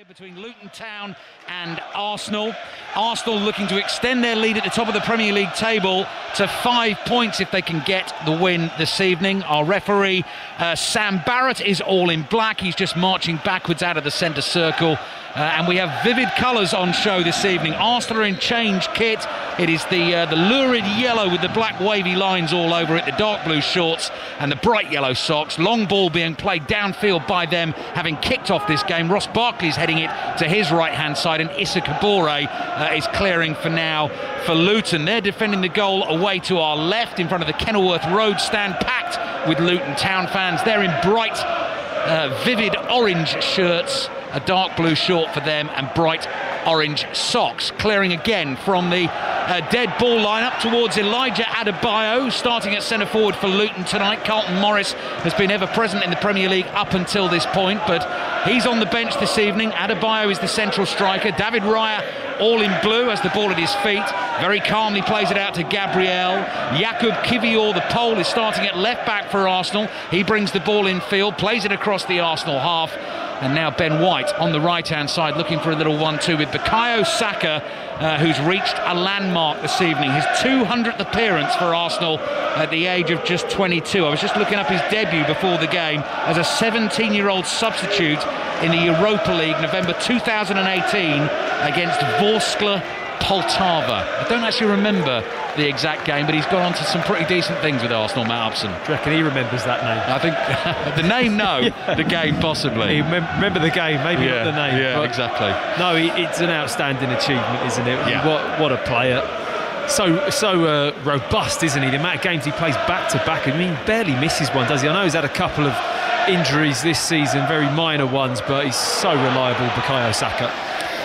Between Luton Town and Arsenal. Arsenal looking to extend their lead at the top of the Premier League table to 5 points if they can get the win this evening. Our referee, Sam Barrett, is all in black. He's just marching backwards out of the centre circle. And we have vivid colours on show this evening. Arsenal are in change kit. It is the lurid yellow with the black wavy lines all over it, the dark blue shorts and the bright yellow socks. Long ball being played downfield by them, having kicked off this game. Ross Barkley's heading it to his right-hand side, and Issa Kabore is clearing for now for Luton. They're defending the goal away to our left in front of the Kenilworth Road stand, packed with Luton Town fans. They're in bright, vivid orange shirts, a dark blue short for them, and bright orange socks. Clearing again from the dead ball line up towards Elijah Adebayo, starting at centre forward for Luton tonight. Carlton Morris has been ever present in the Premier League up until this point, but he's on the bench this evening. Adebayo is the central striker. David Raya, all in blue, has the ball at his feet. Very calmly plays it out to Gabriel. Jakub Kivior, the Pole, is starting at left back for Arsenal. He brings the ball in field, plays it across the Arsenal half. And now Ben White on the right-hand side looking for a little 1-2 with Bukayo Saka, who's reached a landmark this evening. His 200th appearance for Arsenal at the age of just 22. I was just looking up his debut before the game as a 17-year-old substitute in the Europa League, November 2018, against Vorskla Poltava. I don't actually remember the exact game, but he's gone on to some pretty decent things with Arsenal, Matt Upson. Do you reckon he remembers that name? I think the name, no. Yeah. The game, possibly. He remember the game, maybe not the name. Yeah, exactly. No, it's an outstanding achievement, isn't it? Yeah. What a player. So robust, isn't he? The amount of games he plays back-to-back. I mean, he barely misses one, does he? I know he's had a couple of injuries this season, very minor ones, but he's so reliable, Bukayo Saka.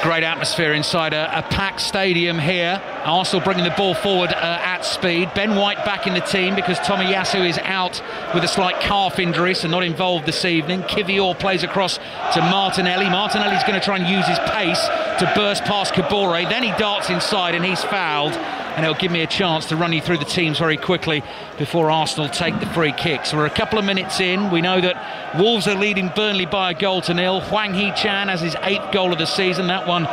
Great atmosphere inside a packed stadium here. Arsenal bringing the ball forward at speed. Ben White back in the team because Tomiyasu is out with a slight calf injury, so not involved this evening. Kivior plays across to Martinelli. Martinelli's going to try and use his pace to burst past Kabore. Then he darts inside and he's fouled. And it'll give me a chance to run you through the teams very quickly before Arsenal take the free kick. So we're a couple of minutes in. We know that Wolves are leading Burnley by 1-0. Hwang Hee-chan has his 8th goal of the season. That one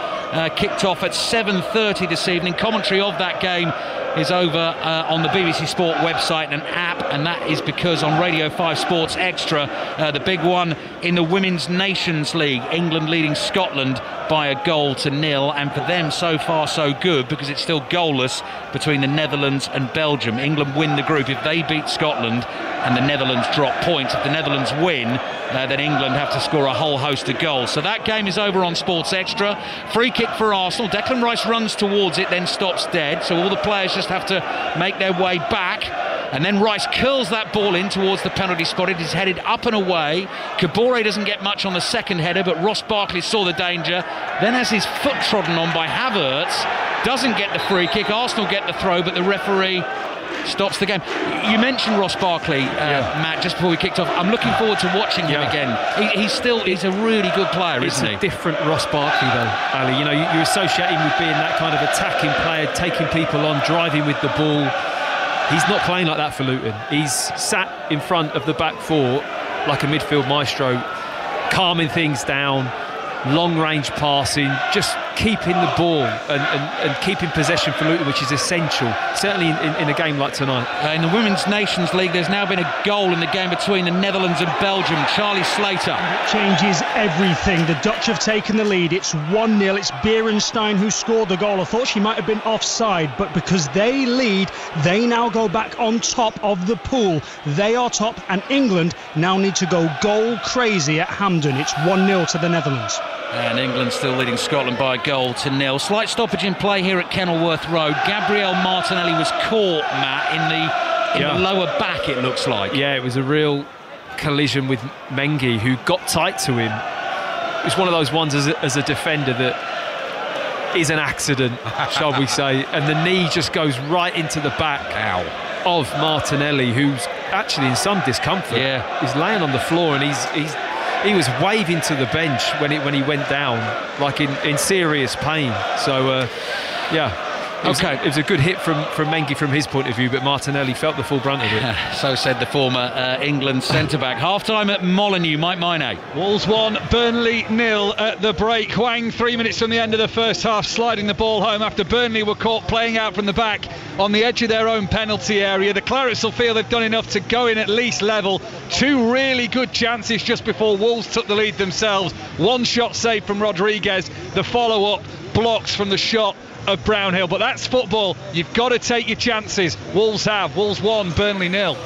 kicked off at 7:30 this evening. Commentary of that game is over on the BBC Sport website and app, and that is because on Radio 5 Sports Extra, the big one in the Women's Nations League, England leading Scotland by 1-0, and for them so far so good because it's still goalless between the Netherlands and Belgium. England win the group if they beat Scotland and the Netherlands drop points. If the Netherlands win, then England have to score a whole host of goals. So that game is over on Sports Extra. Free kick for Arsenal. Declan Rice runs towards it, then stops dead. So all the players just have to make their way back. And then Rice curls that ball in towards the penalty spot. It is headed up and away. Kabore doesn't get much on the second header, but Ross Barkley saw the danger. Then has his foot trodden on by Havertz. Doesn't get the free kick. Arsenal get the throw, but the referee stops the game. You mentioned Ross Barkley, Matt, just before we kicked off. I'm looking forward to watching him again. He's a really good player, isn't he? It's a different Ross Barkley, though, Ali. You know, you associate him with being that kind of attacking player, taking people on, driving with the ball. He's not playing like that for Luton. He's sat in front of the back four like a midfield maestro, calming things down, long-range passing, just keeping the ball and keeping possession for Luton, which is essential, certainly in a game like tonight. In the Women's Nations League, there's now been a goal in the game between the Netherlands and Belgium. Charlie Slater. It changes everything. The Dutch have taken the lead. It's 1-0. It's Beerenstein who scored the goal. I thought she might have been offside, but because they lead, they now go back on top of the pool. They are top, and England now need to go goal crazy at Hampden. It's 1-0 to the Netherlands. And England still leading Scotland by 1-0. Slight stoppage in play here at Kenilworth Road. Gabriel Martinelli was caught, Matt, in the lower back, it looks like. Yeah, it was a real collision with Mengi, who got tight to him. It's one of those ones as a defender that is an accident, shall we say, and the knee just goes right into the back of Martinelli, who's actually in some discomfort. Yeah. He's laying on the floor and he was waving to the bench when he went down, like in serious pain. So, It was a good hit from Mengi from his point of view, but Martinelli felt the full brunt of it. So said the former England centre-back. Half-time at Molineux, Mike Maine. Wolves 1, Burnley 0 at the break. Hwang, 3 minutes from the end of the first half, sliding the ball home after Burnley were caught playing out from the back on the edge of their own penalty area. The Clarets will feel they've done enough to go in at least level. 2 really good chances just before Wolves took the lead themselves. 1 shot saved from Rodriguez. The follow-up blocks from the shot of Brownhill. But that's football. You've got to take your chances. Wolves have. Wolves 1, Burnley 0.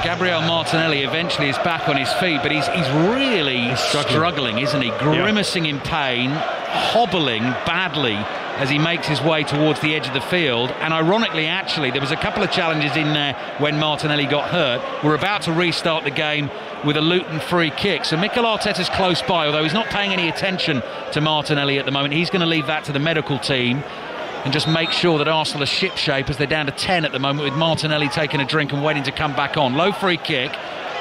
Gabriel Martinelli eventually is back on his feet, but he's really struggling, isn't he? Grimacing in pain, hobbling badly as he makes his way towards the edge of the field. And ironically, actually, there was a couple of challenges in there when Martinelli got hurt. We're about to restart the game with a Luton free kick. So Mikel Arteta's close by, although he's not paying any attention to Martinelli at the moment. He's going to leave that to the medical team and just make sure that Arsenal are shipshape as they're down to 10 at the moment, with Martinelli taking a drink and waiting to come back on. Low free kick,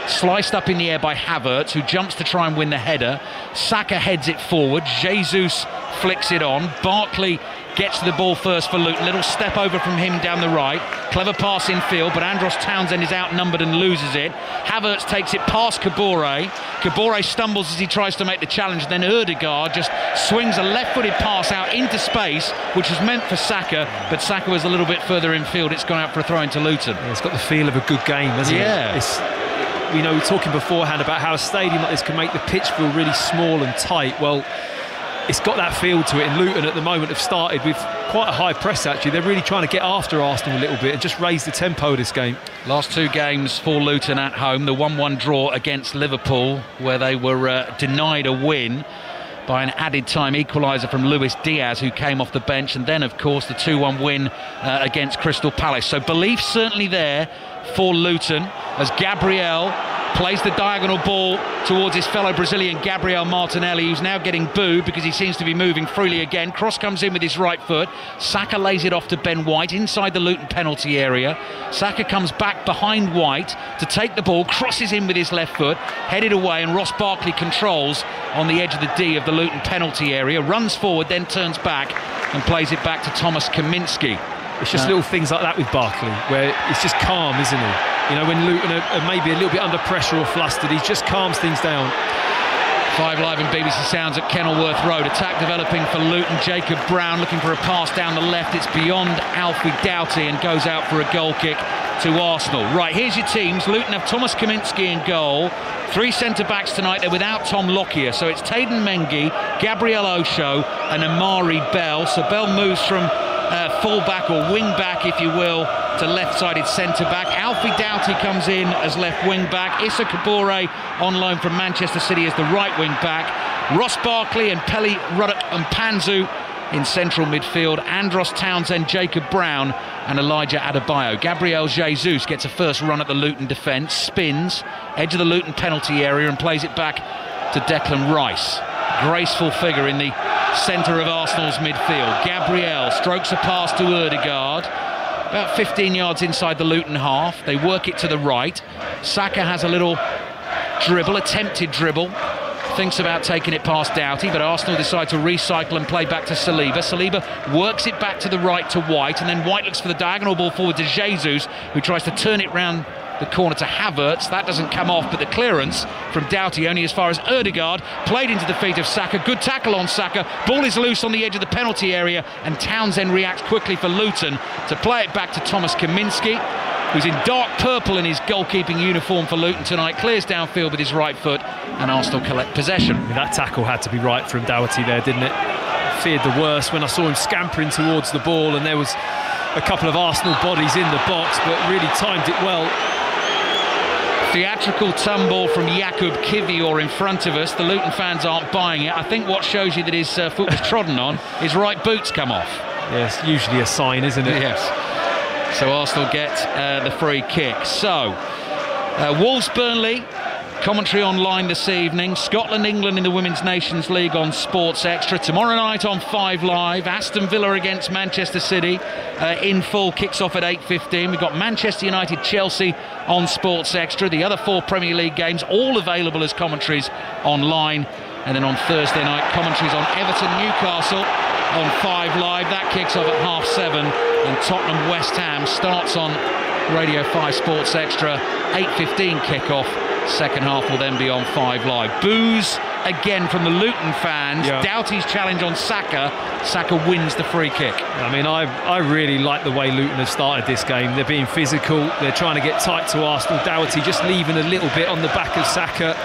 sliced up in the air by Havertz, who jumps to try and win the header. Saka heads it forward. Jesus flicks it on. Barkley gets to the ball first for Luton. Little step over from him down the right. Clever pass in field, but Andros Townsend is outnumbered and loses it. Havertz takes it past Kabore. Kabore stumbles as he tries to make the challenge. Then Ødegaard just swings a left-footed pass out into space, which was meant for Saka, but Saka was a little bit further in field. It's gone out for a throw into Luton. Yeah, it's got the feel of a good game, hasn't it? We were talking beforehand about how a stadium like this can make the pitch feel really small and tight. Well, it's got that feel to it, and Luton at the moment have started with quite a high press actually. They're really trying to get after Arsenal a little bit and just raise the tempo of this game. Last 2 games for Luton at home, the 1-1 draw against Liverpool, where they were denied a win by an added time equaliser from Luis Diaz, who came off the bench, and then of course the 2-1 win against Crystal Palace. So belief certainly there for Luton as Gabriel plays the diagonal ball towards his fellow Brazilian Gabriel Martinelli, who's now getting booed because he seems to be moving freely again. Cross comes in with his right foot. Saka lays it off to Ben White inside the Luton penalty area. Saka comes back behind White to take the ball, crosses in with his left foot, headed away, and Ross Barkley controls on the edge of the D of the Luton penalty area, runs forward, then turns back and plays it back to Thomas Kaminski. It's just little things like that with Barkley, where it's just calm, isn't he? You know, when Luton are maybe a little bit under pressure or flustered, he just calms things down. 5 Live and BBC Sounds at Kenilworth Road. Attack developing for Luton. Jacob Brown looking for a pass down the left. It's beyond Alfie Doughty and goes out for a goal kick to Arsenal. Right, here's your teams. Luton have Thomas Kaminski in goal. 3 centre-backs tonight. They're without Tom Lockyer. So it's Tayden Mengi, Gabriel Osho and Amari Bell. So Bell moves from full-back or wing-back, if you will, to left-sided centre-back. Alfie Doughty comes in as left wing-back. Issa Kabore on loan from Manchester City as the right wing-back. Ross Barkley and Pelly Ruddock and Panzu in central midfield. Andros Townsend, Jacob Brown and Elijah Adebayo. Gabriel Jesus gets a first run at the Luton defence, spins, edge of the Luton penalty area and plays it back to Declan Rice. Graceful figure in the centre of Arsenal's midfield. Gabriel strokes a pass to Ødegaard, about 15 yards inside the Luton half. They work it to the right. Saka has a little dribble, attempted dribble, thinks about taking it past Doughty, but Arsenal decide to recycle and play back to Saliba. Saliba works it back to the right to White, and then White looks for the diagonal ball forward to Jesus, who tries to turn it round the corner to Havertz. That doesn't come off, but the clearance from Doughty only as far as Ødegaard, played into the feet of Saka. Good tackle on Saka. Ball is loose on the edge of the penalty area, and Townsend reacts quickly for Luton to play it back to Thomas Kaminski, who's in dark purple in his goalkeeping uniform for Luton tonight. Clears downfield with his right foot, and Arsenal collect possession. That tackle had to be right from Doughty there, didn't it? Feared the worst when I saw him scampering towards the ball, and there was a couple of Arsenal bodies in the box, but really timed it well. Theatrical tumble from Jakub Kivior in front of us. The Luton fans aren't buying it. I think what shows you that his foot was trodden on, his right boot's come off. Yes, usually a sign, isn't it? Yes. So Arsenal get the free kick. So, Wolves Burnley, commentary online this evening. Scotland England in the Women's Nations League on Sports Extra. Tomorrow night on 5 Live. Aston Villa against Manchester City in full, kicks off at 8:15. We've got Manchester United Chelsea on Sports Extra. The other 4 Premier League games all available as commentaries online. And then on Thursday night, commentaries on Everton Newcastle on 5 Live. That kicks off at 7:30, and Tottenham West Ham starts on Radio 5 Sports Extra. 8:15 kickoff. Second half will then be on 5 Live. Boos again from the Luton fans. Yeah. Doughty's challenge on Saka. Saka wins the free kick. I mean, I really like the way Luton have started this game. They're being physical. They're trying to get tight to Arsenal. Doughty just leaving a little bit on the back of Saka.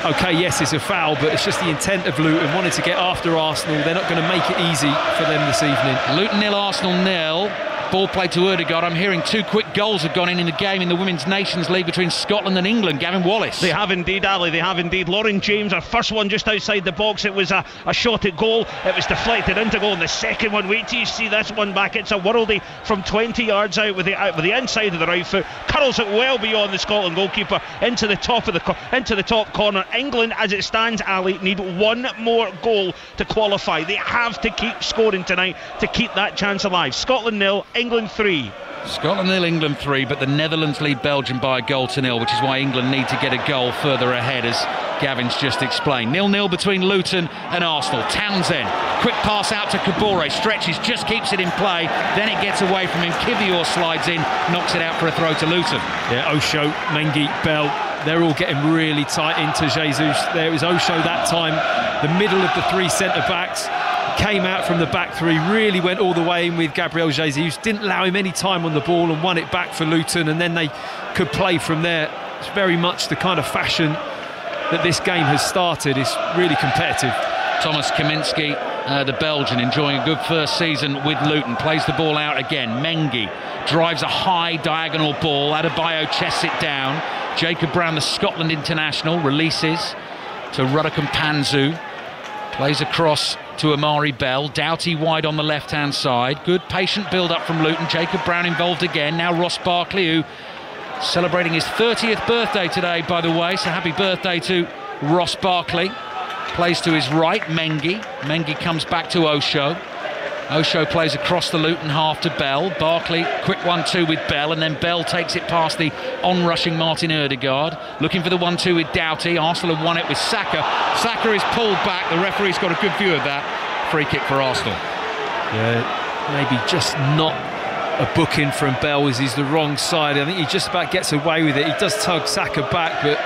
Okay, yes, it's a foul, but it's just the intent of Luton wanting to get after Arsenal. They're not going to make it easy for them this evening. Luton 0, Arsenal 0. Ball played to Ødegaard. I'm hearing 2 quick goals have gone in the game in the Women's Nations League between Scotland and England. Gavin Wallace. They have indeed, Ali. They have indeed. Lauren James, our first one just outside the box. It was a shot at goal. It was deflected into goal. And the second one, wait till you see this one back. It's a worldie from 20 yards out with the inside of the right foot. Curls it well beyond the Scotland goalkeeper into the top corner. England, as it stands, Ali, need one more goal to qualify. They have to keep scoring tonight to keep that chance alive. Scotland 0, England 3. Scotland 0, England 3, but the Netherlands lead Belgium by 1-0, which is why England need to get a goal further ahead, as Gavin's just explained. 0-0 between Luton and Arsenal. Townsend, quick pass out to Kabore, stretches, just keeps it in play, then it gets away from him. Kivior slides in, knocks it out for a throw to Luton. Yeah, Osho, Mengi, Bell, they're all getting really tight into Jesus. There was Osho that time, the middle of the 3 centre-backs. Came out from the back 3, really went all the way in with Gabriel Jesus, didn't allow him any time on the ball and won it back for Luton, and then they could play from there. It's very much the kind of fashion that this game has started. It's really competitive. Thomas Kaminski, the Belgian, enjoying a good first season with Luton, plays the ball out again. Mengi drives a high diagonal ball. Adebayo chests it down. Jacob Brown, the Scotland international, releases to Ruddock Panzu. Plays across to Amari Bell. Doughty wide on the left-hand side. Good patient build-up from Luton. Jacob Brown involved again. Now Ross Barkley, who celebrating his 30th birthday today, by the way. So happy birthday to Ross Barkley. Plays to his right, Mengi. Mengi comes back to Osho. Osho plays across the Luton half to Bell. Barkley, quick 1-2 with Bell, and then Bell takes it past the on-rushing Martin Ødegaard. Looking for the 1-2 with Doughty. Arsenal have won it with Saka. Saka is pulled back. The referee's got a good view of that. Free kick for Arsenal. Yeah, maybe just not a booking from Bell as he's the wrong side. I think he just about gets away with it. He does tug Saka back, but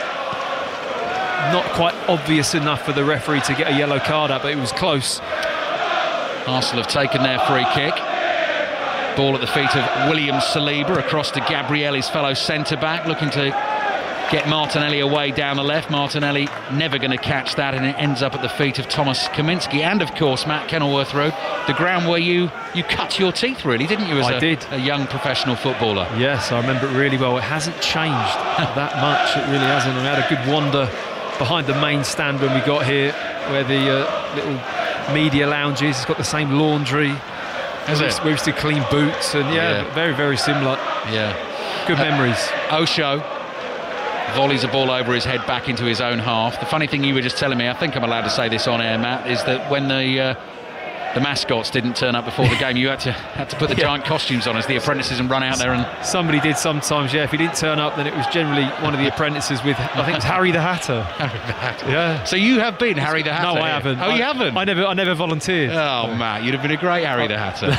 not quite obvious enough for the referee to get a yellow card up, but it was close. Arsenal have taken their free kick. Ball at the feet of William Saliba, across to Gabriel, his fellow centre-back, looking to get Martinelli away down the left. Martinelli never going to catch that, and it ends up at the feet of Thomas Kaminski. And of course, Matt, Kenilworth Road, the ground where you cut your teeth, really, didn't you, as a young professional footballer? Yes, I remember it really well. It hasn't changed that much. It really hasn't. We had a good wander behind the main stand when we got here, where the little media lounges. It's got the same laundry. We used to clean boots, and very, very similar. Yeah, good memories. Osho volleys a ball over his head back into his own half. The funny thing you were just telling me, I think I'm allowed to say this on air, Matt, is that when the mascots didn't turn up before the game, you had to put the giant costumes on as the apprentices and run out there. And somebody did sometimes, yeah. If he didn't turn up, then it was generally one of the apprentices with, I think it was Harry the Hatter. Harry the Hatter. Yeah. So you have been Harry the Hatter? No, I haven't. Oh, you haven't? I never volunteered. Oh, Matt, you'd have been a great Harry the Hatter.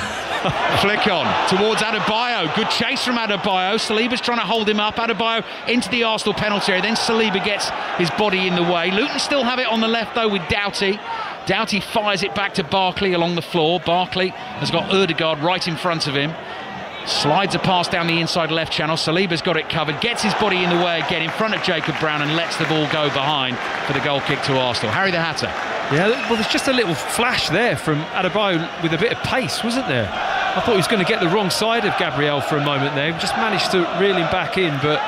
Flick on towards Adebayo. Good chase from Adebayo. Saliba's trying to hold him up. Adebayo into the Arsenal penalty area. Then Saliba gets his body in the way. Luton still have it on the left, though, with Doughty. Doughty fires it back to Barkley along the floor. Barkley has got Ødegaard right in front of him. Slides a pass down the inside left channel. Saliba's got it covered. Gets his body in the way again in front of Jacob Brown and lets the ball go behind for the goal kick to Arsenal. Harry the Hatter. Yeah, well, there's just a little flash there from Adebayo with a bit of pace, wasn't there? I thought he was going to get the wrong side of Gabriel for a moment there. He just managed to reel him back in, but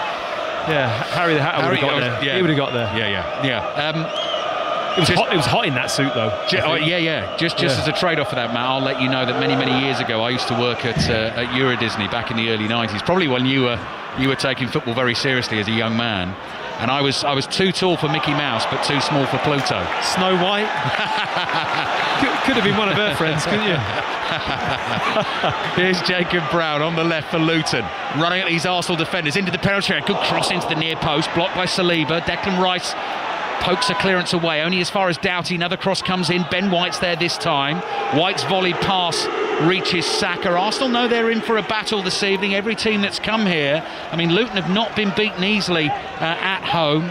yeah, Harry the Hatter would have got there. Yeah. He would have got there. Yeah. It was hot in that suit, though. Just as a trade-off for that, Matt, I'll let you know that many years ago I used to work at Euro Disney back in the early 90s, probably when you were taking football very seriously as a young man. And I was too tall for Mickey Mouse, but too small for Pluto. Snow White? could have been one of her friends, couldn't you? Here's Jacob Brown on the left for Luton, running at these Arsenal defenders into the penalty area. Good cross into the near post, blocked by Saliba. Declan Rice pokes a clearance away, only as far as Doughty. Another cross comes in. Ben White's there this time. White's volleyed pass reaches Saka. Arsenal know they're in for a battle this evening. Every team that's come here, I mean, Luton have not been beaten easily at home.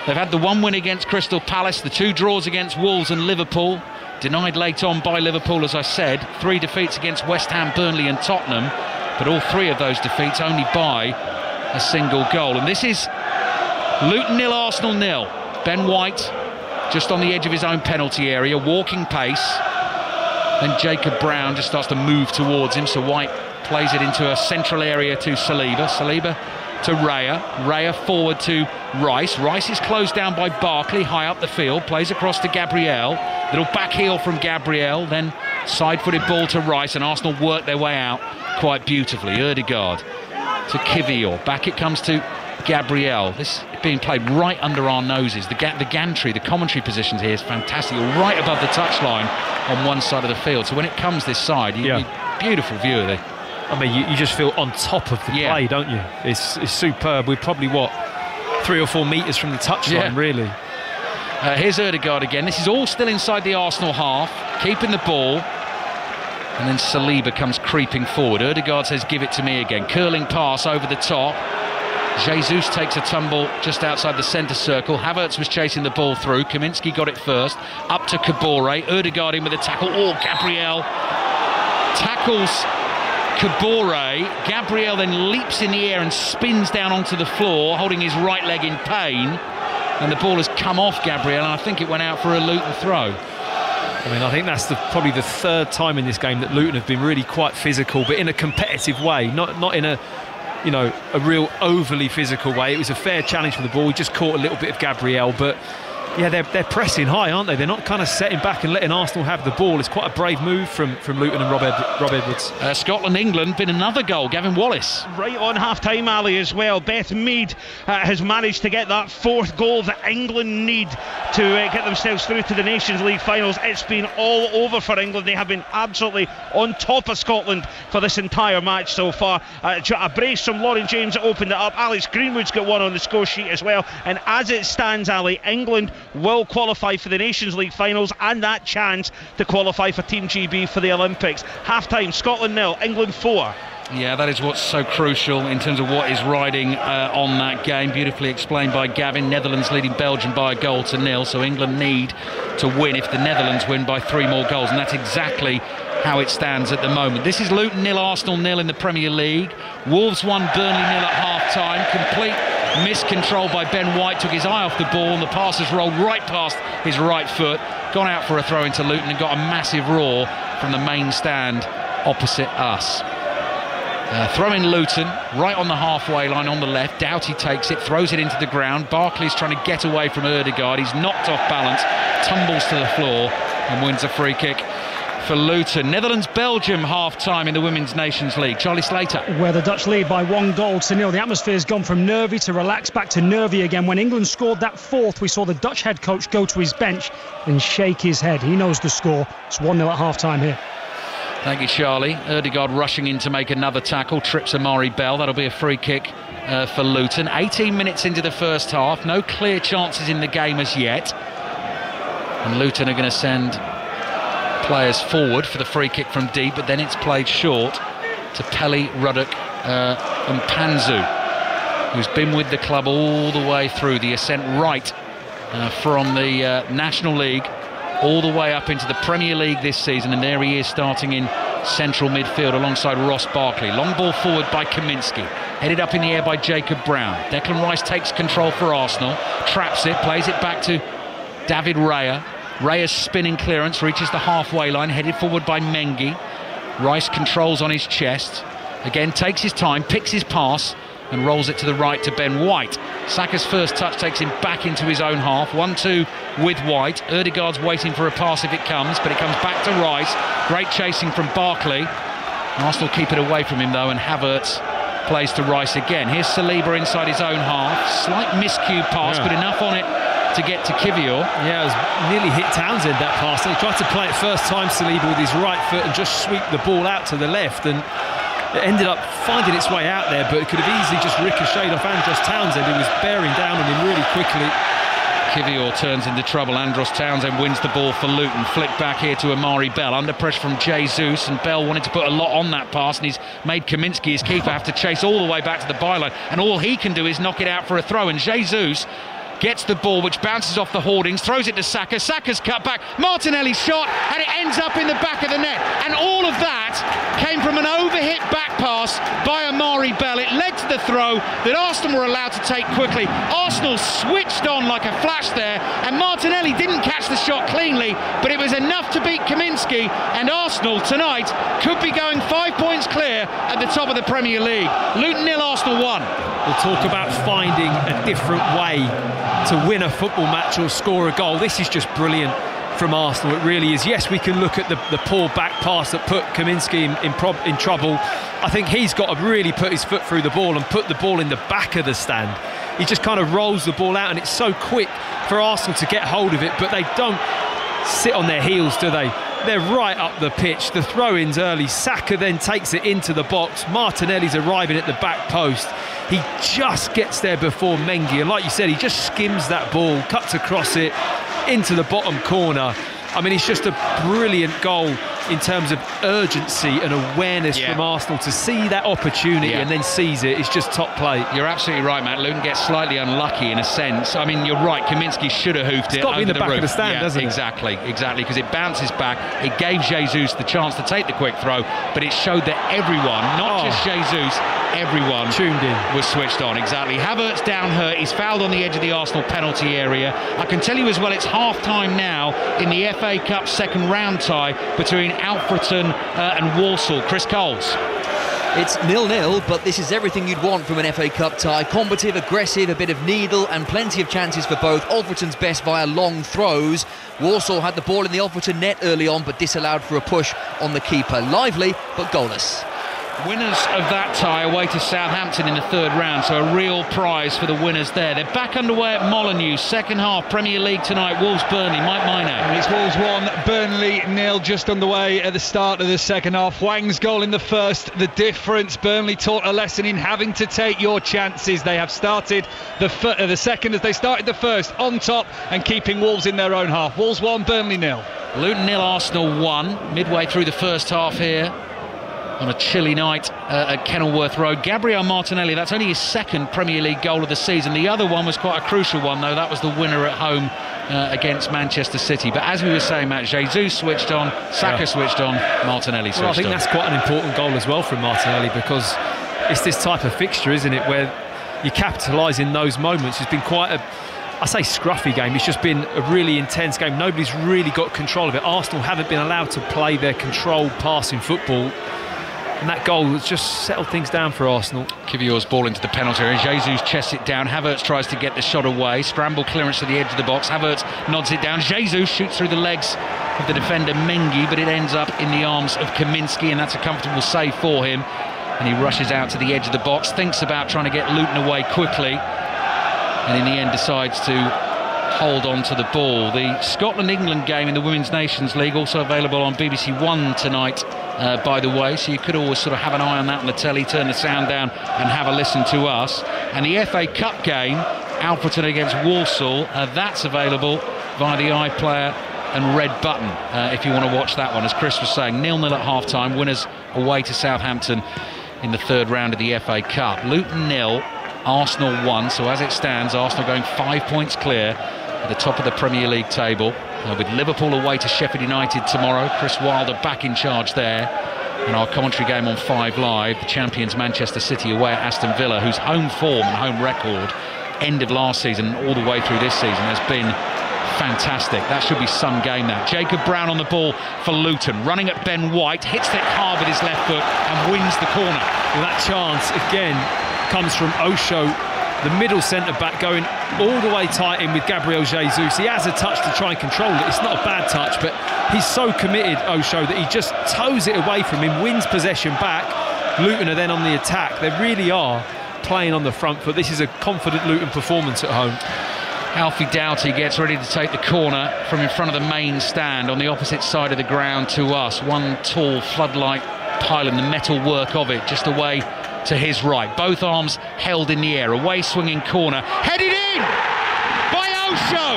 They've had the 1 win against Crystal Palace, the 2 draws against Wolves and Liverpool, denied late on by Liverpool, as I said. 3 defeats against West Ham, Burnley and Tottenham, but all 3 of those defeats only by a single goal. And this is Luton 0, Arsenal 0. Ben White just on the edge of his own penalty area, walking pace. Then Jacob Brown just starts to move towards him, so White plays it into a central area to Saliba. Saliba to Raya. Raya forward to Rice. Rice is closed down by Barkley high up the field, plays across to Gabriel. Little back heel from Gabriel, then side-footed ball to Rice, and Arsenal work their way out quite beautifully. Ødegaard to Kivior. Back it comes to Gabriel. This being played right under our noses. The gantry, the commentary positions here is fantastic. You're right above the touchline on one side of the field. So when it comes this side, beautiful view of it. I mean, you just feel on top of the play, don't you? It's superb. We're probably, 3 or 4 metres from the touchline, really. Here's Ødegaard again. This is all still inside the Arsenal half, keeping the ball. And then Saliba comes creeping forward. Ødegaard says, give it to me again. Curling pass over the top. Jesus takes a tumble just outside the centre circle. Havertz was chasing the ball through. Kaminski got it first. Up to Kabore. Ødegaard in with a tackle. Oh, Gabriel tackles Kabore. Gabriel then leaps in the air and spins down onto the floor, holding his right leg in pain. And the ball has come off Gabriel, and I think it went out for a Luton throw. I mean, I think that's probably the 3rd time in this game that Luton have been really quite physical, but in a competitive way, not in a real overly physical way. It was a fair challenge for the ball. We just caught a little bit of Gabriel, but yeah, they're pressing high, aren't they? They're not kind of setting back and letting Arsenal have the ball. It's quite a brave move from Luton and Rob Edwards. Scotland-England, been another goal. Gavin Wallace. Right on half-time, Ali, as well. Beth Mead has managed to get that 4th goal that England need to get themselves through to the Nations League finals. It's been all over for England. They have been absolutely on top of Scotland for this entire match so far. A brace from Lauren James opened it up. Alex Greenwood's got one on the score sheet as well. And as it stands, Ali, England will qualify for the Nations League finals and that chance to qualify for Team GB for the Olympics. Half-time, Scotland 0, England 4. Yeah, that is what's so crucial in terms of what is riding on that game. Beautifully explained by Gavin. Netherlands leading Belgium by 1-0, so England need to win if the Netherlands win by 3 more goals, and that's exactly how it stands at the moment. This is Luton 0, Arsenal 0 in the Premier League. Wolves 1, Burnley 0 at half-time. Complete miscontrol by Ben White, took his eye off the ball, and the pass has rolled right past his right foot, gone out for a throw into Luton, and got a massive roar from the main stand opposite us. Throw in Luton, right on the halfway line on the left. Doughty takes it, throws it into the ground. Barkley's trying to get away from Ødegaard. He's knocked off balance, tumbles to the floor, and wins a free kick for Luton. Netherlands-Belgium half-time in the Women's Nations League. Charlie Slater. Where the Dutch lead by 1-0. The atmosphere's gone from nervy to relaxed, back to nervy again. When England scored that 4th, we saw the Dutch head coach go to his bench and shake his head. He knows the score. It's 1-0 at half-time here. Thank you, Charlie. Ødegaard rushing in to make another tackle, trips Amari Bell. That'll be a free kick for Luton. 18 minutes into the first half, no clear chances in the game as yet. And Luton are going to send players forward for the free kick from deep, but then it's played short to Pelly, Ruddock and Panzu, who's been with the club all the way through the ascent right from the National League all the way up into the Premier League this season, and there he is starting in central midfield alongside Ross Barkley. Long ball forward by Kaminski, headed up in the air by Jacob Brown. Declan Rice takes control for Arsenal, traps it, plays it back to David Raya. Raya's spinning clearance reaches the halfway line, headed forward by Mengi. Rice controls on his chest, again takes his time, picks his pass and rolls it to the right to Ben White. Saka's first touch takes him back into his own half. 1-2 with White. Ødegaard's waiting for a pass if it comes, but it comes back to Rice. Great chasing from Barkley. Arsenal keep it away from him though, and Havertz plays to Rice again. Here's Saliba inside his own half. Slight miscue pass, but enough on it to get to Kivior. Yeah, it was nearly hit Townsend, that pass. He tried to play it first time, Saliba, with his right foot and just sweep the ball out to the left, and it ended up finding its way out there, but it could have easily just ricocheted off Andros Townsend, who was bearing down on him really quickly. Kivior turns into trouble. Andros Townsend wins the ball for Luton. Flick back here to Amari Bell. Under pressure from Jesus, and Bell wanted to put a lot on that pass, and he's made Kaminski, his keeper, have to chase all the way back to the byline. And all he can do is knock it out for a throw. And Jesus gets the ball, which bounces off the hoardings, throws it to Saka. Saka's cut back. Martinelli's shot, and it ends up in the back of the net. And all of that came from an overhit back pass by Amari Bell. It led to the throw that Arsenal were allowed to take quickly. Arsenal switched on like a flash there, and Martinelli didn't catch the shot cleanly, but it was enough to beat Kaminski, and Arsenal tonight could be going 5 points clear at the top of the Premier League. Luton 0, Arsenal 1. We'll talk about finding a different way to win a football match or score a goal. This is just brilliant from Arsenal, it really is. Yes, we can look at the poor back pass that put Kaminski in trouble. I think he's got to really put his foot through the ball and put the ball in the back of the stand. He just kind of rolls the ball out, and it's so quick for Arsenal to get hold of it, but they don't sit on their heels, do they? They're right up the pitch. The throw-ins early. Saka then takes it into the box. Martinelli's arriving at the back post. He just gets there before Mengi, and like you said, he just skims that ball, cuts across it into the bottom corner. I mean, it's just a brilliant goal in terms of urgency and awareness from Arsenal to see that opportunity and then seize it. It's just top play. You're absolutely right, Matt. Luton gets slightly unlucky in a sense. I mean, you're right, Kaminski should have hoofed it. It's got to be in the back roof. of the stand, doesn't it? Exactly, because it bounces back. It gave Jesus the chance to take the quick throw, but it showed that everyone, not just Jesus, everyone tuned in, was switched on. Exactly. Havertz down hurt. He's fouled on the edge of the Arsenal penalty area. I can tell you as well, it's half-time now in the FA Cup second round tie between Alfreton and Walsall. Chris Coles. It's 0-0, but this is everything you'd want from an FA Cup tie. Combative, aggressive, a bit of needle, and plenty of chances for both. Alfreton's best via long throws. Walsall had the ball in the Alfreton net early on, but disallowed for a push on the keeper. Lively, but goalless. Winners of that tie away to Southampton in the third round, so a real prize for the winners there. They're back underway at Molineux. Second half, Premier League tonight. Wolves Burnley. Mike Minor. And it's Wolves 1, Burnley 0, just underway at the start of the second half. Hwang's goal in the first, the difference. Burnley taught a lesson in having to take your chances. They have started the second as they started the first on top and keeping Wolves in their own half. Wolves 1, Burnley 0. Luton 0, Arsenal 1. Midway through the first half here on a chilly night at Kenilworth Road. Gabriel Martinelli, that's only his second Premier League goal of the season. The other one was quite a crucial one, though. That was the winner at home against Manchester City. But as we were saying, Matt, Jesus switched on, Saka switched on, Martinelli switched on. I think that's quite an important goal as well from Martinelli, because it's this type of fixture, isn't it, where you capitalise in those moments. It's been quite a, I say scruffy game, it's just been a really intense game. Nobody's really got control of it. Arsenal haven't been allowed to play their controlled passing football, and that goal has just settled things down for Arsenal. Kivior's ball into the penalty area. Jesus chests it down. Havertz tries to get the shot away. Scramble clearance to the edge of the box. Havertz nods it down. Jesus shoots through the legs of the defender Mengi, but it ends up in the arms of Kaminski, and that's a comfortable save for him. And he rushes out to the edge of the box, thinks about trying to get Luton away quickly, and in the end decides to hold on to the ball. The Scotland-England game in the Women's Nations League, also available on BBC One tonight, by the way, so you could always sort of have an eye on that on the telly, turn the sound down and have a listen to us. And the FA Cup game, Alfreton against Walsall, that's available via the iPlayer and Red Button if you want to watch that one. As Chris was saying, 0-0 at half-time, winners away to Southampton in the third round of the FA Cup. Luton 0, Arsenal 1, so as it stands, Arsenal going 5 points clear at the top of the Premier League table, with Liverpool away to Sheffield United tomorrow. Chris Wilder back in charge there. And our commentary game on 5 Live, the champions Manchester City away at Aston Villa, whose home form and home record, end of last season all the way through this season, has been fantastic. That should be some game now. Jacob Brown on the ball for Luton, running at Ben White, hits it hard with his left foot and wins the corner. Well, that chance again comes from Osho, the middle centre-back, going all the way tight in with Gabriel Jesus. He has a touch to try and control it. It's not a bad touch, but he's so committed, Osho, that he just toes it away from him, wins possession back. Luton are then on the attack. They really are playing on the front foot. This is a confident Luton performance at home. Alfie Doughty gets ready to take the corner from in front of the main stand on the opposite side of the ground to us. One tall floodlight pylon, the metal work of it, just away to his right. Both arms held in the air. Away swinging corner. Headed in by Osho.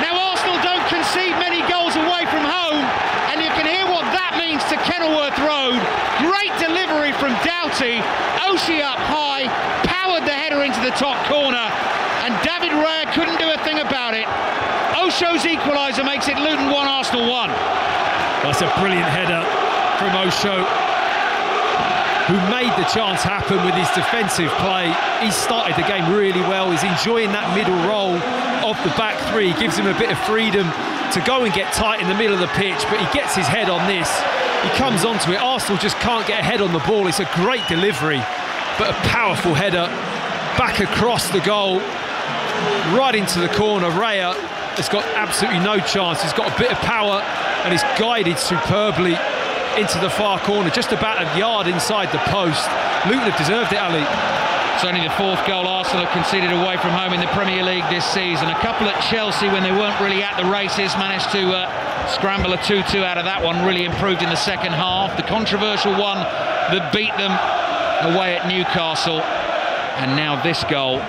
Now Arsenal don't concede many goals away from home, and you can hear what that means to Kenilworth Road. Great delivery from Doughty. Oshie up high, powered the header into the top corner, and David Raya couldn't do a thing about it. Osho's equaliser makes it Luton 1, Arsenal 1. That's a brilliant header from Osho, who made the chance happen with his defensive play. He started the game really well. He's enjoying that middle role of the back three. Gives him a bit of freedom to go and get tight in the middle of the pitch, but he gets his head on this. He comes onto it. Arsenal just can't get a head on the ball. It's a great delivery, but a powerful header back across the goal, right into the corner. Raya has got absolutely no chance. He's got a bit of power and he's guided superbly into the far corner, just about a yard inside the post. Luton have deserved it, Ali. It's only the fourth goal Arsenal have conceded away from home in the Premier League this season. A couple at Chelsea when they weren't really at the races, managed to scramble a 2-2 out of that one, really improved in the second half. The controversial one that beat them away at Newcastle. And now this goal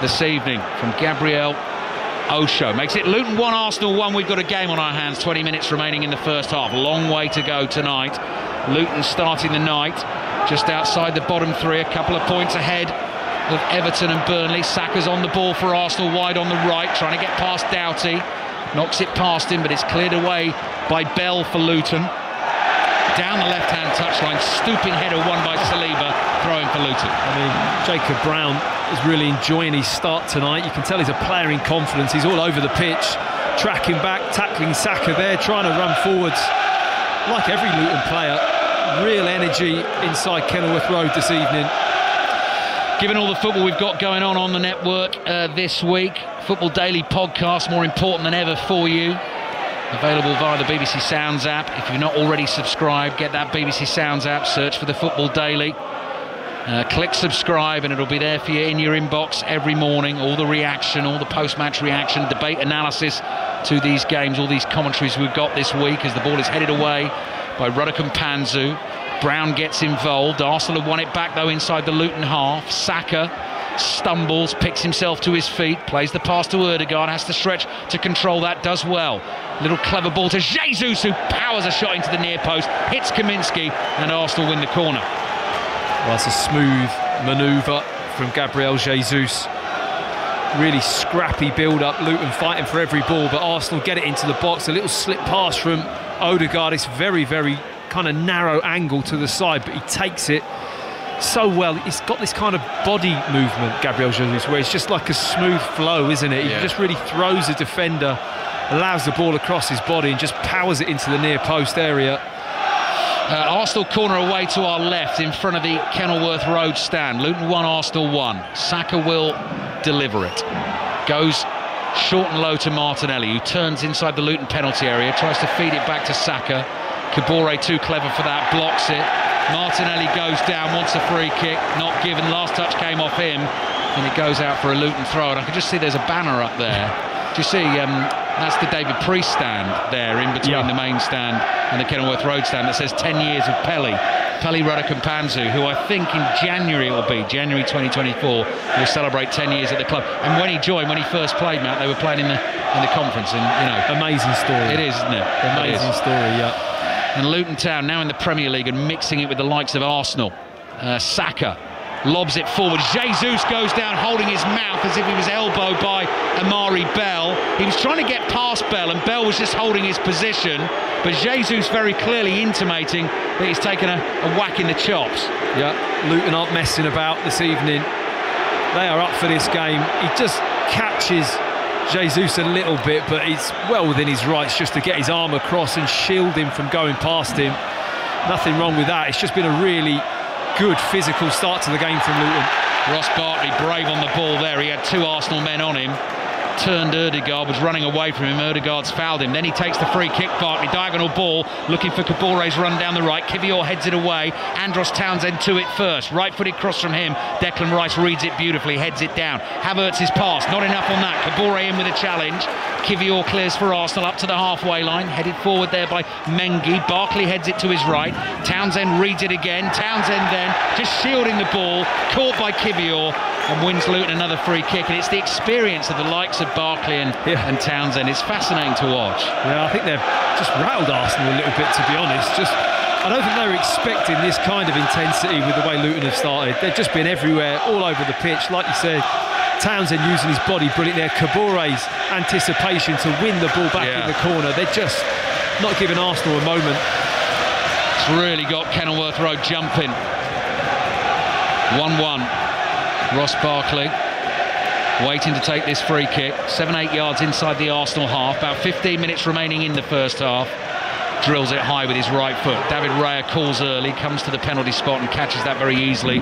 this evening from Gabriel Osho makes it Luton 1, Arsenal 1. We've got a game on our hands, 20 minutes remaining in the first half. Long way to go tonight. Luton starting the night just outside the bottom three, a couple of points ahead of Everton and Burnley. Saka's on the ball for Arsenal, wide on the right, trying to get past Doughty. Knocks it past him, but it's cleared away by Bell for Luton. Down the left-hand touchline, stooping header won by Saliba, throwing for Luton. I mean, Jacob Brown is really enjoying his start tonight. You can tell he's a player in confidence. He's all over the pitch, tracking back, tackling Saka there, trying to run forwards. Like every Luton player, real energy inside Kenilworth Road this evening. Given all the football we've got going on the network this week, Football Daily podcast, more important than ever for you. Available via the BBC Sounds app. If you're not already subscribed, get that BBC Sounds app, search for the Football Daily. Click subscribe and it'll be there for you in your inbox every morning. All the reaction, all the post-match reaction, debate analysis to these games, all these commentaries we've got this week as the ball is headed away by Ruddock Panzu. Brown gets involved. Arsenal have won it back though inside the Luton half. Saka stumbles, picks himself to his feet, plays the pass to Ødegaard, has to stretch to control that, does well. Little clever ball to Jesus, who powers a shot into the near post, hits Kaminski, and Arsenal win the corner. Well, that's a smooth manoeuvre from Gabriel Jesus. Really scrappy build-up, Luton fighting for every ball, but Arsenal get it into the box. A little slip pass from Ødegaard. It's very, very kind of narrow angle to the side, but he takes it so well. He's got this kind of body movement, Gabriel Jesus, where it's just like a smooth flow, isn't it? He just really throws a defender, allows the ball across his body and just powers it into the near post area. Arsenal corner away to our left in front of the Kenilworth Road stand. Luton 1, Arsenal 1. Saka will deliver it. Goes short and low to Martinelli, who turns inside the Luton penalty area, tries to feed it back to Saka. Kabore too clever for that, blocks it. Martinelli goes down, wants a free kick, not given. Last touch came off him, and it goes out for a Luton throw. And I can just see there's a banner up there. Do you see? That's the David Priest stand there in between the main stand and the Kenilworth Road stand that says 10 years of Pele Ruddock Panzu, who I think in January 2024 will celebrate 10 years at the club. And when he joined, when he first played, Matt, they were playing in the conference, and you know, amazing story. It is, isn't it? Amazing story, yeah. And Luton Town now in the Premier League and mixing it with the likes of Arsenal. Saka lobs it forward. Jesus goes down holding his mouth as if he was elbowed by Amari Bell. He was trying to get past Bell and Bell was just holding his position, but Jesus very clearly intimating that he's taken a whack in the chops. Yeah, Luton aren't messing about this evening. They are up for this game. He just catches Jesus a little bit, but he's well within his rights just to get his arm across and shield him from going past him. Nothing wrong with that. It's just been a really good physical start to the game from Luton. Ross Barkley brave on the ball there. He had two Arsenal men on him. Turned Ødegaard, was running away from him. Ødegaard's fouled him. Then he takes the free kick. Barkley, diagonal ball, looking for Kabore's run down the right. Kivior heads it away. Andros Townsend to it first. Right-footed cross from him. Declan Rice reads it beautifully, heads it down. Havertz's pass, not enough on that. Kabore in with a challenge. Kivior clears for Arsenal up to the halfway line. Headed forward there by Mengi. Barkley heads it to his right. Townsend reads it again. Townsend then just shielding the ball. Caught by Kivior. and wins Luton another free kick. And it's the experience of the likes of Barkley and Townsend. It's fascinating to watch. Yeah, I think they've just rattled Arsenal a little bit, to be honest. I don't think they were expecting this kind of intensity with the way Luton have started. They've just been everywhere, all over the pitch. Like you said, Townsend using his body brilliant there. Kabore's anticipation to win the ball back in the corner. They're just not giving Arsenal a moment. It's really got Kenilworth Road jumping. 1-1. Ross Barkley waiting to take this free kick. 7-8 yards inside the Arsenal half. About 15 minutes remaining in the first half. Drills it high with his right foot. David Raya calls early, comes to the penalty spot and catches that very easily.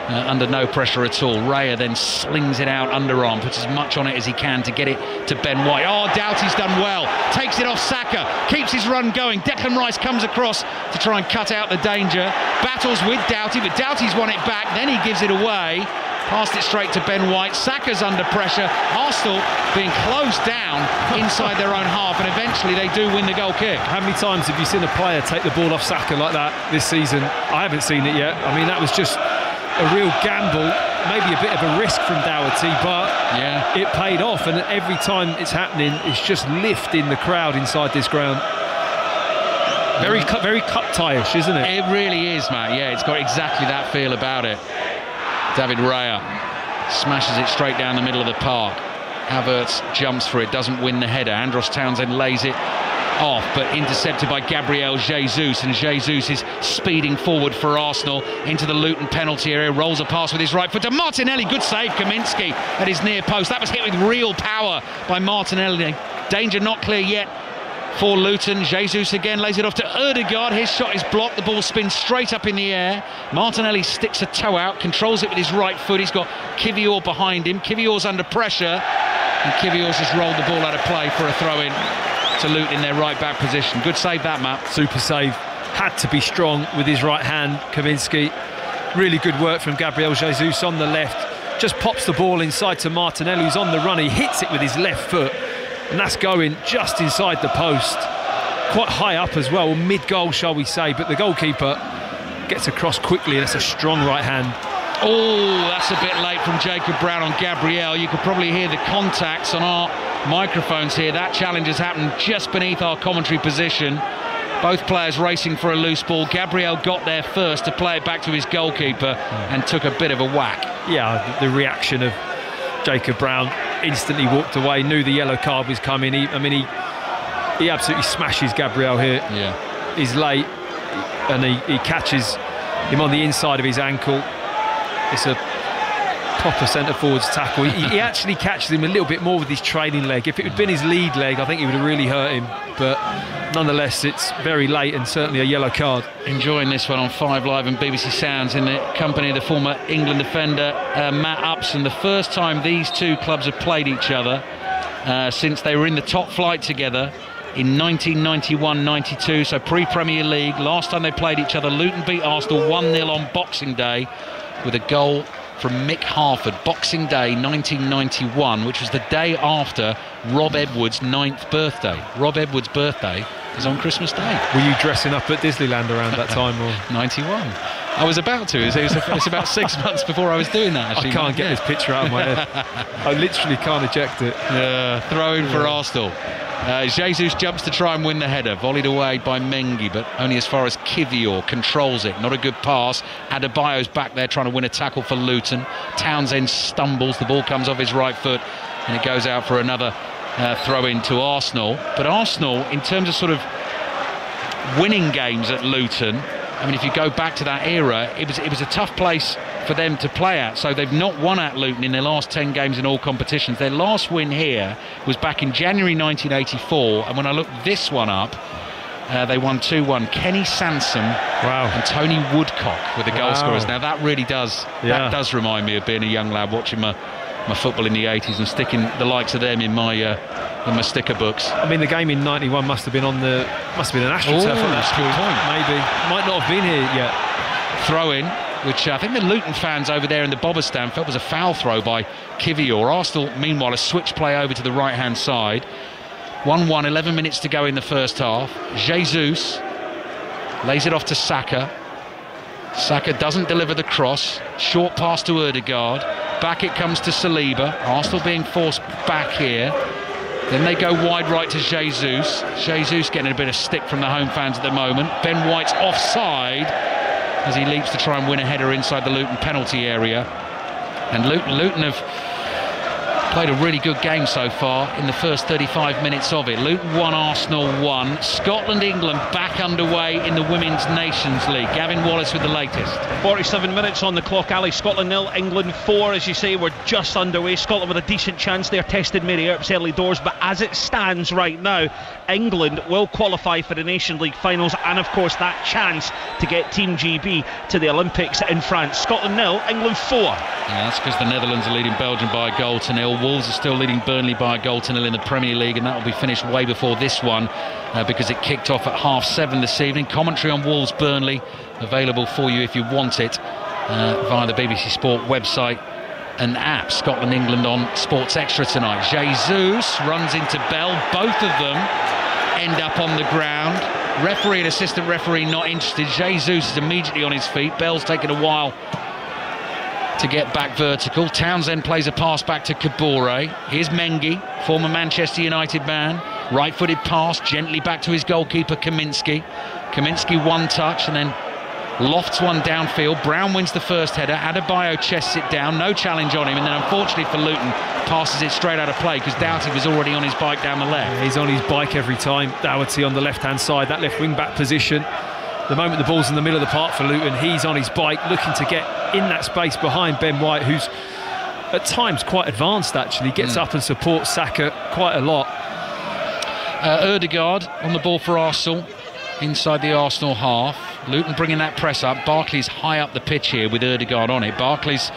Under no pressure at all. Raya then slings it out underarm, puts as much on it as he can to get it to Ben White. Oh, Doughty's done well. Takes it off Saka, keeps his run going. Declan Rice comes across to try and cut out the danger. Battles with Doughty, but Doughty's won it back. Then he gives it away. Passed it straight to Ben White. Saka's under pressure. Arsenal being closed down inside their own half, and eventually they do win the goal kick. How many times have you seen a player take the ball off Saka like that this season? I haven't seen it yet. I mean, that was just a real gamble, maybe a bit of a risk from Doherty, but it paid off, and every time it's happening, it's just lifting the crowd inside this ground. Very cut-tie-ish, isn't it? It really is, Matt. Yeah, it's got exactly that feel about it. David Raya smashes it straight down the middle of the park. Havertz jumps for it, doesn't win the header. Andros Townsend lays it off, but intercepted by Gabriel Jesus, and Jesus is speeding forward for Arsenal into the Luton penalty area. Rolls a pass with his right foot to Martinelli. Good save, Kaminski at his near post. That was hit with real power by Martinelli. Danger not clear yet for Luton. Jesus again lays it off to Ødegaard. His shot is blocked. The ball spins straight up in the air. Martinelli sticks a toe out, controls it with his right foot. He's got Kivior behind him. Kivior's under pressure, and Kivior's just rolled the ball out of play for a throw-in to Luton in their right back position. Good save that, Matt. Super save. Had to be strong with his right hand, Kaminski. Really good work from Gabriel Jesus on the left. Just pops the ball inside to Martinelli, who's on the run. He hits it with his left foot, and that's going just inside the post. Quite high up as well, mid-goal shall we say, but the goalkeeper gets across quickly, and it's a strong right hand. Oh, that's a bit late from Jacob Brown on Gabriel. You could probably hear the contacts on our microphones here. That challenge has happened just beneath our commentary position. Both players racing for a loose ball. Gabriel got there first to play it back to his goalkeeper and took a bit of a whack. Yeah, the reaction of Jacob Brown, instantly walked away, knew the yellow card was coming. He absolutely smashes Gabriel here. Yeah, he's late, and he catches him on the inside of his ankle. It's a proper centre-forwards tackle. He actually catches him a little bit more with his trailing leg. If it had been his lead leg, I think it would have really hurt him. But nonetheless, it's very late and certainly a yellow card. Enjoying this one on 5 Live and BBC Sounds in the company of the former England defender Matt Upson. The first time these two clubs have played each other since they were in the top flight together in 1991-92, so pre-Premier League. Last time they played each other, Luton beat Arsenal 1-0 on Boxing Day with a goal from Mick Harford. Boxing Day 1991, which was the day after Rob Edwards' 9th birthday. Rob Edwards' birthday is on Christmas Day. Were you dressing up at Disneyland around that time? Or? 91. I was about to. It was about 6 months before I was doing that, actually. I can't get this picture out of my head. I literally can't eject it. Throw in for Arsenal. Jesus jumps to try and win the header, volleyed away by Mengi, but only as far as Kivior controls it. Not a good pass. Adebayo's back there trying to win a tackle for Luton. Townsend stumbles, the ball comes off his right foot, and it goes out for another throw-in to Arsenal. But Arsenal, in terms of sort of winning games at Luton, I mean, if you go back to that era, it was a tough place for them to play at. So they've not won at Luton in their last 10 games in all competitions. Their last win here was back in January 1984, and when I looked this one up, they won 2-1. Kenny Sansom and Tony Woodcock were the goal scorers. Now that really does remind me of being a young lad watching my football in the 80s and sticking the likes of them in my sticker books. I mean, the game in '91 must have been an AstroTurf at that point. Maybe might not have been here yet. Throw in, which I think the Luton fans over there in the Bobber stand felt was a foul throw by Kivior. Arsenal, meanwhile, a switch play over to the right-hand side. 1-1, 11 minutes to go in the first half. Jesus lays it off to Saka. Saka doesn't deliver the cross. Short pass to Ødegaard. Back it comes to Saliba. Arsenal being forced back here. Then they go wide right to Jesus. Jesus getting a bit of stick from the home fans at the moment. Ben White's offside as he leaps to try and win a header inside the Luton penalty area. And Luton have played a really good game so far in the first 35 minutes of it. Luton 1, Arsenal 1. Scotland-England back underway in the Women's Nations League. Gavin Wallace with the latest. 47 minutes on the clock, Ali. Scotland 0, England 4. As you say, we're just underway. Scotland with a decent chance there, tested Mary Earps early doors, but as it stands right now, England will qualify for the Nations League finals, and of course that chance to get Team GB to the Olympics in France. Scotland 0, England 4. Yeah, that's because the Netherlands are leading Belgium by a goal to 0. Wolves are still leading Burnley by a goal to 0 in the Premier League, and that will be finished way before this one because it kicked off at 7:30 this evening. Commentary on Wolves Burnley available for you if you want it via the BBC Sport website and app. Scotland England on Sports Extra tonight. Jesus runs into Bell. Both of them end up on the ground. Referee and assistant referee not interested. Jesus is immediately on his feet. Bell's taken a while to get back vertical. Townsend plays a pass back to Kabore. Here's Mengi, former Manchester United man. Right-footed pass, gently back to his goalkeeper, Kaminski. Kaminski one touch and then lofts one downfield. Brown wins the first header. Adebayo chests it down. No challenge on him. And then unfortunately for Luton, passes it straight out of play because Doughty was already on his bike down the left. Yeah, he's on his bike every time. Doughty on the left-hand side, that left wing-back position. The moment the ball's in the middle of the park for Luton, he's on his bike looking to get in that space behind Ben White, who's at times quite advanced actually. Gets up and supports Saka quite a lot. Ødegaard on the ball for Arsenal inside the Arsenal half. Luton bringing that press up. Barkley's high up the pitch here with Ødegaard on it. Barkley's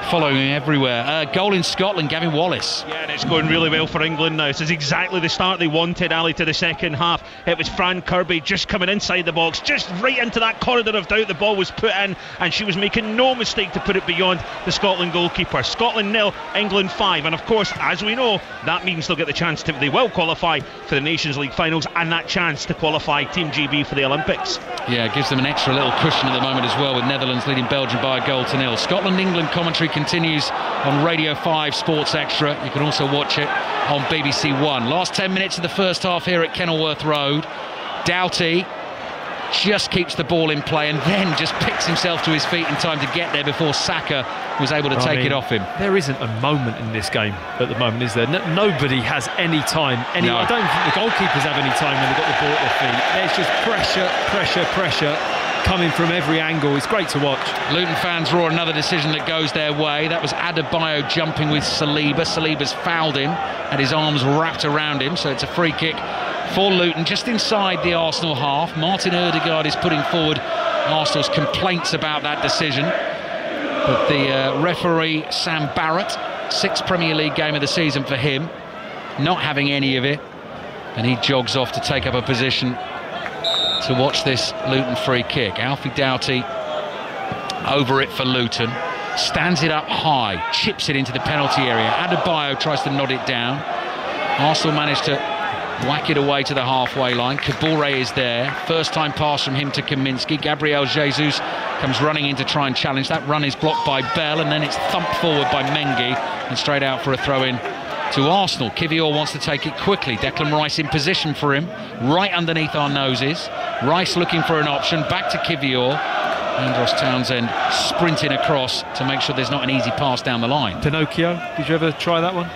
following him everywhere. Goal in Scotland, Gavin Wallace. Yeah, and it's going really well for England now. This is exactly the start they wanted, Ali, to the second half. It was Fran Kirby just coming inside the box, just right into that corridor of doubt. The ball was put in, and she was making no mistake to put it beyond the Scotland goalkeeper. Scotland 0, England 5. And of course, as we know, that means they'll get the chance to, they will qualify for the Nations League finals, and that chance to qualify Team GB for the Olympics. Yeah, it gives them an extra little cushion at the moment as well, with Netherlands leading Belgium by a goal to 0. Scotland-England commentary continues on Radio 5 Sports Extra. You can also watch it on BBC One. Last 10 minutes of the first half here at Kenilworth Road. Doughty just keeps the ball in play and then just picks himself to his feet in time to get there before Saka was able to take it off him. There isn't a moment in this game at the moment, is there? Nobody has any time. No. I don't think the goalkeepers have any time when they've got the ball at their feet. There's just pressure coming from every angle. It's great to watch. Luton fans roar another decision that goes their way. That was Adebayo jumping with Saliba. Saliba's fouled him and his arms wrapped around him, so it's a free kick for Luton just inside the Arsenal half. Martin Ødegaard is putting forward Arsenal's complaints about that decision, but the referee Sam Barrett, 6th Premier League game of the season for him, not having any of it, and he jogs off to take up a position to watch this Luton free kick. Alfie Doughty over it for Luton, stands it up high, chips it into the penalty area. Adebayo tries to nod it down. Arsenal managed to whack it away to the halfway line. Kabore is there. First time pass from him to Kaminski. Gabriel Jesus comes running in to try and challenge. That run is blocked by Bell, and then it's thumped forward by Mengi and straight out for a throw-in to Arsenal. Kivior wants to take it quickly. Declan Rice in position for him, right underneath our noses. Rice looking for an option. Back to Kivior. Andros Townsend sprinting across to make sure there's not an easy pass down the line. Pinocchio, did you ever try that one?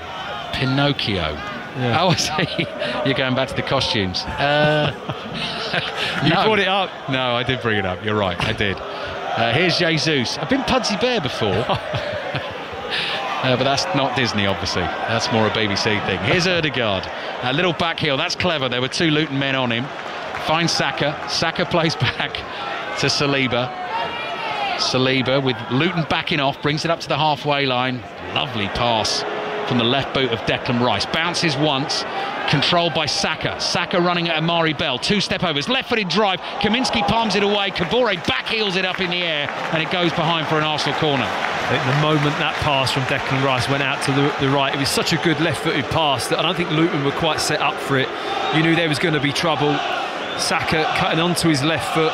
Pinocchio. Yeah. Oh, I see. You're going back to the costumes. You brought it up. No, I did bring it up. You're right, I did. Here's Jesus. I've been Pudsey Bear before. But that's not Disney, obviously. That's more a BBC thing. Here's Ødegaard. A little back heel. That's clever. There were 2 Luton men on him. Finds Saka. Saka plays back to Saliba. Saliba with Luton backing off. Brings it up to the halfway line. Lovely pass from the left boot of Declan Rice. Bounces once, controlled by Saka. Saka running at Amari Bell. 2 step overs, left-footed drive. Kaminski palms it away. Kabore backheels it up in the air, and it goes behind for an Arsenal corner. I think the moment that pass from Declan Rice went out to the right, it was such a good left-footed pass that I don't think Luton were quite set up for it. You knew there was going to be trouble. Saka cutting onto his left foot.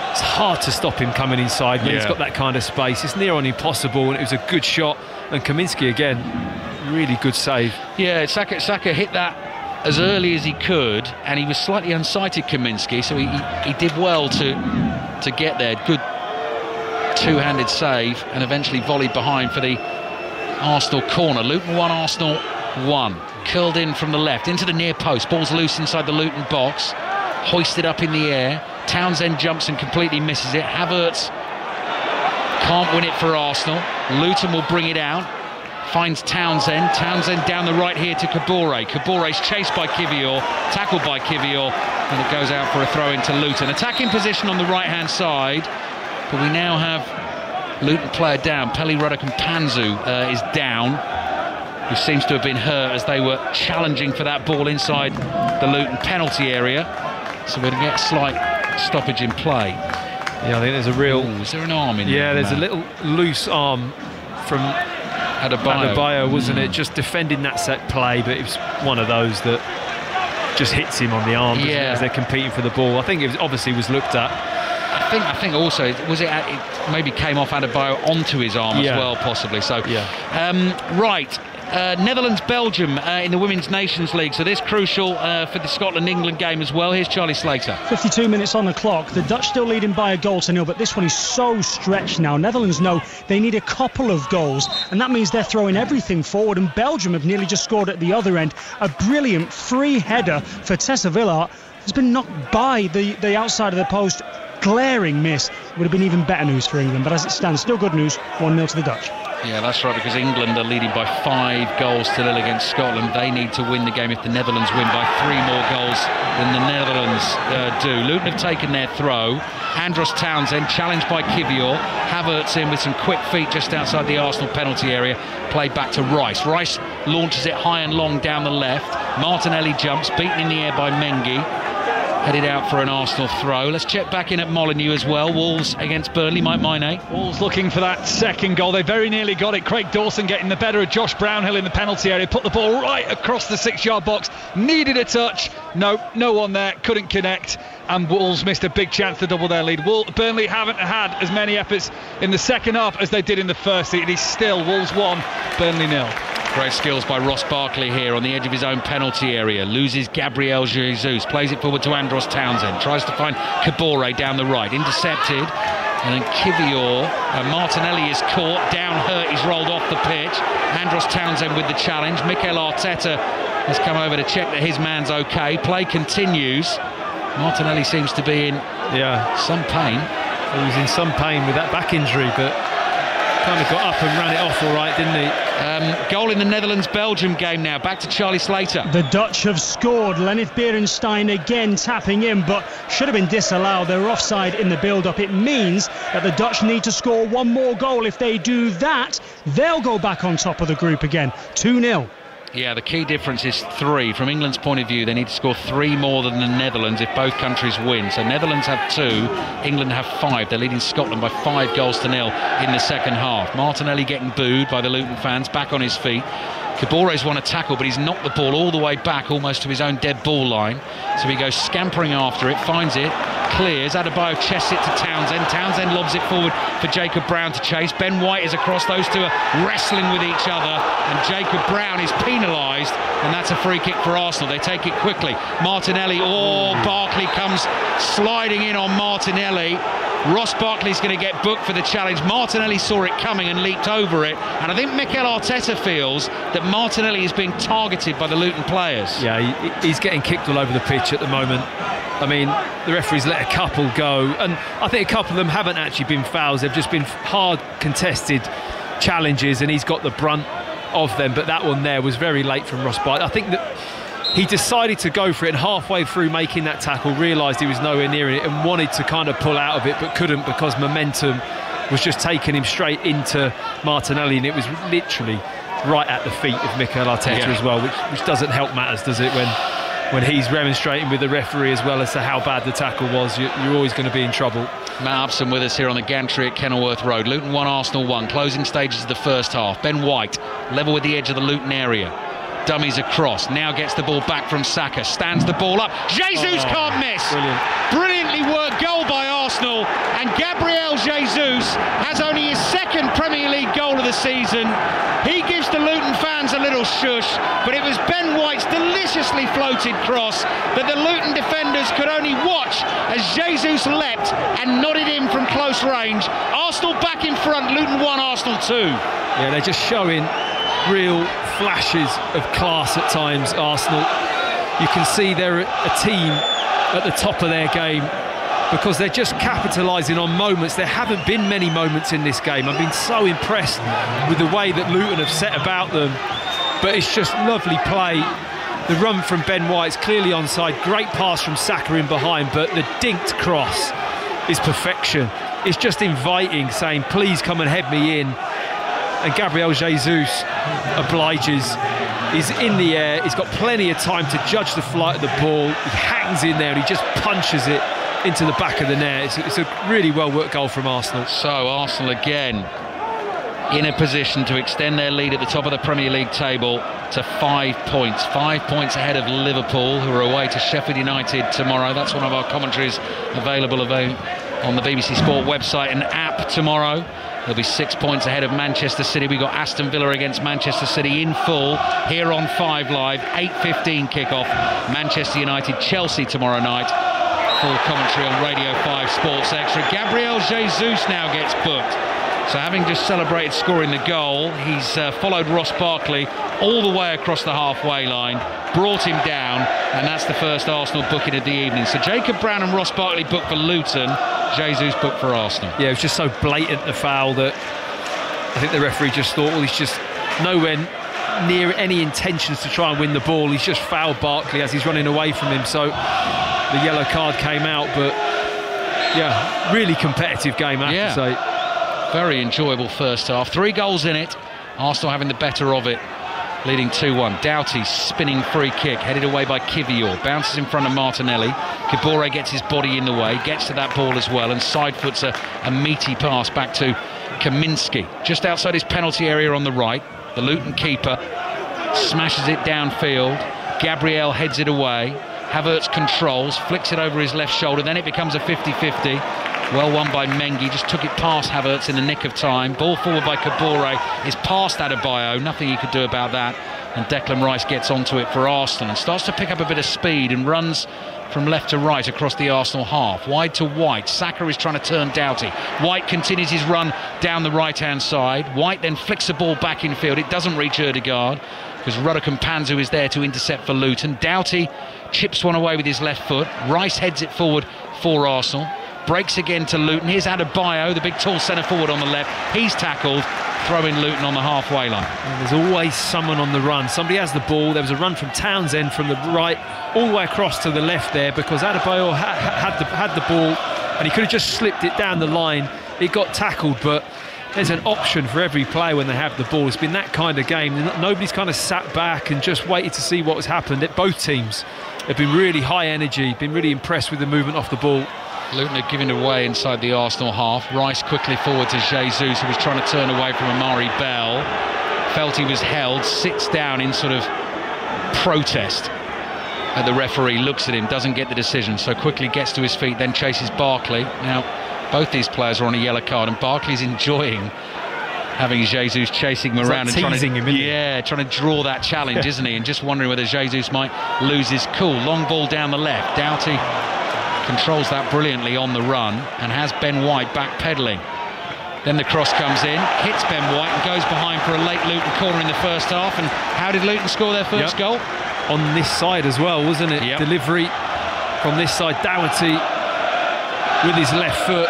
It's hard to stop him coming inside when he's got that kind of space. It's near on impossible, and it was a good shot And Kaminsky again, really good save. Yeah, Saka hit that as early as he could, and he was slightly unsighted, Kaminsky, so he did well to get there. Good two-handed save, and eventually volleyed behind for the Arsenal corner. Luton 1, Arsenal 1. Curled in from the left into the near post. Ball's loose inside the Luton box. Hoisted up in the air. Townsend jumps and completely misses it. Havertz can't win it for Arsenal. Luton will bring it out. Finds Townsend. Townsend down the right here to Kabore. Kabore's chased by Kivior. Tackled by Kivior. And it goes out for a throw into Luton. Attacking position on the right-hand side. But we now have Luton player down. Peli Radakampanzu is down, who seems to have been hurt as they were challenging for that ball inside the Luton penalty area. So we're going to get a slight stoppage in play. Yeah, I think there's a real... Ooh, is there an arm in there? Yeah, there's a little loose arm from Adebayo, wasn't it? Just defending that set play, but it was one of those that just hits him on the arm as they're competing for the ball. I think it obviously was looked at. I think also, it maybe came off Adebayo onto his arm as well, possibly. So, right. Netherlands-Belgium in the Women's Nations League, so this crucial for the Scotland-England game as well. Here's Charlie Slater. 52 minutes on the clock. The Dutch still leading by a goal to nil, but this one is so stretched now. Netherlands know they need a couple of goals, and that means they're throwing everything forward, and Belgium have nearly just scored at the other end. A brilliant free header for Tessa Villard has been knocked by the outside of the post. Glaring miss. Would have been even better news for England, but as it stands, still good news. 1-0 to the Dutch. Yeah, that's right, because England are leading by 5 goals to nil against Scotland. They need to win the game if the Netherlands win by 3 more goals than the Netherlands do. Luton have taken their throw. Andros Townsend challenged by Kivior. Havertz in with some quick feet just outside the Arsenal penalty area. Played back to Rice. Rice launches it high and long down the left. Martinelli jumps, beaten in the air by Mengi. Headed out for an Arsenal throw. Let's check back in at Molineux as well. Wolves against Burnley. Mike Maine. Wolves looking for that second goal. They very nearly got it. Craig Dawson getting the better of Josh Brownhill in the penalty area. Put the ball right across the 6-yard box. Needed a touch. No one there. Couldn't connect. And Wolves missed a big chance to double their lead. Burnley haven't had as many efforts in the second half as they did in the first. It is still Wolves 1, Burnley 0. Great skills by Ross Barkley here on the edge of his own penalty area. Loses Gabriel Jesus. Plays it forward to Andros Townsend. Tries to find Kabore down the right. Intercepted. And then Kivior. Martinelli is caught. Down hurt. He's rolled off the pitch. Andros Townsend with the challenge. Mikel Arteta has come over to check that his man's okay. Play continues. Martinelli seems to be in some pain. He was in some pain with that back injury, but kind of got up and ran it off all right, didn't he? Goal in the Netherlands-Belgium game now. Back to Charlie Slater. The Dutch have scored. Lenneth Beerenstein again tapping in, but should have been disallowed. They're offside in the build-up. It means that the Dutch need to score one more goal. If they do that, they'll go back on top of the group again. 2-0. Yeah, the key difference is 3. From England's point of view, they need to score 3 more than the Netherlands if both countries win. So Netherlands have 2, England have 5. They're leading Scotland by 5 goals to nil in the second half. Martinelli getting booed by the Luton fans, back on his feet. Kabore's won a tackle, but he's knocked the ball all the way back, almost to his own dead ball line. So he goes scampering after it, finds it, clears. Adebayo chests it to Townsend. Townsend lobs it forward for Jacob Brown to chase. Ben White is across. Those two are wrestling with each other, and Jacob Brown is penalised, and that's a free kick for Arsenal. They take it quickly. Martinelli, Barkley comes sliding in on Martinelli. Ross Barkley's going to get booked for the challenge. Martinelli saw it coming and leaped over it, and I think Mikel Arteta feels that Martinelli is being targeted by the Luton players. Yeah, he's getting kicked all over the pitch at the moment. I mean, the referee's let a couple go, and I think a couple of them haven't actually been fouls. They've just been hard contested challenges, and he's got the brunt of them. But that one there was very late from Ross Barkley. I think that he decided to go for it, and halfway through making that tackle realised he was nowhere near it and wanted to kind of pull out of it, but couldn't because momentum was just taking him straight into Martinelli, and it was literally right at the feet of Mikel Arteta as well, which doesn't help matters, does it, when he's remonstrating with the referee as well as to how bad the tackle was. You're always going to be in trouble. Matt Upson with us here on the gantry at Kenilworth Road. Luton 1, Arsenal 1. Closing stages of the first half. Ben White level with the edge of the Luton area. Dummies across, now gets the ball back from Saka, stands the ball up. Jesus can't miss. Brilliantly worked goal by Arsenal, and Gabriel Jesus has only his 2nd Premier League goal of the season. shush, but it was Ben White's deliciously floated cross that the Luton defenders could only watch as Jesus leapt and nodded in from close range. Arsenal back in front, Luton 1, Arsenal 2. Yeah, they're just showing real flashes of class at times, Arsenal. You can see they're a team at the top of their game because they're just capitalising on moments. There haven't been many moments in this game. I've been so impressed with the way that Luton have set about them, but it's just lovely play. The run from Ben White's clearly onside, great pass from Saka in behind, but the dinked cross is perfection. It's just inviting, saying please come and head me in, and Gabriel Jesus obliges. He's in the air, he's got plenty of time to judge the flight of the ball. He hangs in there and he just punches it into the back of the net. It's a really well worked goal from Arsenal. So Arsenal again in a position to extend their lead at the top of the Premier League table to 5 points. 5 points ahead of Liverpool, who are away to Sheffield United tomorrow. That's one of our commentaries available on the BBC Sport website and app tomorrow. They'll be 6 points ahead of Manchester City. We've got Aston Villa against Manchester City in full here on 5 Live. 8:15 kickoff. Manchester United, Chelsea tomorrow night. Full commentary on Radio 5 Sports Extra. Gabriel Jesus now gets booked. So having just celebrated scoring the goal, he's followed Ross Barkley all the way across the halfway line, brought him down, and that's the first Arsenal booking of the evening. So Jacob Brown and Ross Barkley booked for Luton, Jesus booked for Arsenal. Yeah, it was just so blatant, the foul, that I think the referee just thought, well, he's just nowhere near any intentions to try and win the ball. He's just fouled Barkley as he's running away from him. So the yellow card came out, but yeah, really competitive game, I have to say. Very enjoyable first half. 3 goals in it. Arsenal having the better of it, leading 2-1. Doughty's spinning free kick, headed away by Kivior. Bounces in front of Martinelli. Kabore gets his body in the way, gets to that ball as well, and side foots a meaty pass back to Kaminski. Just outside his penalty area on the right. The Luton keeper smashes it downfield. Gabriel heads it away. Havertz controls, flicks it over his left shoulder. Then it becomes a 50-50. Well won by Mengi, just took it past Havertz in the nick of time. Ball forward by Kabore is past Adebayo, nothing he could do about that. And Declan Rice gets onto it for Arsenal and starts to pick up a bit of speed and runs from left to right across the Arsenal half. Wide to White, Saka is trying to turn Doughty. White continues his run down the right-hand side. White then flicks the ball back in field. It doesn't reach Ødegaard because Ruddock Panzu is there to intercept for Luton. Doughty chips one away with his left foot. Rice heads it forward for Arsenal. Breaks again to Luton. Here's Adebayo, the big tall centre forward on the left. He's tackled, throwing Luton on the halfway line. And there's always someone on the run. Somebody has the ball. There was a run from Townsend from the right all the way across to the left there because Adebayo had the ball and he could have just slipped it down the line. It got tackled, but there's an option for every player when they have the ball. It's been that kind of game. Nobody's kind of sat back and just waited to see what was happened. Both teams have been really high energy, been really impressed with the movement off the ball. Luton are giving away inside the Arsenal half. Rice quickly forward to Jesus, who was trying to turn away from Amari Bell. Felt he was held, sits down in sort of protest at the referee, looks at him, doesn't get the decision, so quickly gets to his feet, then chases Barkley. Now, both these players are on a yellow card, and Barkley's enjoying having Jesus chasing him around and trying to draw that challenge, isn't he? And just wondering whether Jesus might lose his cool. Long ball down the left. Doughty controls that brilliantly on the run and has Ben White backpedaling. Then the cross comes in, hits Ben White and goes behind for a late Luton corner in the first half. And how did Luton score their first goal? On this side as well, wasn't it? Delivery from this side. Doughty with his left foot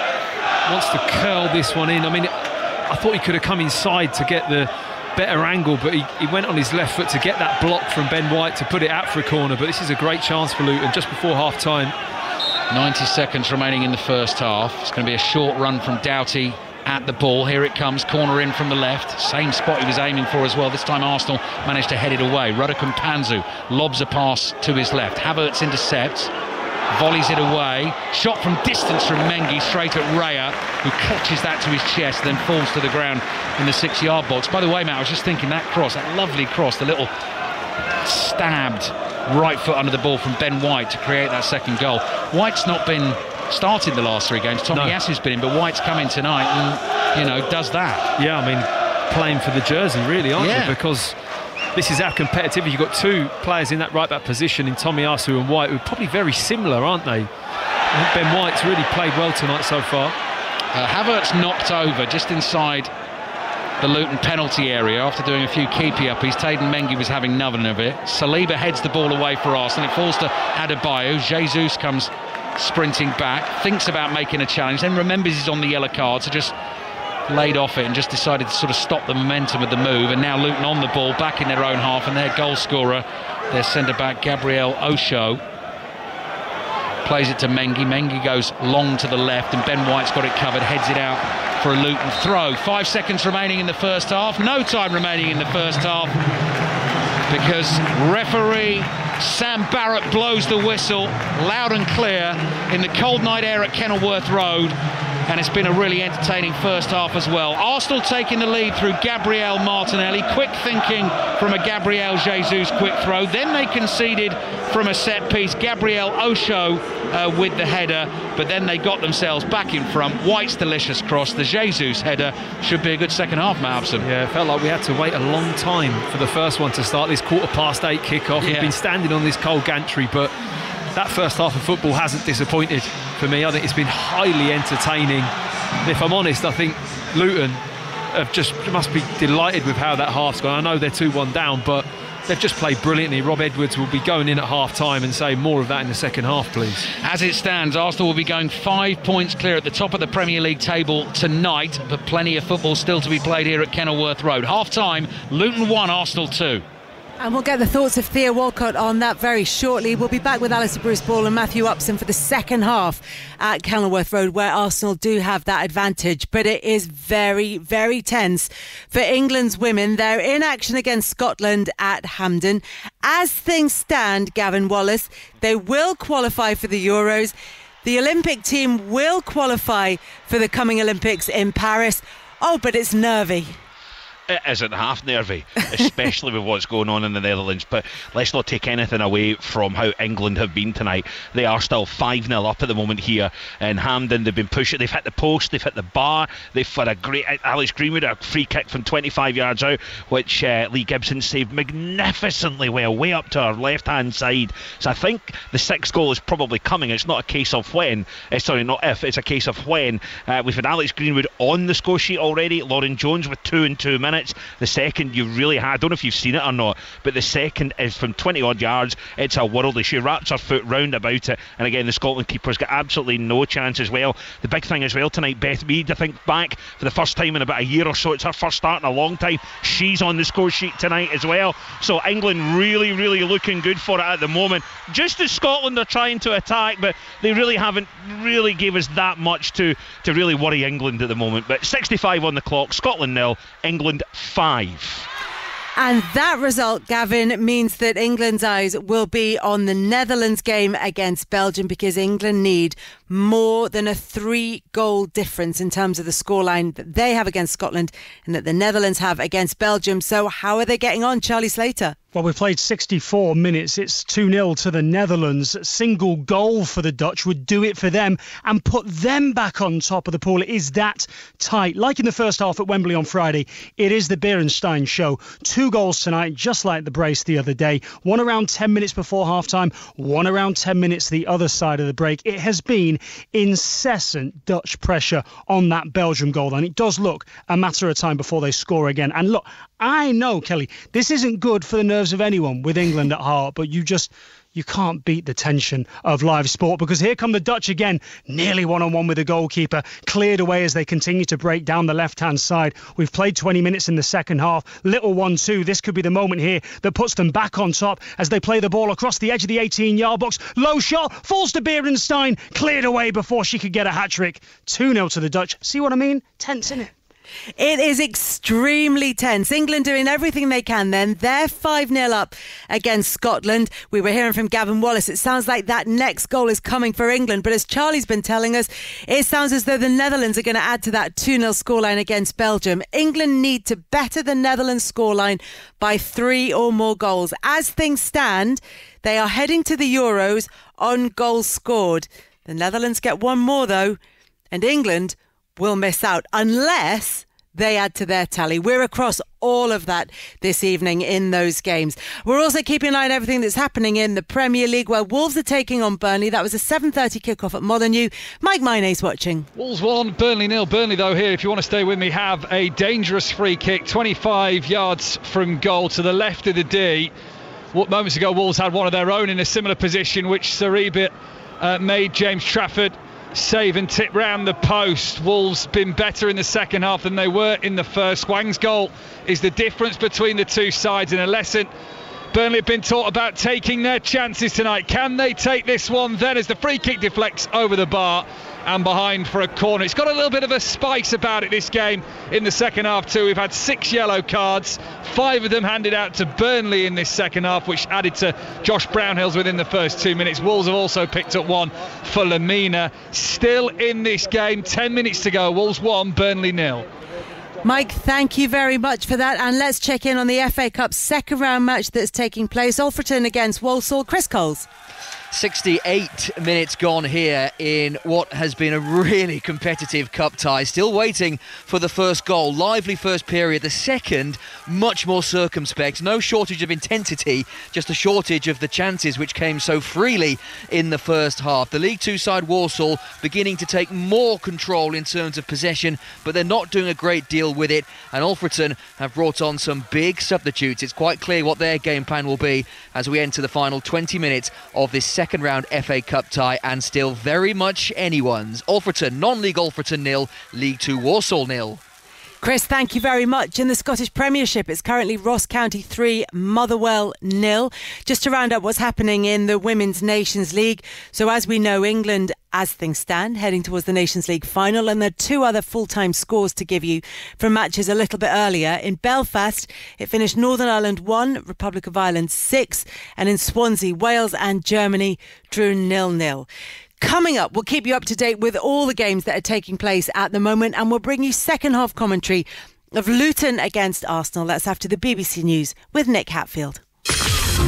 wants to curl this one in. I mean, I thought he could have come inside to get the better angle, but he went on his left foot to get that block from Ben White to put it out for a corner. But this is a great chance for Luton just before half-time. 90 seconds remaining in the first half. It's going to be a short run from Doughty at the ball. Here it comes, corner in from the left. Same spot he was aiming for as well. This time Arsenal managed to head it away. Ruddock Panzu lobs a pass to his left. Havertz intercepts, volleys it away. Shot from distance from Mengi straight at Raya, who clutches that to his chest, then falls to the ground in the 6-yard box. By the way, Matt, I was just thinking that cross, that lovely cross, the little stabbed right foot under the ball from Ben White to create that second goal. White's not been started the last 3 games. Tommy Yass's been in, but White's come in tonight and, does that. Yeah, I mean, playing for the jersey, really, aren't you? Because this is how competitive. You've got two players in that right-back position in Tomiyasu and White, who are probably very similar, aren't they? I think Ben White's really played well tonight so far. Havertz knocked over just inside the Luton penalty area after doing a few keepy-uppies. Tayden Mengi was having none of it. Saliba heads the ball away for Arsenal. It falls to Adebayo. Jesus comes sprinting back, thinks about making a challenge, then remembers he's on the yellow card, so just laid off it and just decided to sort of stop the momentum of the move. And now Luton on the ball, back in their own half, and their goal scorer, their centre-back Gabriel Osho, plays it to Mengi. Mengi goes long to the left, and Ben White's got it covered, heads it out for a Luton throw. 5 seconds remaining in the first half. No time remaining in the first half, because referee Sam Barrett blows the whistle loud and clear in the cold night air at Kenilworth Road. And it's been a really entertaining first half as well. Arsenal taking the lead through Gabriel Martinelli. Quick thinking from a Gabriel Jesus quick throw. Then they conceded from a set piece. Gabriel Osho with the header. But then they got themselves back in front. White's delicious cross. The Jesus header should be a good second half, Matt Hobson. Yeah, it felt like we had to wait a long time for the first one to start. This 8:15 kickoff. We've been standing on this cold gantry, but that first half of football hasn't disappointed for me. I think it's been highly entertaining. And if I'm honest, I think Luton must be delighted with how that half's gone. I know they're 2-1 down, but they've just played brilliantly. Rob Edwards will be going in at half-time and saying more of that in the second half, please. As it stands, Arsenal will be going 5 points clear at the top of the Premier League table tonight, but plenty of football still to be played here at Kenilworth Road. Half-time, Luton 1, Arsenal 2. And we'll get the thoughts of Thea Walcott on that very shortly. We'll be back with Alistair Bruce-Ball and Matthew Upson for the second half at Kenilworth Road, where Arsenal do have that advantage. But it is very, very tense for England's women. They're in action against Scotland at Hampden. As things stand, Gavin Wallace, they will qualify for the Euros. The Olympic team will qualify for the coming Olympics in Paris. Oh, but it's nervy. It isn't half nervy, especially with what's going on in the Netherlands. But let's not take anything away from how England have been tonight. They are still 5-0 up at the moment here in Hampden. They've been pushing, they've hit the post, they've hit the bar, they've had a great Alex Greenwood, a free kick from 25 yards out, which Lee Gibson saved magnificently well, way up to our left hand side. So I think the sixth goal is probably coming. It's not a case of when, not if, it's a case of when. We've had Alex Greenwood on the score sheet already, Lauren Jones with 2 in 2 minutes. The second you really had, I don't know if you've seen it or not, but the second is from 20 odd yards. It's a worldie. She wraps her foot round about it, and again the Scotland keeper's got absolutely no chance as well. The big thing as well tonight, Beth Mead, I think, back for the first time in about a year or so. It's her first start in a long time. She's on the score sheet tonight as well. So England really, really looking good for it at the moment. Just as Scotland are trying to attack, but they really haven't really gave us that much to really worry England at the moment. But 65 on the clock, Scotland 0, England 5. And that result, Gavin, means that England's eyes will be on the Netherlands game against Belgium, because England need more than a 3-goal difference in terms of the scoreline that they have against Scotland and that the Netherlands have against Belgium. So how are they getting on, Charlie Slater? Well, we've played 64 minutes. It's 2-0 to the Netherlands. Single goal for the Dutch would do it for them and put them back on top of the pool. It is that tight. Like in the first half at Wembley on Friday, it is the Beerenstein show. 2 goals tonight, just like the brace the other day. One around 10 minutes before half-time, one around 10 minutes the other side of the break. It has been incessant Dutch pressure on that Belgium goal, and it does look a matter of time before they score again. And look, I know, Kelly, this isn't good for the nerves of anyone with England at heart, but you can't beat the tension of live sport, because here come the Dutch again, nearly one-on-one with the goalkeeper, cleared away as they continue to break down the left-hand side. We've played 20 minutes in the second half, little 1-2. This could be the moment here that puts them back on top as they play the ball across the edge of the 18-yard box. Low shot, falls to Beerenstein, cleared away before she could get a hat-trick. 2-0 to the Dutch. See what I mean? Tense, innit? It is extremely tense. England doing everything they can then. They're 5-0 up against Scotland. We were hearing from Gavin Wallace. It sounds like that next goal is coming for England. But as Charlie's been telling us, it sounds as though the Netherlands are going to add to that 2-0 scoreline against Belgium. England need to better the Netherlands scoreline by 3 or more goals. As things stand, they are heading to the Euros on goals scored. The Netherlands get 1 more though, and England will miss out unless they add to their tally. We're across all of that this evening in those games. We're also keeping an eye on everything that's happening in the Premier League, where Wolves are taking on Burnley. That was a 7:30 kickoff at Molineux. Mike Mine's watching. Wolves 1, Burnley 0. Burnley, though, here, if you want to stay with me, have a dangerous free kick 25 yards from goal to the left of the D. Moments ago, Wolves had one of their own in a similar position, which Sarabia made James Trafford save and tip round the post. Wolves been better in the second half than they were in the first. Hwang's goal is the difference between the two sides, and a lesson Burnley have been taught about taking their chances tonight. Can they take this one then, as the free kick deflects over the bar and behind for a corner? It's got a little bit of a spice about it, this game, in the second half too. We've had 6 yellow cards, 5 of them handed out to Burnley in this second half, which added to Josh Brownhill's within the first 2 minutes. Wolves have also picked up one for Lamina. Still in this game, 10 minutes to go. Wolves 1, Burnley 0. Mike, thank you very much for that. And let's check in on the FA Cup second round match that's taking place. Alfreton against Walsall. Chris Coles. 68 minutes gone here in what has been a really competitive cup tie. Still waiting for the first goal. Lively first period. The second, much more circumspect. No shortage of intensity, just a shortage of the chances which came so freely in the first half. The League Two side Walsall beginning to take more control in terms of possession, but they're not doing a great deal with it. And Alfreton have brought on some big substitutes. It's quite clear what their game plan will be as we enter the final 20 minutes of this second round FA Cup tie, and still very much anyone's. Alfreton, non-league Alfreton 0, League 2 Walsall 0. Chris, thank you very much. In the Scottish Premiership, it's currently Ross County 3, Motherwell 0. Just to round up what's happening in the Women's Nations League. So as we know, England, as things stand, heading towards the Nations League final, and there are 2 other full-time scores to give you from matches a little bit earlier. In Belfast, it finished Northern Ireland 1, Republic of Ireland 6, and in Swansea, Wales and Germany drew 0-0. Coming up, we'll keep you up to date with all the games that are taking place at the moment, and we'll bring you second half commentary of Luton against Arsenal. That's after the BBC News with Nick Hatfield.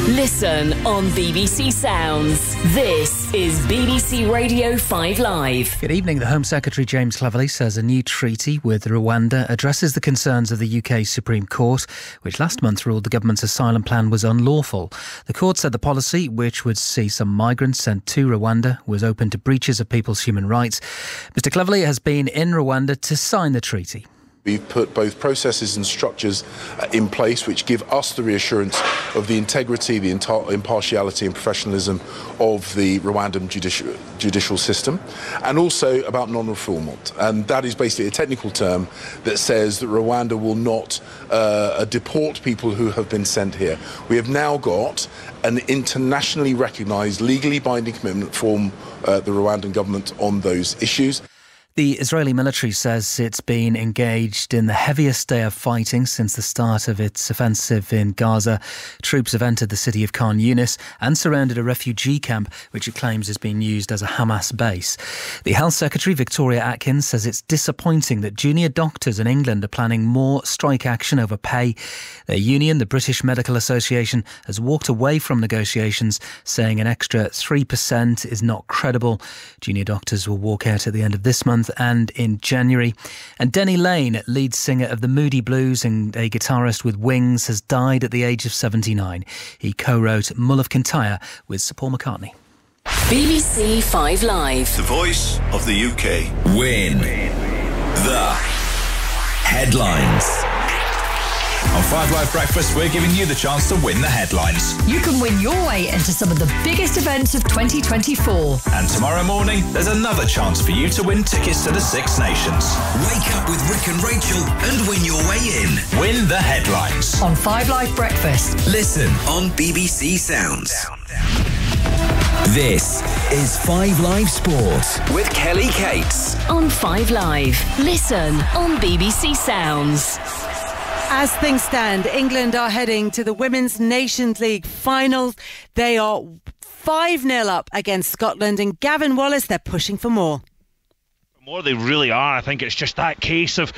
Listen on BBC Sounds. This is BBC Radio 5 Live. Good evening. The Home Secretary James Cleverly says a new treaty with Rwanda addresses the concerns of the UK Supreme Court, which last month ruled the government's asylum plan was unlawful. The court said the policy, which would see some migrants sent to Rwanda, was open to breaches of people's human rights. Mr Cleverly has been in Rwanda to sign the treaty. We've put both processes and structures in place which give us the reassurance of the integrity, the impartiality and professionalism of the Rwandan judicial system, and also about non-refoulement. And that is basically a technical term that says that Rwanda will not deport people who have been sent here. We have now got an internationally recognised, legally binding commitment from the Rwandan government on those issues. The Israeli military says it's been engaged in the heaviest day of fighting since the start of its offensive in Gaza. Troops have entered the city of Khan Yunis and surrounded a refugee camp, which it claims is being used as a Hamas base. The Health Secretary, Victoria Atkins, says it's disappointing that junior doctors in England are planning more strike action over pay. Their union, the British Medical Association, has walked away from negotiations, saying an extra 3% is not credible. Junior doctors will walk out at the end of this month and in January. And Denny Lane, lead singer of the Moody Blues and a guitarist with Wings, has died at the age of 79. He co-wrote Mull of Kintyre with Sir Paul McCartney. BBC 5 Live. The voice of the UK. Win the headlines. On 5 Live Breakfast, we're giving you the chance to win the headlines. You can win your way into some of the biggest events of 2024. And tomorrow morning, there's another chance for you to win tickets to the Six Nations. Wake up with Rick and Rachel and win your way in. Win the headlines. On 5 Live Breakfast. Listen on BBC Sounds. This is 5 Live Sport with Kelly Cates. On 5 Live. Listen on BBC Sounds. As things stand, England are heading to the Women's Nations League finals. They are 5-0 up against Scotland, and Gavin Wallace, they're pushing for more. More they really are. I think it's just that case of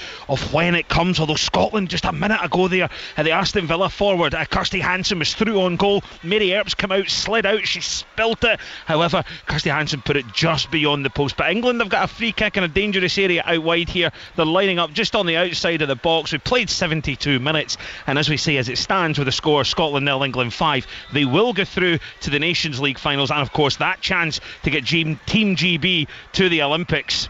when it comes. Although Scotland just a minute ago there at the Aston Villa forward, Kirsty Hansen was through on goal. Mary Earps come out, slid out, she spilt it. However, Kirsty Hansen put it just beyond the post. But England have got a free kick in a dangerous area out wide here. They're lining up just on the outside of the box. We played 72 minutes, and as we say, as it stands with the score Scotland 0, England 5, they will go through to the Nations League finals, and of course that chance to get Team GB to the Olympics.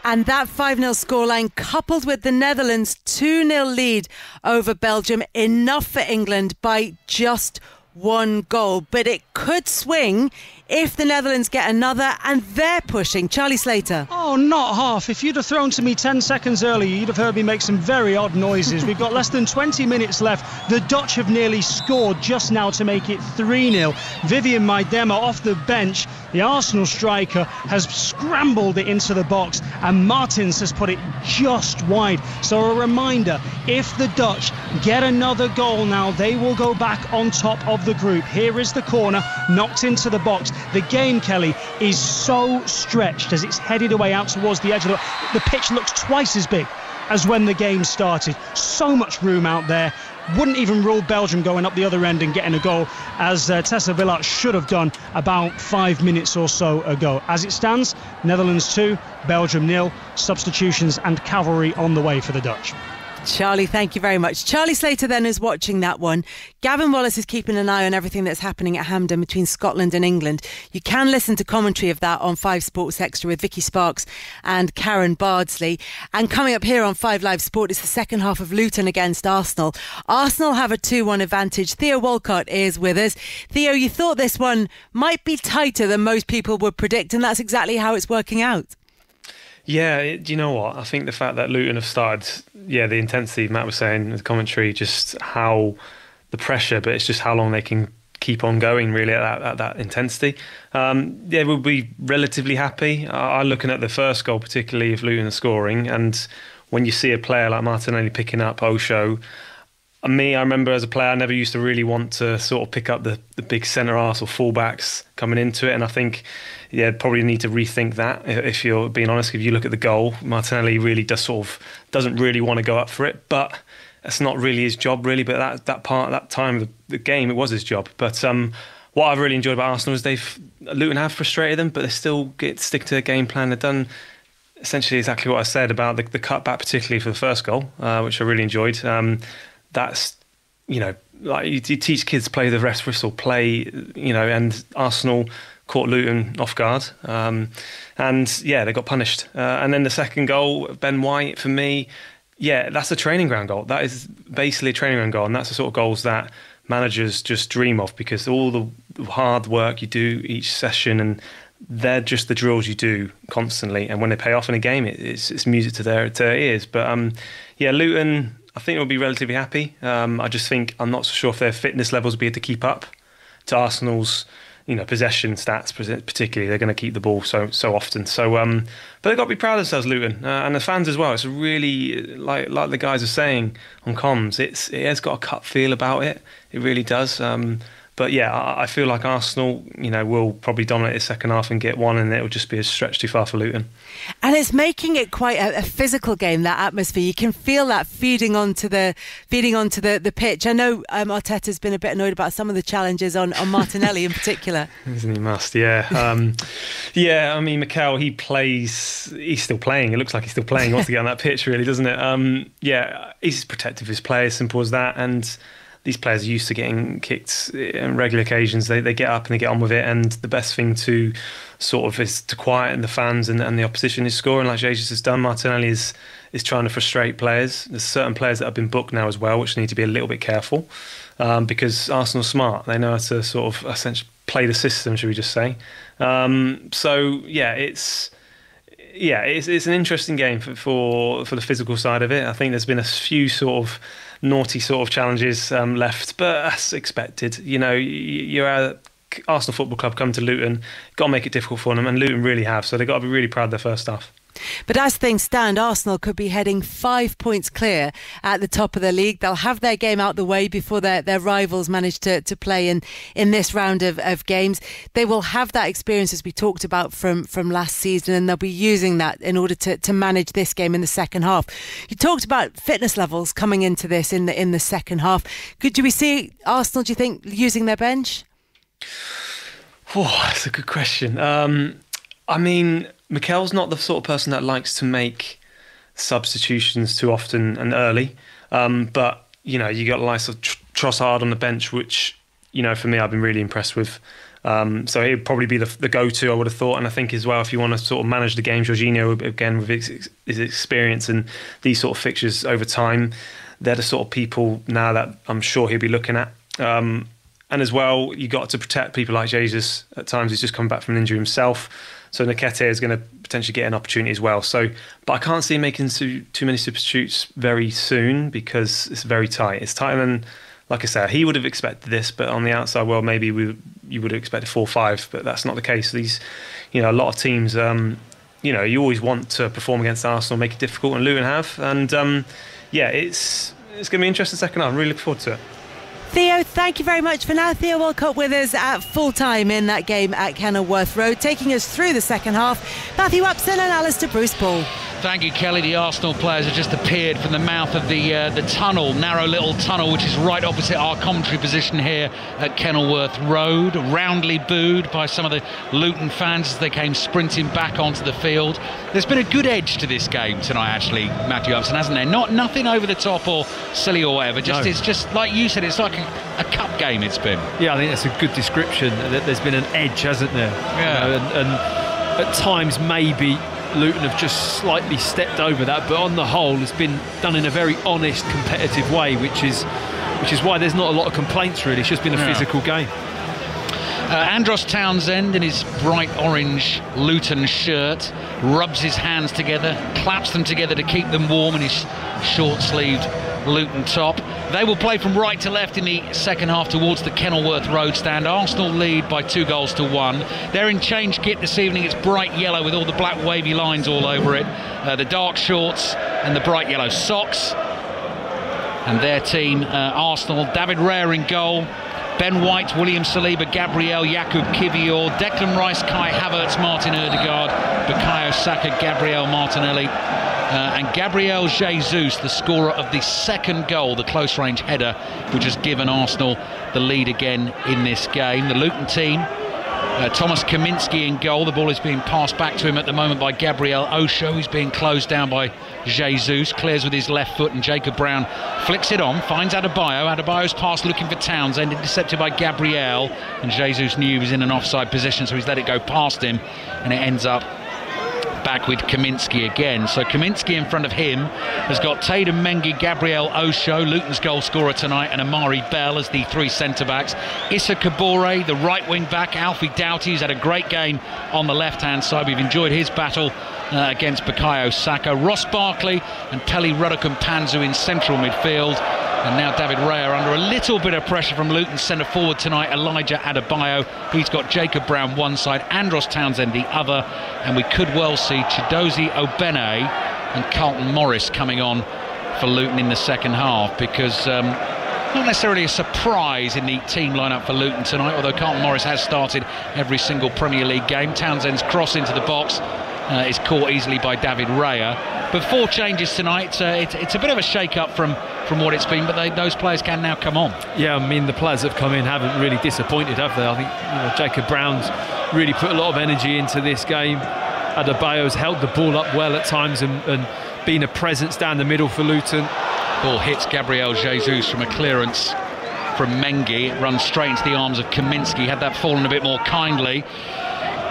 And that 5-0 scoreline, coupled with the Netherlands' 2-0 lead over Belgium, enough for England by just one goal. But it could swing if the Netherlands get another, and they're pushing. Charlie Slater. Oh, not half. If you'd have thrown to me 10 seconds earlier, you'd have heard me make some very odd noises. We've got less than 20 minutes left. The Dutch have nearly scored just now to make it 3-0. Vivian Miedema off the bench, the Arsenal striker, has scrambled it into the box, and Martins has put it just wide. So a reminder, if the Dutch get another goal now, they will go back on top of the group. Here is the corner, knocked into the box. The game, Kelly, is so stretched as it's headed away out towards the edge of the pitch. Looks twice as big as when the game started. So much room out there. Wouldn't even rule Belgium going up the other end and getting a goal, as Tessa Villard should have done about 5 minutes or so ago. As it stands, Netherlands 2, Belgium 0. Substitutions and cavalry on the way for the Dutch. Charlie, thank you very much. Charlie Slater then is watching that one. Gavin Wallace is keeping an eye on everything that's happening at Hampden between Scotland and England. You can listen to commentary of that on 5 Sports Extra with Vicky Sparks and Karen Bardsley. And coming up here on 5 Live Sport is the second half of Luton against Arsenal. Arsenal have a 2-1 advantage. Theo Walcott is with us. Theo, you thought this one might be tighter than most people would predict, and that's exactly how it's working out. Yeah, do you know what? I think the fact that Luton have started, the intensity Matt was saying in the commentary, just how the pressure, but it's just how long they can keep on going really at that intensity. We'll be relatively happy. I'm looking at the first goal, particularly of Luton scoring, and when you see a player like Martinelli picking up Osho, I remember as a player, I never used to really want to sort of pick up the big centre-arse or full-backs coming into it, and I think probably need to rethink that, if you're being honest. If you look at the goal, Martinelli really doesn't really want to go up for it, but that's not really his job really, but that time of the game, it was his job. But what I've really enjoyed about Arsenal is Luton have frustrated them, but they still stick to their game plan. They've done essentially exactly what I said about the cutback, particularly for the first goal, which I really enjoyed. That's, like you teach kids to play the rest whistle, and Arsenal caught Luton off guard. They got punished. And then the second goal, Ben White, for me, that's a training ground goal. That is basically a training ground goal, and that's the sort of goals that managers just dream of, because all the hard work you do each session, and they're just the drills you do constantly, and when they pay off in a game, it's music to their ears. But Luton, I think will be relatively happy. I just think I'm not so sure if their fitness levels will be able to keep up to Arsenal's possession stats, particularly. They're going to keep the ball so often. So, but they've got to be proud of themselves, Luton, and the fans as well. It's really, like the guys are saying on comms, it has got a cut feel about it. It really does. But I feel like Arsenal, will probably dominate the second half and get one, and it will just be a stretch too far for Luton. And it's making it quite a physical game, that atmosphere. You can feel that feeding onto the pitch. I know Arteta's been a bit annoyed about some of the challenges on Martinelli in particular. Isn't he must? Yeah. Mikel, he's still playing. It looks like he's still playing. He wants to get on that pitch, really, doesn't it? He's protective of his players, simple as that. And these players are used to getting kicked on regular occasions. They get up and they get on with it, and the best thing to is to quieten the fans and the opposition is scoring, like Jesus has done. Martinelli is trying to frustrate players. There's certain players that have been booked now as well, which need to be a little bit careful, because Arsenal's smart. They know how to essentially play the system, should we just say. It's an interesting game for the physical side of it. I think there's been a few naughty challenges left, but that's expected. You're at Arsenal Football Club, come to Luton, got to make it difficult for them, and Luton really have. So they've got to be really proud of their first half. But as things stand, Arsenal could be heading 5 points clear at the top of the league. They'll have their game out the way before their rivals manage to play in this round of games. They will have that experience, as we talked about, from last season, and they'll be using that in order to manage this game in the second half. You talked about fitness levels coming into this in the second half. Do we see Arsenal, do you think, using their bench? Oh, that's a good question. I mean, Mikel's not the sort of person that likes to make substitutions too often and early. But, you got the likes of Trossard on the bench, which, for me, I've been really impressed with. So he'd probably be the go-to, I would have thought. And I think as well, if you want to sort of manage the game, Jorginho, again, with his experience and these sort of fixtures over time, they're the sort of people now that I'm sure he'll be looking at. And as well, you got to protect people like Jesus at times. He's just come back from an injury himself. So Nketiah is going to potentially get an opportunity as well. But I can't see him making too many substitutes very soon because it's very tight. It's tighter than, like I said, he would have expected this, but on the outside world, maybe you would have expected 4-5, but that's not the case. These, a lot of teams, you always want to perform against Arsenal, make it difficult, and Luton have. And it's going to be interesting second half. I'm really looking forward to it. Theo, thank you very much for now. Theo Walcott with us at full time in that game at Kenilworth Road, taking us through the second half. Matthew Upson and Alistair Bruce-Paul. Thank you, Kelly. The Arsenal players have just appeared from the mouth of the tunnel, narrow little tunnel, which is right opposite our commentary position here at Kenilworth Road. Roundly booed by some of the Luton fans as they came sprinting back onto the field. There's been a good edge to this game tonight, actually, Matthew Upson, hasn't there? Nothing over the top or silly or whatever. It's just like you said. It's like a cup game. It's been. Yeah, I think that's a good description. There's been an edge, hasn't there? Yeah. And at times maybe Luton have just slightly stepped over that, but on the whole it's been done in a very honest, competitive way, which is why there's not a lot of complaints really. It's just been a physical game. Andros Townsend in his bright orange Luton shirt rubs his hands together, claps them together to keep them warm in his short-sleeved Luton top. They will play from right to left in the second half towards the Kenilworth Road stand. Arsenal lead by 2-1. They're in change kit this evening. It's bright yellow with all the black wavy lines all over it. The dark shorts and the bright yellow socks. And their team, Arsenal, David Raya in goal. Ben White, William Saliba, Gabriel, Jakub Kivior, Declan Rice, Kai Havertz, Martin Ødegaard, Bukayo Saka, Gabriel Martinelli, and Gabriel Jesus, the scorer of the second goal, the close-range header, which has given Arsenal the lead again in this game. The Luton team, Thomas Kaminski in goal. The ball is being passed back to him at the moment by Gabriel Osho. He's being closed down by Jesus, clears with his left foot, and Jacob Brown flicks it on, finds Adebayo. Adebayo's pass looking for Townsend, intercepted by Gabriel, and Jesus knew he was in an offside position, so he's let it go past him, and it ends up back with Kaminski again. So Kaminski in front of him has got Tatum Mengi, Gabriel Osho, Luton's goal scorer tonight, and Amari Bell as the three centre-backs. Issa Kabore, the right wing-back. Alfie Doughty, who's had a great game on the left-hand side. We've enjoyed his battle against Bukayo Saka. Ross Barkley and Pelly Ruddock-Panzu in central midfield. And now David Raya under a little bit of pressure from Luton's centre-forward tonight, Elijah Adebayo. He's got Jacob Brown one side, Andros Townsend the other, and we could well see Chidozie Obene and Carlton Morris coming on for Luton in the second half, because not necessarily a surprise in the team lineup for Luton tonight, although Carlton Morris has started every single Premier League game. Townsend's cross into the box is caught easily by David Raya. But 4 changes tonight. It's a bit of a shake-up from what it's been, but those players can now come on. Yeah, I mean, the players that have come in haven't really disappointed, have they? I think Jacob Brown's really put a lot of energy into this game. Adebayo's held the ball up well at times and been a presence down the middle for Luton. Ball hits Gabriel Jesus from a clearance from Mengi. It runs straight into the arms of Kaminski. Had that fallen a bit more kindly,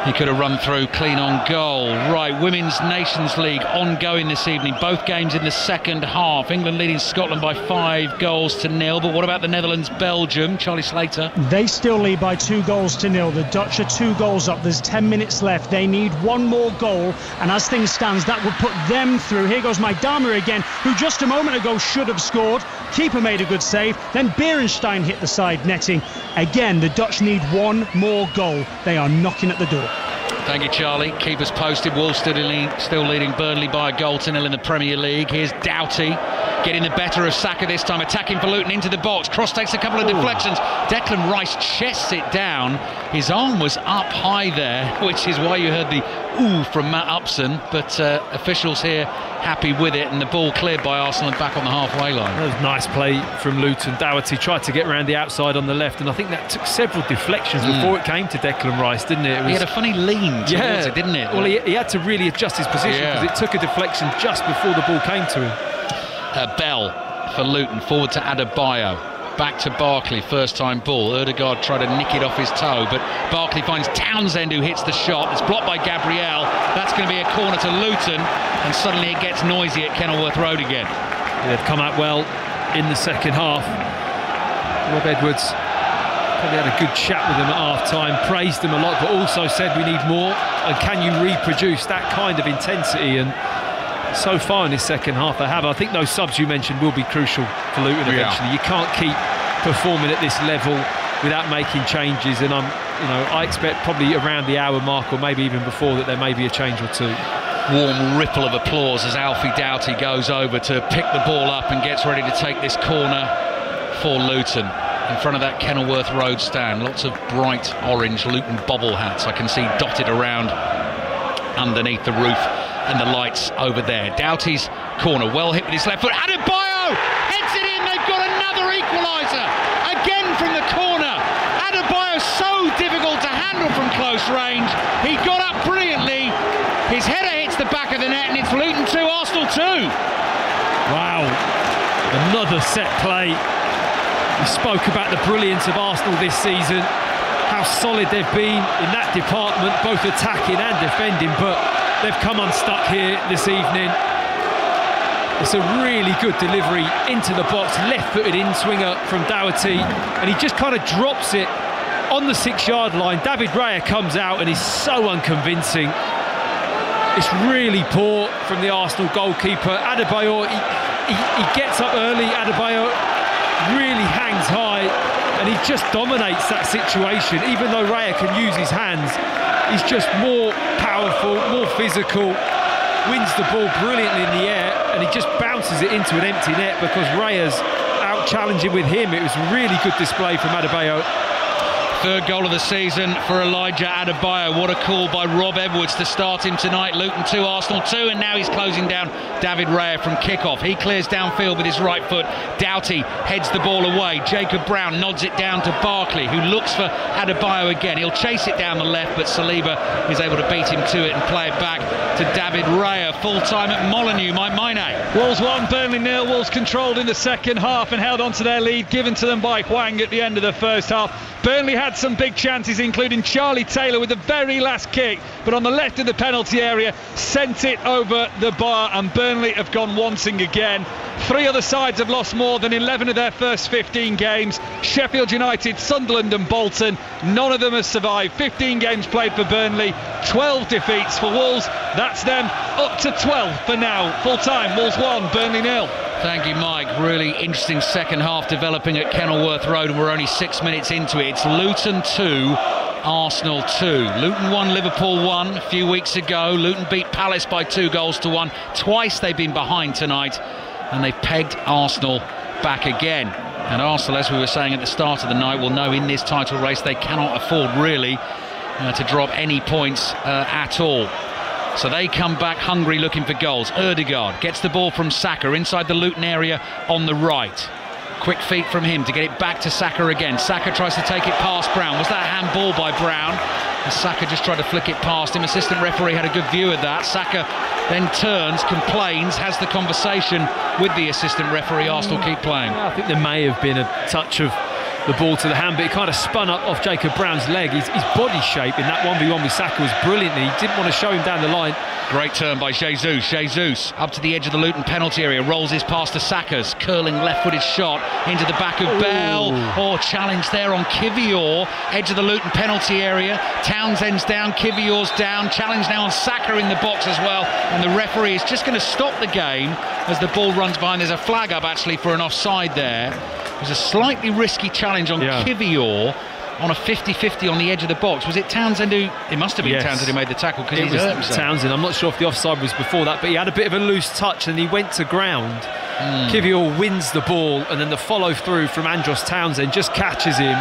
he could have run through clean on goal. Right, Women's Nations League ongoing this evening. Both games in the second half. England leading Scotland by 5-0. But what about the Netherlands-Belgium? Charlie Slater. They still lead by 2-0. The Dutch are 2 goals up. There's 10 minutes left. They need one more goal. And as things stand, that would put them through. Here goes Maidama again, who just a moment ago should have scored. Keeper made a good save. Then Beerenstein hit the side netting. Again, the Dutch need one more goal. They are knocking at the door. Thank you, Charlie. Keep us posted. Wolves still leading Burnley by a goal to nil in the Premier League. Here's Doughty getting the better of Saka this time, attacking for Luton into the box. Cross takes a couple of deflections. Declan Rice chests it down. His arm was up high there, which is why you heard the ooh from Matt Upson. But officials here happy with it, and the ball cleared by Arsenal and back on the halfway line. That was nice play from Luton. Doughty tried to get around the outside on the left, and I think that took several deflections before it came to Declan Rice, didn't it? He had a funny lean towards it, didn't it? Well, he had to really adjust his position because it took a deflection just before the ball came to him. Bell for Luton, forward to Adebayo. Back to Barkley, first time ball. Ødegaard tried to nick it off his toe, but Barkley finds Townsend, who hits the shot. It's blocked by Gabriel. That's going to be a corner to Luton, and suddenly it gets noisy at Kenilworth Road again. They've come out well in the second half. Rob Edwards probably had a good chat with them at half-time, praised them a lot, but also said we need more, and can you reproduce that kind of intensity? And so far in this second half they have. I think those subs you mentioned will be crucial for Luton eventually. You can't keep performing at this level without making changes, and I expect probably around the hour mark, or maybe even before that, there may be a change or two. Warm ripple of applause as Alfie Doughty goes over to pick the ball up and gets ready to take this corner for Luton. In front of that Kenilworth Road stand, lots of bright orange Luton bobble hats I can see dotted around underneath the roof and the lights over there. Doughty's corner, well hit with his left foot. Adebayo heads it in. They've got another equaliser again from the corner. Adebayo so difficult to handle from close range. He got up brilliantly. His header hits the back of the net, and it's Luton 2, Arsenal 2. Wow, another set play. We spoke about the brilliance of Arsenal this season, how solid they've been in that department, both attacking and defending, but they've come unstuck here this evening. It's a really good delivery into the box, left-footed in-swinger from Doughty, and he just kind of drops it on the 6-yard line. David Raya comes out and is so unconvincing. It's really poor from the Arsenal goalkeeper. Adebayo, he gets up early. Adebayo really hangs high, and he just dominates that situation. Even though Raya can use his hands, he's just more powerful, more physical, wins the ball brilliantly in the air, and he just bounces it into an empty net because Raya's out challenging with him. It was a really good display from Adebayo. Third goal of the season for Elijah Adebayo. What a call by Rob Edwards to start him tonight. Luton 2, Arsenal 2, and now he's closing down David Raya from kickoff. He clears downfield with his right foot. Doughty heads the ball away. Jacob Brown nods it down to Barkley, who looks for Adebayo again. He'll chase it down the left, but Saliba is able to beat him to it and play it back to David Raya. Full time at Molineux, Mike Maine. Wolves 1, Burnley 0. Wolves controlled in the second half and held on to their lead given to them by Hwang at the end of the first half. Burnley had some big chances, including Charlie Taylor with the very last kick, but on the left of the penalty area sent it over the bar, and Burnley have gone wanting again. 3 other sides have lost more than 11 of their first 15 games. Sheffield United, Sunderland and Bolton, none of them has survived. 15 games played for Burnley, 12 defeats for Wolves. That's them up to 12 for now. Full time, Wolves 1, Burnley 0. Thank you, Mike. Really interesting second half developing at Kenilworth Road, and we're only 6 minutes into it. It's Luton 2, Arsenal 2. Luton 1, Liverpool 1 a few weeks ago. Luton beat Palace by 2-1. Twice they've been behind tonight, and they've pegged Arsenal back again. And Arsenal, as we were saying at the start of the night, will know in this title race they cannot afford really to drop any points at all. So they come back hungry, looking for goals. Ødegaard gets the ball from Saka inside the Luton area on the right. Quick feet from him to get it back to Saka again. Saka tries to take it past Brown. Was that a handball by Brown? And Saka just tried to flick it past him. Assistant referee had a good view of that. Saka then turns, complains, has the conversation with the assistant referee. Arsenal keep playing. I think there may have been a touch of the ball to the hand, but it kind of spun up off Jacob Brown's leg. His body shape in that 1v1 with Saka was brilliant. He didn't want to show him down the line. Great turn by Jesus. Jesus up to the edge of the Luton penalty area, rolls his pass to Saka's curling left-footed shot into the back of Bell. Oh, challenge there on Kivior, edge of the Luton penalty area. Townsend's down, Kivior's down. Challenge now on Saka in the box as well, and the referee is just going to stop the game as the ball runs behind. There's a flag up actually for an offside there. It was a slightly risky challenge on Kivior, on a 50-50 on the edge of the box. Was it Townsend who... It must have been Townsend who made the tackle because he's hurt himself. Townsend. I'm not sure if the offside was before that, but he had a bit of a loose touch and he went to ground. Kivior wins the ball, and then the follow through from Andros Townsend just catches him,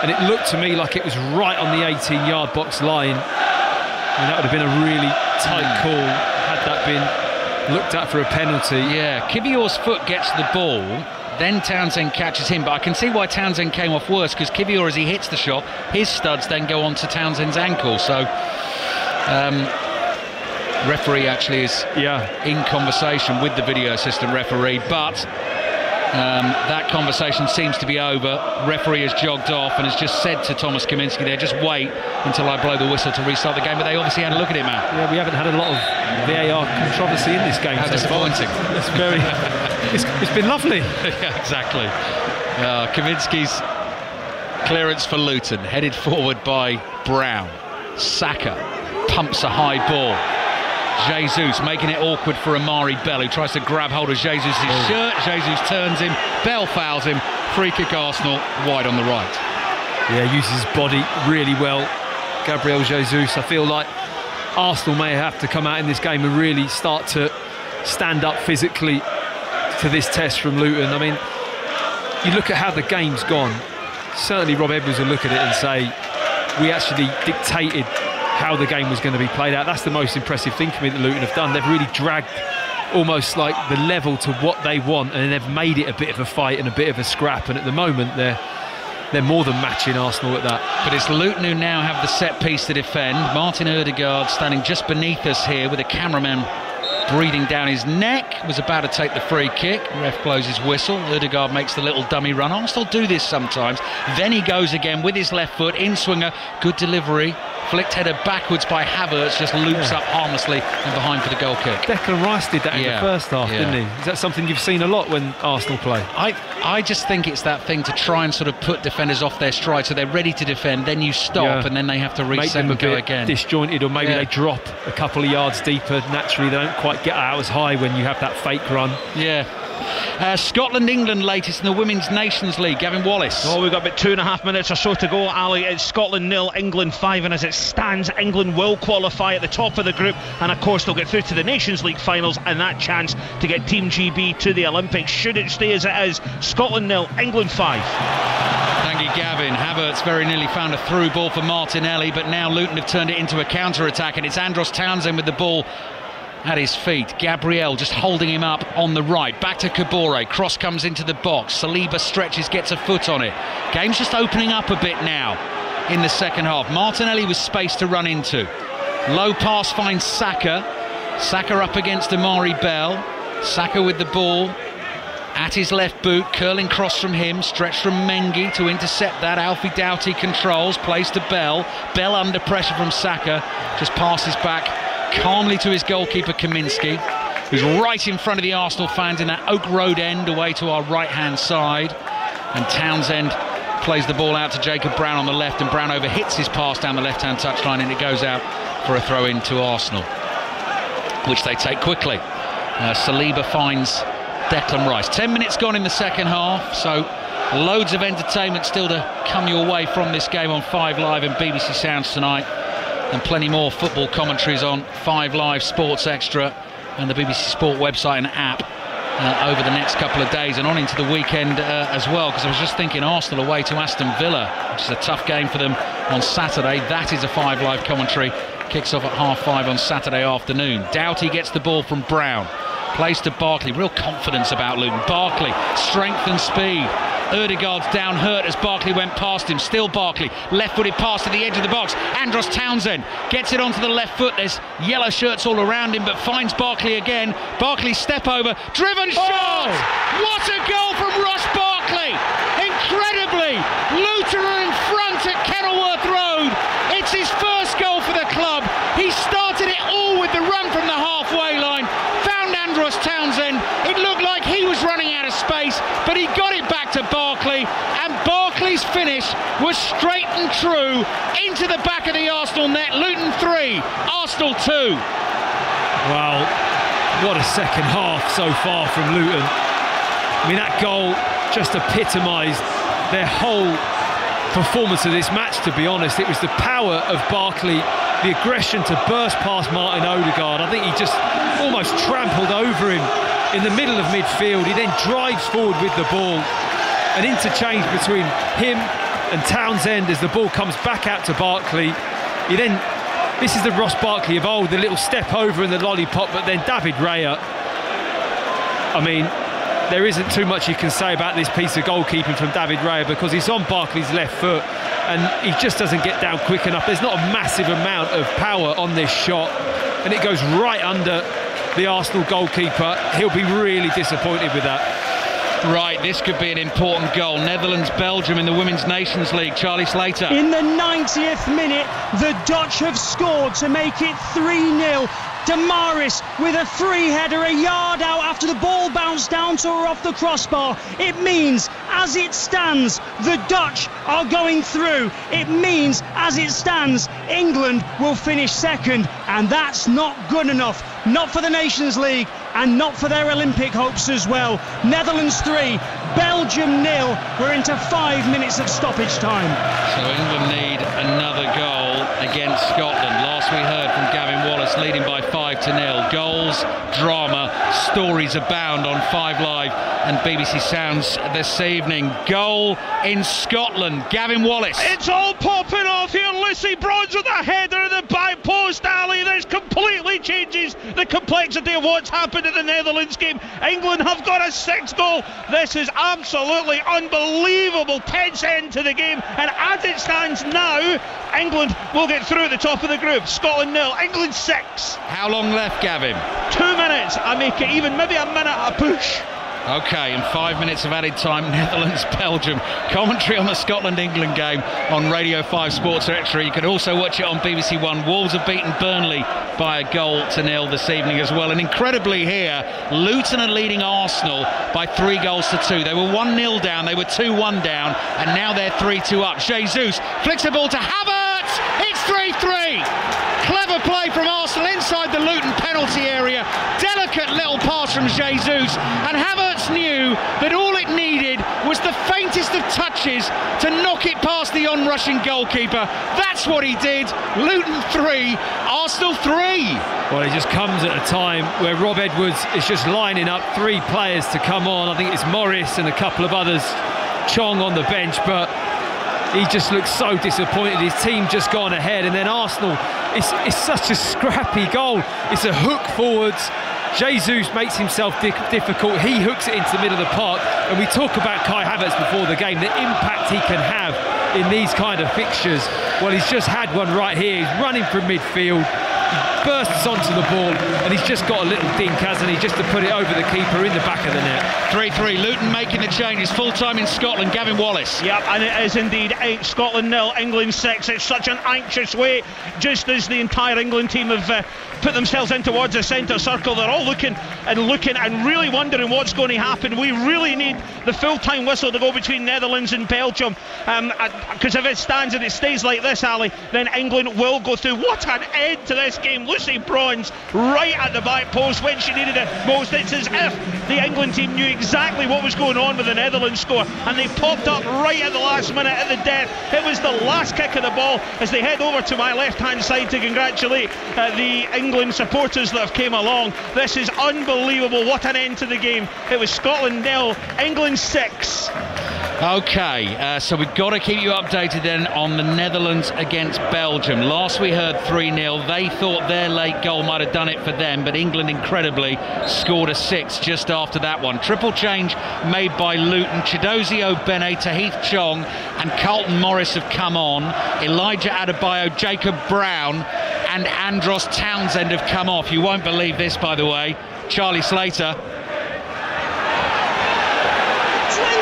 and it looked to me like it was right on the 18-yard box line. And that would have been a really tight call had that been looked at for a penalty. Yeah, Kivior's foot gets the ball, then Townsend catches him, but I can see why Townsend came off worse, because Kivior, as he hits the shot, his studs then go on to Townsend's ankle. So referee actually is in conversation with the video assistant referee, but that conversation seems to be over. Referee has jogged off and has just said to Thomas Kaminski there, just wait until I blow the whistle to restart the game. But they obviously had a look at it, Matt. Yeah, we haven't had a lot of VAR controversy in this game. How disappointing. It's very... it's been lovely. Yeah, exactly. Kaminski's clearance for Luton, headed forward by Brown. Saka pumps a high ball. Jesus making it awkward for Amari Bell, who tries to grab hold of Jesus' shirt. Jesus turns him, Bell fouls him, free kick Arsenal, wide on the right. Yeah, uses his body really well, Gabriel Jesus. I feel like Arsenal may have to come out in this game and really start to stand up physically to this test from Luton. I mean, you look at how the game's gone, certainly Rob Edwards will look at it and say, we actually dictated how the game was going to be played out. That's the most impressive thing for me that Luton have done. They've really dragged almost like the level to what they want, and they've made it a bit of a fight and a bit of a scrap, and at the moment they're more than matching Arsenal at that. But it's Luton who now have the set piece to defend. Martin Ødegaard standing just beneath us here with a cameraman breathing down his neck, was about to take the free kick. Ref blows his whistle. Ødegaard makes the little dummy run. Arsenal do this sometimes. Then he goes again with his left foot, in swinger, good delivery. Flicked header backwards by Havertz, just loops up harmlessly and behind for the goal kick. Declan Rice did that in the first half, didn't he? Is that something you've seen a lot when Arsenal play? I just think it's that thing to try and sort of put defenders off their stride so they're ready to defend, then you stop and then they have to reset and go again. Disjointed, or maybe they drop a couple of yards deeper. Naturally, they don't quite get out as high when you have that fake run. Yeah. Scotland-England latest in the Women's Nations League. Gavin Wallace. Oh, we've got about 2.5 minutes or so to go, Ali. It's Scotland 0, England 5, and as it stands, England will qualify at the top of the group, and of course they'll get through to the Nations League finals and that chance to get Team GB to the Olympics. Should it stay as it is, Scotland 0, England 5. Thank you, Gavin. Havertz very nearly found a through ball for Martinelli, but now Luton have turned it into a counter-attack, and it's Andros Townsend with the ball at his feet. Gabriel just holding him up on the right. Back to Kabore. Cross comes into the box. Saliba stretches, gets a foot on it. Game's just opening up a bit now in the second half. Martinelli with space to run into. Low pass finds Saka. Saka up against Amari Bell. Saka with the ball at his left boot. Curling cross from him. Stretch from Mengi to intercept that. Alfie Doughty controls. Plays to Bell. Bell under pressure from Saka. Just passes back calmly to his goalkeeper Kaminski, who's right in front of the Arsenal fans in that Oak Road end away to our right hand side, and Townsend plays the ball out to Jacob Brown on the left, and Brown overhits his pass down the left hand touchline, and it goes out for a throw in to Arsenal, which they take quickly. Saliba finds Declan Rice. 10 minutes gone in the second half, so loads of entertainment still to come your way from this game on 5 Live and BBC Sounds tonight, and plenty more football commentaries on 5 Live, Sports Extra and the BBC Sport website and app over the next couple of days and on into the weekend as well, because I was just thinking Arsenal away to Aston Villa, which is a tough game for them on Saturday. That is a 5 Live commentary. Kicks off at 5:30 on Saturday afternoon. Doughty gets the ball from Brown. Plays to Barkley. Real confidence about Luton. Barkley, strength and speed. Ødegaard's down hurt as Barkley went past him. Still Barkley, left-footed pass to the edge of the box. Andros Townsend gets it onto the left foot. There's yellow shirts all around him, but finds Barkley again. Barkley step over, driven shot! What a goal from Ross Barkley! Incredibly, Luton are in front at Kenilworth Road. It's his first goal for the club. He started it all with the run from the halfway line. Found Andros Townsend. It looked like he was running out of space, but he got it back to Barkley, and Barkley's finish was straight and true into the back of the Arsenal net. Luton 3, Arsenal 2. Well, what a second half so far from Luton. I mean, that goal just epitomised their whole performance of this match, to be honest. It was the power of Barkley, the aggression to burst past Martin Odegaard. I think he just almost trampled over him in the middle of midfield. He then drives forward with the ball. An interchange between him and Townsend as the ball comes back out to Barkley. This is the Ross Barkley of old, the little step over and the lollipop, but then David Raya. I mean, there isn't too much you can say about this piece of goalkeeping from David Raya, because he's on Barkley's left foot and he just doesn't get down quick enough. There's not a massive amount of power on this shot, and it goes right under the Arsenal goalkeeper. He'll be really disappointed with that. Right, this could be an important goal. Netherlands-Belgium in the Women's Nations League. Charlie Slater. In the 90th minute, the Dutch have scored to make it 3-0. Damaris with a free header a yard out after the ball bounced down to her off the crossbar. It means, as it stands, the Dutch are going through. It means, as it stands, England will finish second, and that's not good enough. Not for the Nations League and not for their Olympic hopes as well. Netherlands 3, Belgium 0. We're into 5 minutes of stoppage time. So England need another goal against Scotland. Last we heard from Gavin Wallace, leading by 5-0. Goals, drama, stories abound on 5 Live and BBC Sounds this evening. Goal in Scotland. Gavin Wallace. It's all popping off here. Lucy Bronze with a header in the back post, Ali. This completely changes the complexity of what's happened in the Netherlands game. England have got a 6th goal. This is absolutely unbelievable. Tense end to the game, and as it stands now, England will get through at the top of the group. Scotland 0, England 6. How long left, Gavin? 2 minutes. I make it even, maybe a minute a push. OK, and 5 minutes of added time, Netherlands-Belgium. Commentary on the Scotland-England game on Radio 5 Sports Extra. You can also watch it on BBC One. Wolves have beaten Burnley by 1-0 this evening as well. And incredibly here, Luton are leading Arsenal by 3-2. They were 1-0 down, they were 2-1 down, and now they're 3-2 up. Jesus flicks the ball to Havertz. It's 3-3. Clever play from Arsenal inside the Luton penalty area. Delicate little pass from Jesus, and Havertz knew that all it needed was the faintest of touches to knock it past the onrushing goalkeeper. That's what he did. Luton 3, Arsenal 3. Well, it just comes at a time where Rob Edwards is just lining up 3 players to come on. I think it's Morris and a couple of others, Chong on the bench, but he just looks so disappointed. His team just gone ahead, and then Arsenal, it's such a scrappy goal. It's a hook forwards. Jesus makes himself difficult. He hooks it into the middle of the park, and we talk about Kai Havertz before the game, the impact he can have in these kind of fixtures. Well, he's just had one right here. He's running from midfield, he bursts onto the ball, and he's just got a little dink, hasn't he, just to put it over the keeper in the back of the net. 3-3, Luton making the changes, full time in Scotland. Gavin Wallace. Yep, and it is indeed 8, Scotland 0, England 6. It's such an anxious way, just as the entire England team have put themselves in towards the centre circle. They're all looking and really wondering what's going to happen. We really need the full-time whistle to go between Netherlands and Belgium, because if it stands and it stays like this, Ali, then England will go through. What an end to this game. Lucy Bronze right at the back post when she needed it most. It's as if the England team knew exactly what was going on with the Netherlands score, and they popped up right at the last minute at the death. It was the last kick of the ball as they head over to my left-hand side to congratulate the England supporters that have came along. This is unbelievable. What an end to the game. It was Scotland 0, England 6. OK, so we've got to keep you updated then on the Netherlands against Belgium. Last we heard 3-0. They thought their late goal might have done it for them, but England incredibly scored a 6 just after that one. Triple change made by Luton. Chidozie Obene, Tahith Chong and Carlton Morris have come on. Elijah Adebayo, Jacob Brown and Andros Townsend have come off. You won't believe this, by the way. Charlie Slater.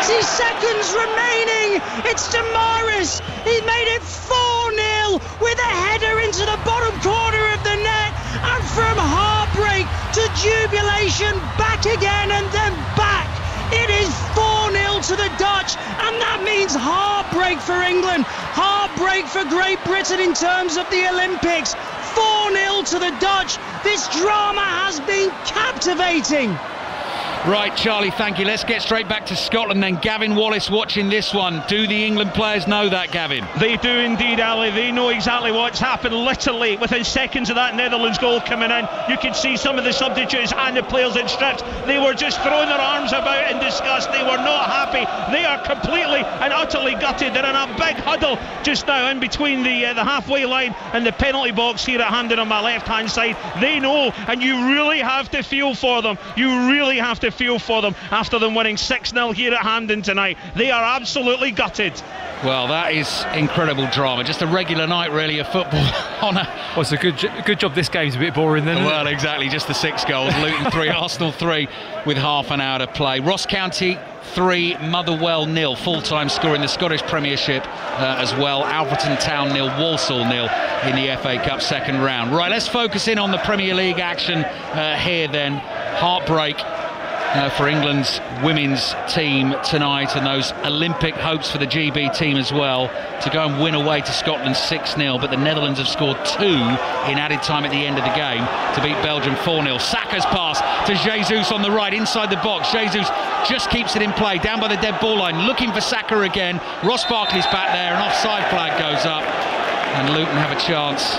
20 seconds remaining. It's Damaris. He made it 4-0 with a header into the bottom corner of the net, and from heartbreak to jubilation, back again and then back. It is 4-0 to the Dutch, and that means heartbreak for England, heartbreak for Great Britain in terms of the Olympics. 4-0 to the Dutch. This drama has been captivating. Right, Charlie, thank you. Let's get straight back to Scotland then. Gavin Wallace watching this one. Do the England players know that, Gavin? They do indeed, Ali. They know exactly what's happened. Literally, within seconds of that Netherlands goal coming in, you could see some of the substitutes and the players in strips. They were just throwing their arms about in disgust. They were not happy. They are completely and utterly gutted. They're in a big huddle just now in between the halfway line and the penalty box here at Hampden on my left-hand side. They know, and you really have to feel for them. You really have to feel for them after them winning 6-0 here at Hampden tonight. They are absolutely gutted. Well, that is incredible drama. Just a regular night, really, of football. Well, it's a good job this game's a bit boring then. Well, exactly. Just the 6 goals. Luton 3, Arsenal 3 with half an hour to play. Ross County 3, Motherwell 0. Full-time score in the Scottish Premiership as well. Alfreton Town 0, Walsall 0 in the FA Cup second round. Right, let's focus in on the Premier League action here then. Heartbreak for England's women's team tonight, and those Olympic hopes for the GB team as well to go and win away to Scotland 6-0, but the Netherlands have scored 2 in added time at the end of the game to beat Belgium 4-0. Saka's pass to Jesus on the right inside the box. Jesus just keeps it in play down by the dead ball line, looking for Saka again. Ross Barkley's back there, an offside flag goes up, and Luton have a chance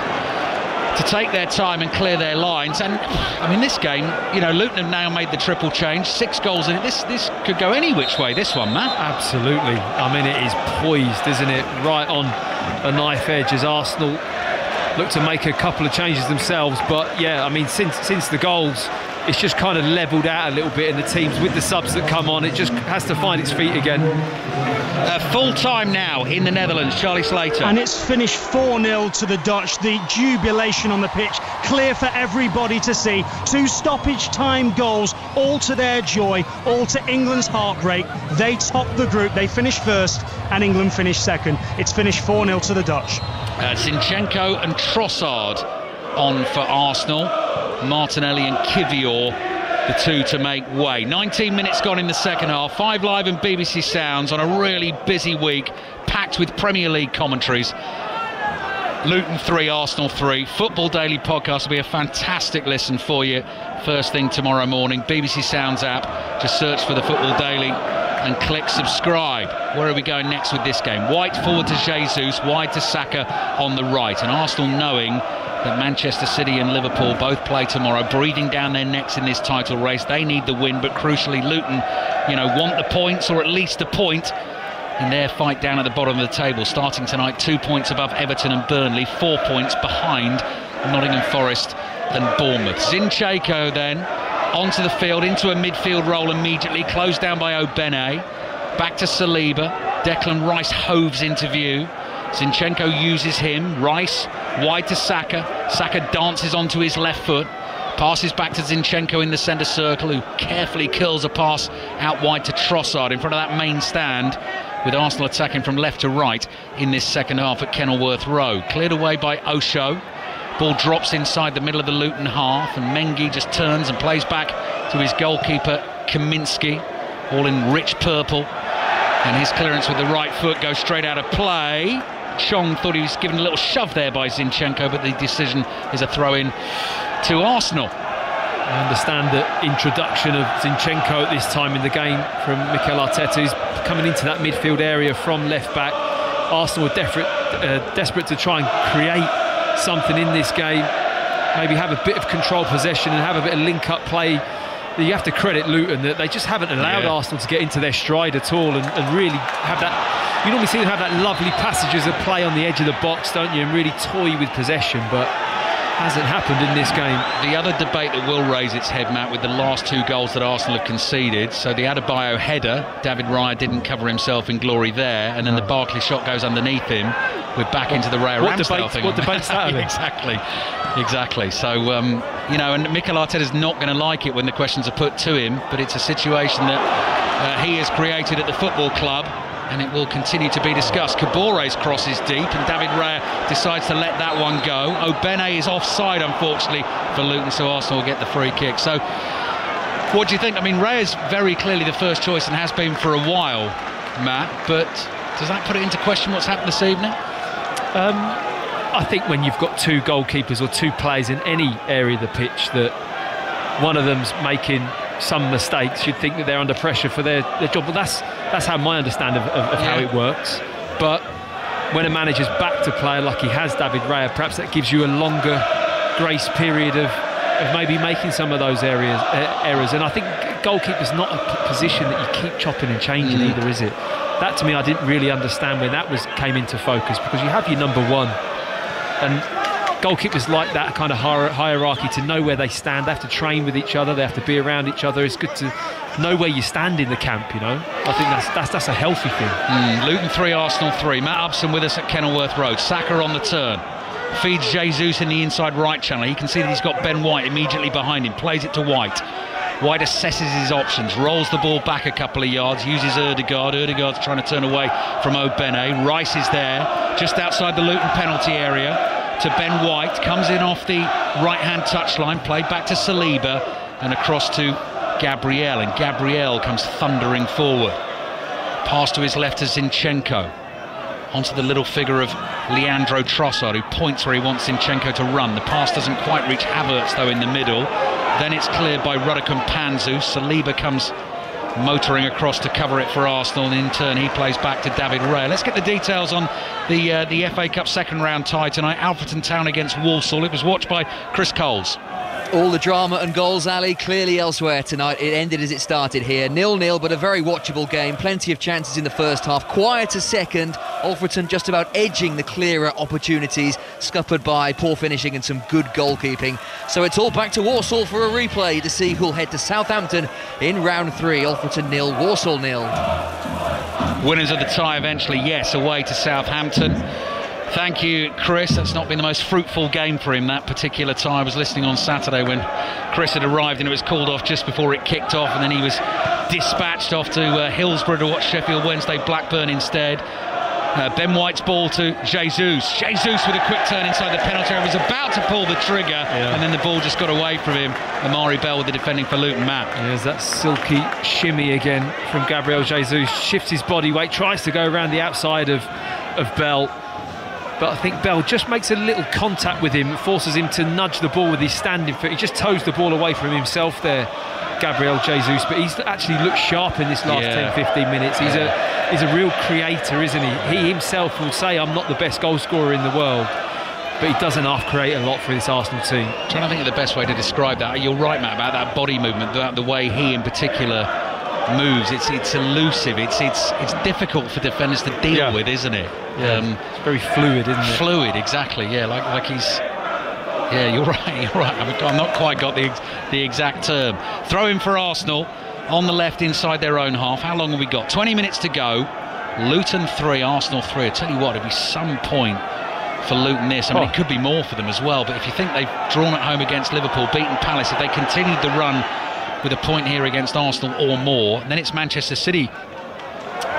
to take their time and clear their lines. And I mean, this game, you know, Luton have now made the triple change, 6 goals in it. This could go any which way, this one, Matt. Absolutely. I mean, it is poised, isn't it? Right on a knife edge as Arsenal look to make a couple of changes themselves. But yeah, I mean, since the goals, it's just kind of levelled out a little bit, and the teams with the subs that come on, it just has to find its feet again. Full time now in the Netherlands, Charlie Slater. And it's finished 4-0 to the Dutch. The jubilation on the pitch, clear for everybody to see. 2 stoppage time goals, all to their joy, all to England's heartbreak. They top the group, they finish first, and England finish second. It's finished 4-0 to the Dutch. Zinchenko and Trossard on for Arsenal. Martinelli and Kivior, the 2 to make way. 19 minutes gone in the second half. 5 Live and BBC Sounds on a really busy week, packed with Premier League commentaries. Luton 3, Arsenal 3. Football Daily podcast will be a fantastic listen for you first thing tomorrow morning. BBC Sounds app, just search for the Football Daily and click subscribe. Where are we going next with this game? White forward to Jesus, wide to Saka on the right, and Arsenal knowing that Manchester City and Liverpool both play tomorrow, breathing down their necks in this title race. They need the win, but crucially Luton, you know, want the points, or at least a point in their fight down at the bottom of the table. Starting tonight, 2 points above Everton and Burnley, 4 points behind Nottingham Forest and Bournemouth. Zinchenko then onto the field, into a midfield role immediately, closed down by Obene. Back to Saliba. Declan Rice hoves into view. Zinchenko uses him. Rice wide to Saka. Saka dances onto his left foot. Passes back to Zinchenko in the centre circle, who carefully curls a pass out wide to Trossard in front of that main stand, with Arsenal attacking from left to right in this second half at Kenilworth Road. Cleared away by Osho. Ball drops inside the middle of the Luton half, and Mengi just turns and plays back to his goalkeeper Kaminski, all in rich purple, and his clearance with the right foot goes straight out of play. Chong thought he was given a little shove there by Zinchenko, but the decision is a throw-in to Arsenal. I understand the introduction of Zinchenko at this time in the game from Mikel Arteta, who's coming into that midfield area from left back. Arsenal were desperate to try and create something in this game, maybe have a bit of control possession and have a bit of link-up play. You have to credit Luton that they just haven't allowed Arsenal to get into their stride at all and really have that. You normally see them have that lovely passages of play on the edge of the box, don't you, and really toy with possession, but hasn't happened in this game. The other debate that will raise its head, Matt, with the last 2 goals that Arsenal have conceded. So the Adebayo header, David Raya didn't cover himself in glory there, and then the Barkley shot goes underneath him. We're back into the Raya Ramsdale thing. What debate's that? Exactly. So, you know, and Mikel Arteta's not going to like it when the questions are put to him, but it's a situation that he has created at the football club, and it will continue to be discussed. Kabore's cross is deep, and David Raya decides to let that one go. Obene is offside, unfortunately, for Luton, so Arsenal will get the free kick. So, what do you think? I mean, Raya's very clearly the first choice and has been for a while, Matt, but does that put it into question what's happened this evening? I think when you've got 2 goalkeepers or 2 players in any area of the pitch, that one of them's making some mistakes, you'd think that they're under pressure for their job. But that's how my understanding of how it works. But when a manager's back to player like he has, David Raya, perhaps that gives you a longer grace period of maybe making some of those errors. And I think goalkeeper's not a position that you keep chopping and changing either, is it? That, to me, I didn't really understand when that came into focus, because you have your number one, and goalkeepers like that kind of hierarchy, to know where they stand. They have to train with each other, they have to be around each other. It's good to know where you stand in the camp, you know. I think that's a healthy thing. Luton 3, Arsenal 3. Matt Upson with us at Kenilworth Road. Saka on the turn, feeds Jesus in the inside right channel. You can see that he's got Ben White immediately behind him, plays it to White. White assesses his options, rolls the ball back a couple of yards, uses Ødegaard. Ødegaard's trying to turn away from Obene. Rice is there, just outside the Luton penalty area, to Ben White. Comes in off the right-hand touchline, played back to Saliba, and across to Gabriel. And Gabriel comes thundering forward. Pass to his left to Zinchenko. Onto the little figure of Leandro Trossard, who points where he wants Zinchenko to run. The pass doesn't quite reach Havertz, though, in the middle. Then it's cleared by Rudicum Panzu. Saliba comes motoring across to cover it for Arsenal, and in turn he plays back to David Raya. Let's get the details on the FA Cup second round tie tonight. Alfreton Town against Walsall. It was watched by Chris Coles. All the drama and goals, Ali, clearly elsewhere tonight. It ended as it started here, 0-0, but a very watchable game. Plenty of chances in the first half, quieter second. Alfreton just about edging the clearer opportunities, scuppered by poor finishing and some good goalkeeping. So it's all back to Walsall for a replay to see who'll head to Southampton in round 3. Alfreton 0, Walsall 0. Winners of the tie eventually, yes, away to Southampton. Thank you, Chris. That's not been the most fruitful game for him, that particular tie. I was listening on Saturday when Chris had arrived and it was called off just before it kicked off, and then he was dispatched off to Hillsborough to watch Sheffield Wednesday Blackburn instead. Ben White's ball to Jesus. Jesus with a quick turn inside the penalty area, was about to pull the trigger, and then the ball just got away from him. Amari Bell with the defending for Luton, Matt. There's that silky shimmy again from Gabriel Jesus. Shifts his body weight, tries to go around the outside of Bell. But I think Bell just makes a little contact with him, forces him to nudge the ball with his standing foot. He just toes the ball away from himself there, Gabriel Jesus. But he's actually looked sharp in this last 10-15 minutes. He's a real creator, isn't he? He himself will say, I'm not the best goal scorer in the world, but he does enough create a lot for this Arsenal team. I'm trying to think of the best way to describe that. You're right, Matt, about that body movement, the way he in particular moves. It's elusive. It's difficult for defenders to deal with, isn't it? It's very fluid, isn't it? Fluid, exactly. Yeah, like he's. Yeah, you're right. I've not quite got the exact term. Throw in for Arsenal on the left inside their own half. How long have we got? 20 minutes to go. Luton 3, Arsenal 3. I tell you what, it'll be some point for Luton this. I mean, it could be more for them as well. But if you think they've drawn at home against Liverpool, beaten Palace, if they continued the run with a point here against Arsenal or more, then it's Manchester City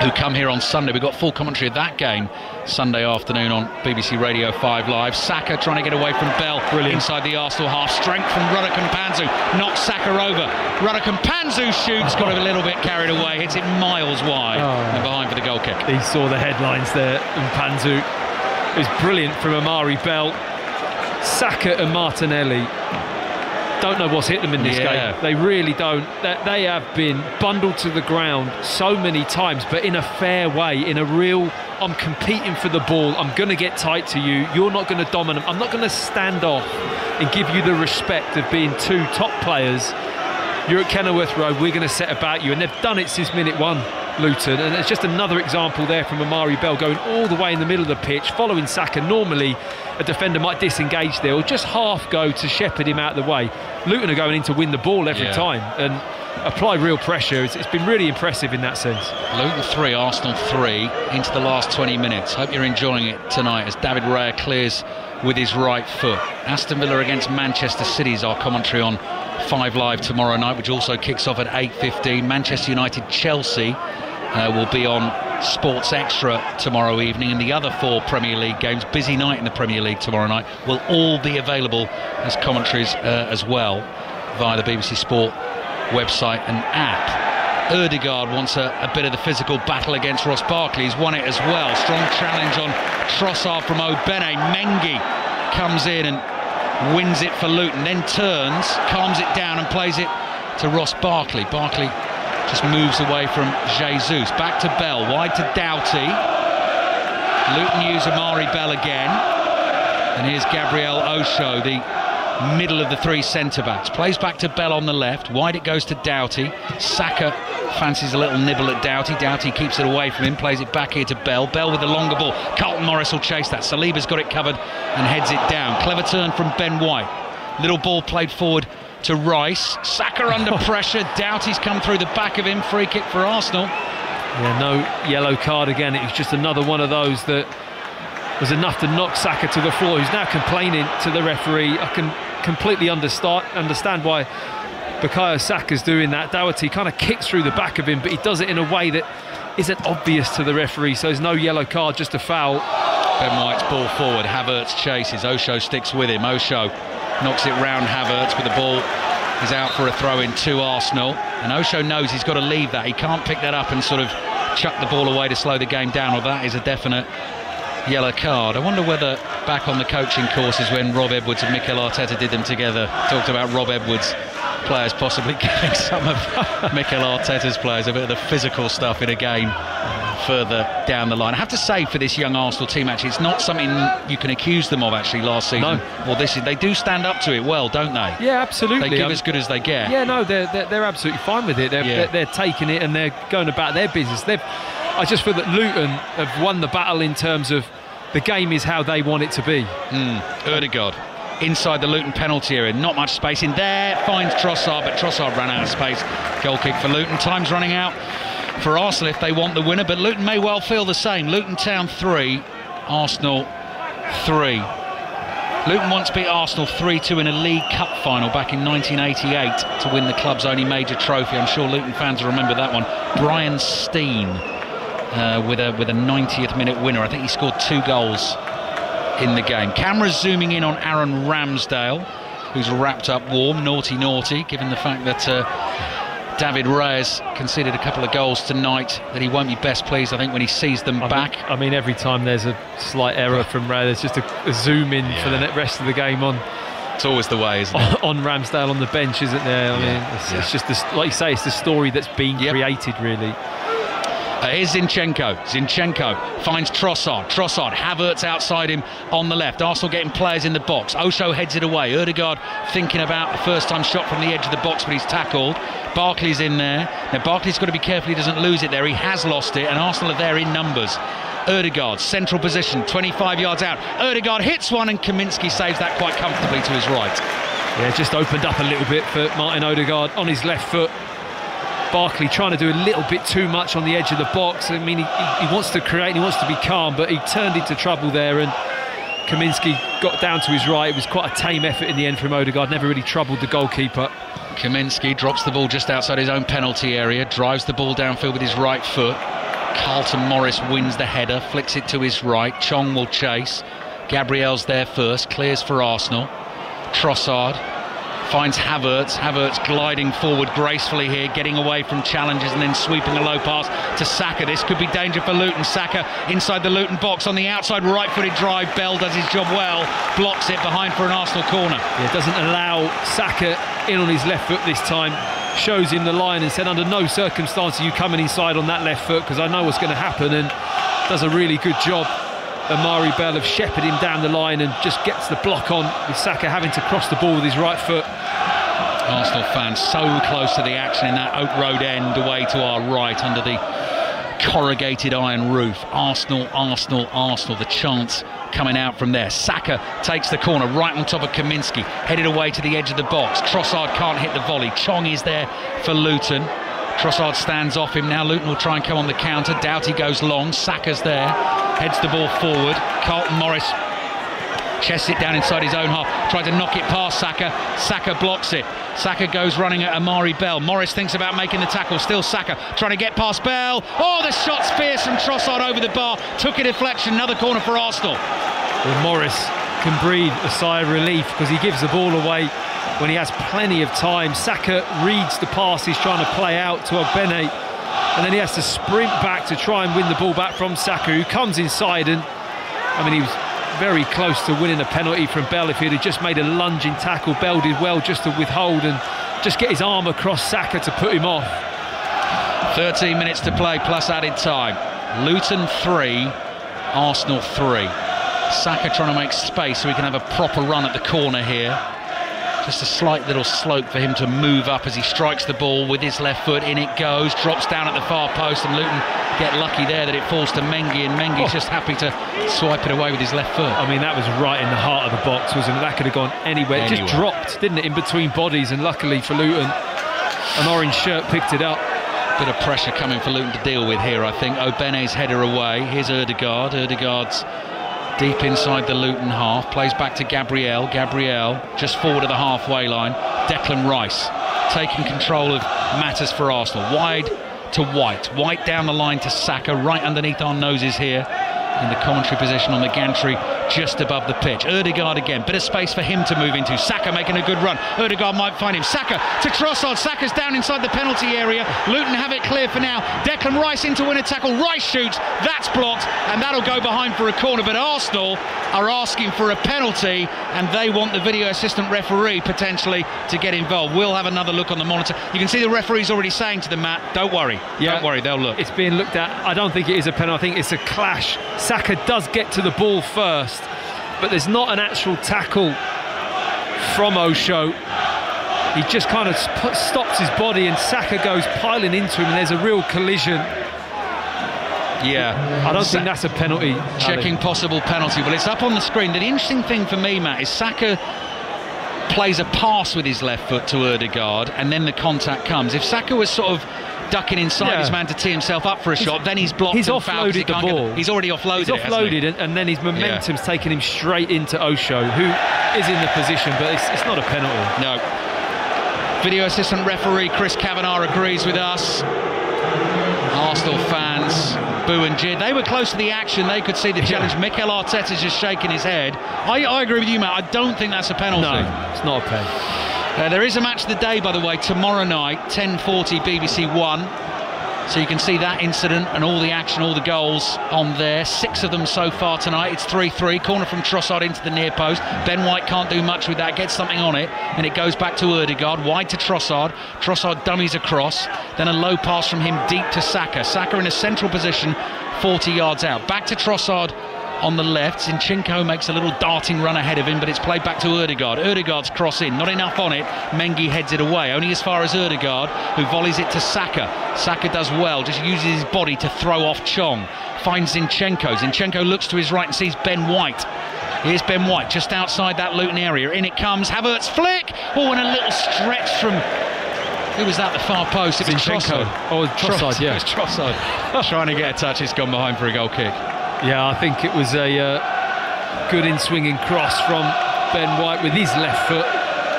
who come here on Sunday. We've got full commentary of that game Sunday afternoon on BBC Radio 5 Live. Saka trying to get away from Bell. Brilliant. Inside the Arsenal half. Strength from Rudicum Panzu. Knocks Saka over. Rudicum Panzu shoots. Got a little bit carried away. Hits it miles wide and behind for the goal kick. He saw the headlines there, and Panzu. It was brilliant from Amari Bell. Saka and Martinelli don't know what's hit them in this game. They really don't. They have been bundled to the ground so many times, but in a fair way, in a real, I'm competing for the ball, I'm going to get tight to you, you're not going to dominate, I'm not going to stand off and give you the respect of being two top players. You're at Kenilworth Road, we're going to set about you. And they've done it since minute one, Luton. And it's just another example there from Amari Bell, going all the way in the middle of the pitch, following Saka. Normally a defender might disengage there or just half go to shepherd him out of the way. Luton are going in to win the ball every time and apply real pressure. It's been really impressive in that sense. Luton 3, Arsenal 3 into the last 20 minutes. Hope you're enjoying it tonight as David Raya clears with his right foot. Aston Villa against Manchester City is our commentary on 5 Live tomorrow night, which also kicks off at 8:15. Manchester United Chelsea will be on Sports Extra tomorrow evening, and the other 4 Premier League games, busy night in the Premier League tomorrow night, will all be available as commentaries as well via the BBC Sport website and app. Ødegaard wants a bit of the physical battle against Ross Barkley. He's won it as well. Strong challenge on Trossard from Obene. Mengi comes in and wins it for Luton, then turns, calms it down and plays it to Ross Barkley. Barkley just moves away from Jesus. Back to Bell, wide to Doughty. Luton use Amari Bell again. And here's Gabriel Osho, the middle of the three centre-backs. Plays back to Bell on the left. Wide it goes to Doughty. Saka fancies a little nibble at Doughty. Doughty keeps it away from him. Plays it back here to Bell. Bell with the longer ball. Carlton Morris will chase that. Saliba's got it covered and heads it down. Clever turn from Ben White. Little ball played forward to Rice. Saka under pressure. Doughty's come through the back of him. Free kick for Arsenal. Yeah, no yellow card again. It was just another one of those that was enough to knock Saka to the floor. He's now complaining to the referee. I can completely understand why Bukayo Saka's doing that. Doughty kind of kicks through the back of him, but he does it in a way that isn't obvious to the referee, so there's no yellow card, just a foul. Ben White's ball forward. Havertz chases. Osho sticks with him. Osho knocks it round Havertz, but the ball is out for a throw-in to Arsenal. And Osho knows he's got to leave that. He can't pick that up and sort of chuck the ball away to slow the game down, or that is a definite yellow card. I wonder whether back on the coaching courses when Rob Edwards and Mikel Arteta did them together, talked about Rob Edwards' players possibly giving some of Mikel Arteta's players a bit of the physical stuff in a game further down the line. I have to say, for this young Arsenal team, actually, it's not something you can accuse them of actually last season. No. Well, they do stand up to it well, don't they? Yeah, absolutely. They give as good as they get. Yeah, no, they're absolutely fine with it. They're taking it and they're going about their business. I just feel that Luton have won the battle in terms of the game is how they want it to be. Ødegaard inside the Luton penalty area, not much space in there, finds Trossard, but Trossard ran out of space. Goal kick for Luton. Time's running out for Arsenal if they want the winner, but Luton may well feel the same. Luton Town 3, Arsenal 3. Luton once beat Arsenal 3-2 in a League Cup final back in 1988 to win the club's only major trophy. I'm sure Luton fans will remember that one. Brian Steen with a 90th minute winner. I think he scored 2 goals in the game. Cameras zooming in on Aaron Ramsdale, who's wrapped up warm. Naughty, given the fact that David Reyes conceded a couple of goals tonight, that he won't be best pleased, I think, when he sees them back. I mean, every time there's a slight error from Reyes, there's just a zoom in for the rest of the game on. It's always the way, isn't it? On Ramsdale on the bench, isn't there? I mean, it's just this, like you say, it's the story that's been created, really. Here's Zinchenko finds Trossard. Havertz outside him on the left. Arsenal getting players in the box. Osho heads it away. Ødegaard thinking about a first-time shot from the edge of the box, but he's tackled. Barkley's in there. Now Barkley's got to be careful he doesn't lose it there. He has lost it, and Arsenal are there in numbers. Ødegaard, central position, 25 yards out. Ødegaard hits one, and Kaminski saves that quite comfortably to his right. Yeah, just opened up a little bit for Martin Ødegaard on his left foot. Barkley trying to do a little bit too much on the edge of the box. I mean, he wants to create, he wants to be calm, but he turned into trouble there, and Kaminski got down to his right. It was quite a tame effort in the end from Ødegaard, never really troubled the goalkeeper. Kaminski drops the ball just outside his own penalty area, drives the ball downfield with his right foot. Carlton Morris wins the header, flicks it to his right. Chong will chase. Gabriel's there first, clears for Arsenal. Trossard finds Havertz gliding forward gracefully here, getting away from challenges and then sweeping a low pass to Saka. This could be danger for Luton. Saka inside the Luton box on the outside, right-footed drive. Bell does his job well, blocks it behind for an Arsenal corner. Yeah, doesn't allow Saka in on his left foot this time, shows him the line and said under no circumstances are you coming inside on that left foot, because I know what's going to happen, and does a really good job, Amari Bell, of shepherding him down the line and just gets the block on, with Saka having to cross the ball with his right foot. Arsenal fans so close to the action in that Oak Road end, away to our right under the corrugated iron roof. Arsenal, the chants coming out from there. Saka takes the corner right on top of Kaminski, headed away to the edge of the box. Trossard can't hit the volley. Chong is there for Luton. Trossard stands off him now. Luton will try and come on the counter. Doughty goes long. Saka's there, heads the ball forward. Carlton Morris chests it down inside his own half, tried to knock it past Saka. Saka blocks it. Saka goes running at Amari Bell. Morris thinks about making the tackle. Still Saka trying to get past Bell. Oh, the shot's fierce from Trossard over the bar. Took a deflection. Another corner for Arsenal. Well, Morris can breathe a sigh of relief because he gives the ball away when he has plenty of time. Saka reads the pass he's trying to play out to Ogbene, and then he has to sprint back to try and win the ball back from Saka, who comes inside, and I mean, he was very close to winning a penalty from Bell if he'd have just made a lunging tackle. Bell did well just to withhold and just get his arm across Saka to put him off. 13 minutes to play plus added time. Luton 3, Arsenal 3. Saka trying to make space so he can have a proper run at the corner here. Just a slight little slope for him to move up as he strikes the ball with his left foot. In it goes, drops down at the far post, and Luton get lucky there that it falls to Mengi, and Mengi's just happy to swipe it away with his left foot. I mean, that was right in the heart of the box, wasn't it? That could have gone anywhere. It just dropped, didn't it, in between bodies, and luckily for Luton, an orange shirt picked it up. Bit of pressure coming for Luton to deal with here, I think. Obene's header away. Here's Ødegaard. Ødegaard's deep inside the Luton half, plays back to Gabriel. Gabriel just forward of the halfway line. Declan Rice taking control of matters for Arsenal. Wide to White. White down the line to Saka, right underneath our noses here in the commentary position on the gantry, just above the pitch. Ødegaard again, bit of space for him to move into. Saka making a good run. Ødegaard might find him. Saka to Trossard. Saka's down inside the penalty area. Luton have it clear for now. Declan Rice in to win a tackle. Rice shoots. That's blocked, and that'll go behind for a corner. But Arsenal are asking for a penalty, and they want the video assistant referee potentially to get involved. We'll have another look on the monitor. You can see the referee's already saying to them, Matt, don't worry. Don't worry, they'll look. It's being looked at. I don't think it is a penalty. I think it's a clash. Saka does get to the ball first, but there's not an actual tackle from Osho. He just kind of stops his body, and Saka goes piling into him, and there's a real collision. Yeah, I don't think that's a penalty. Checking possible penalty. Well, it's up on the screen. The interesting thing for me, Matt, is Saka plays a pass with his left foot to Ødegaard, and then the contact comes. If Saka was sort of ducking inside his man to tee himself up for a shot, then he's blocked. He's offloaded the ball. He's already offloaded it. He's offloaded, and then his momentum's taken him straight into Osho, who is in the position, but it's not a penalty. No. Video assistant referee Chris Kavanagh agrees with us. Arsenal fans boo and jeer. They were close to the action. They could see the challenge. Mikel Arteta's just shaking his head. I agree with you, Matt. I don't think that's a penalty. No, it's not a penalty. There is a match of the day, by the way, tomorrow night, 10:40 BBC One. So you can see that incident and all the action, all the goals on there. 6 of them so far tonight. It's 3-3. Corner from Trossard into the near post. Ben White can't do much with that. Gets something on it, and it goes back to Ødegaard. Wide to Trossard. Trossard dummies across. Then a low pass from him deep to Saka. Saka in a central position, 40 yards out. Back to Trossard on the left. Zinchenko makes a little darting run ahead of him, but it's played back to Ødegaard. Ødegaard's cross in, not enough on it. Mengi heads it away, only as far as Ødegaard, who volleys it to Saka. Saka does well, just uses his body to throw off Chong. Finds Zinchenko. Zinchenko looks to his right and sees Ben White. Here's Ben White, just outside that Luton area. In it comes, Havertz flick! Oh, and a little stretch from... Who was that, the far post? It was Zinchenko. Trossard. Oh, Trossard, yeah. It was Trossard. Trying to get a touch, it's gone behind for a goal kick. Yeah, I think it was a good in-swinging cross from Ben White with his left foot.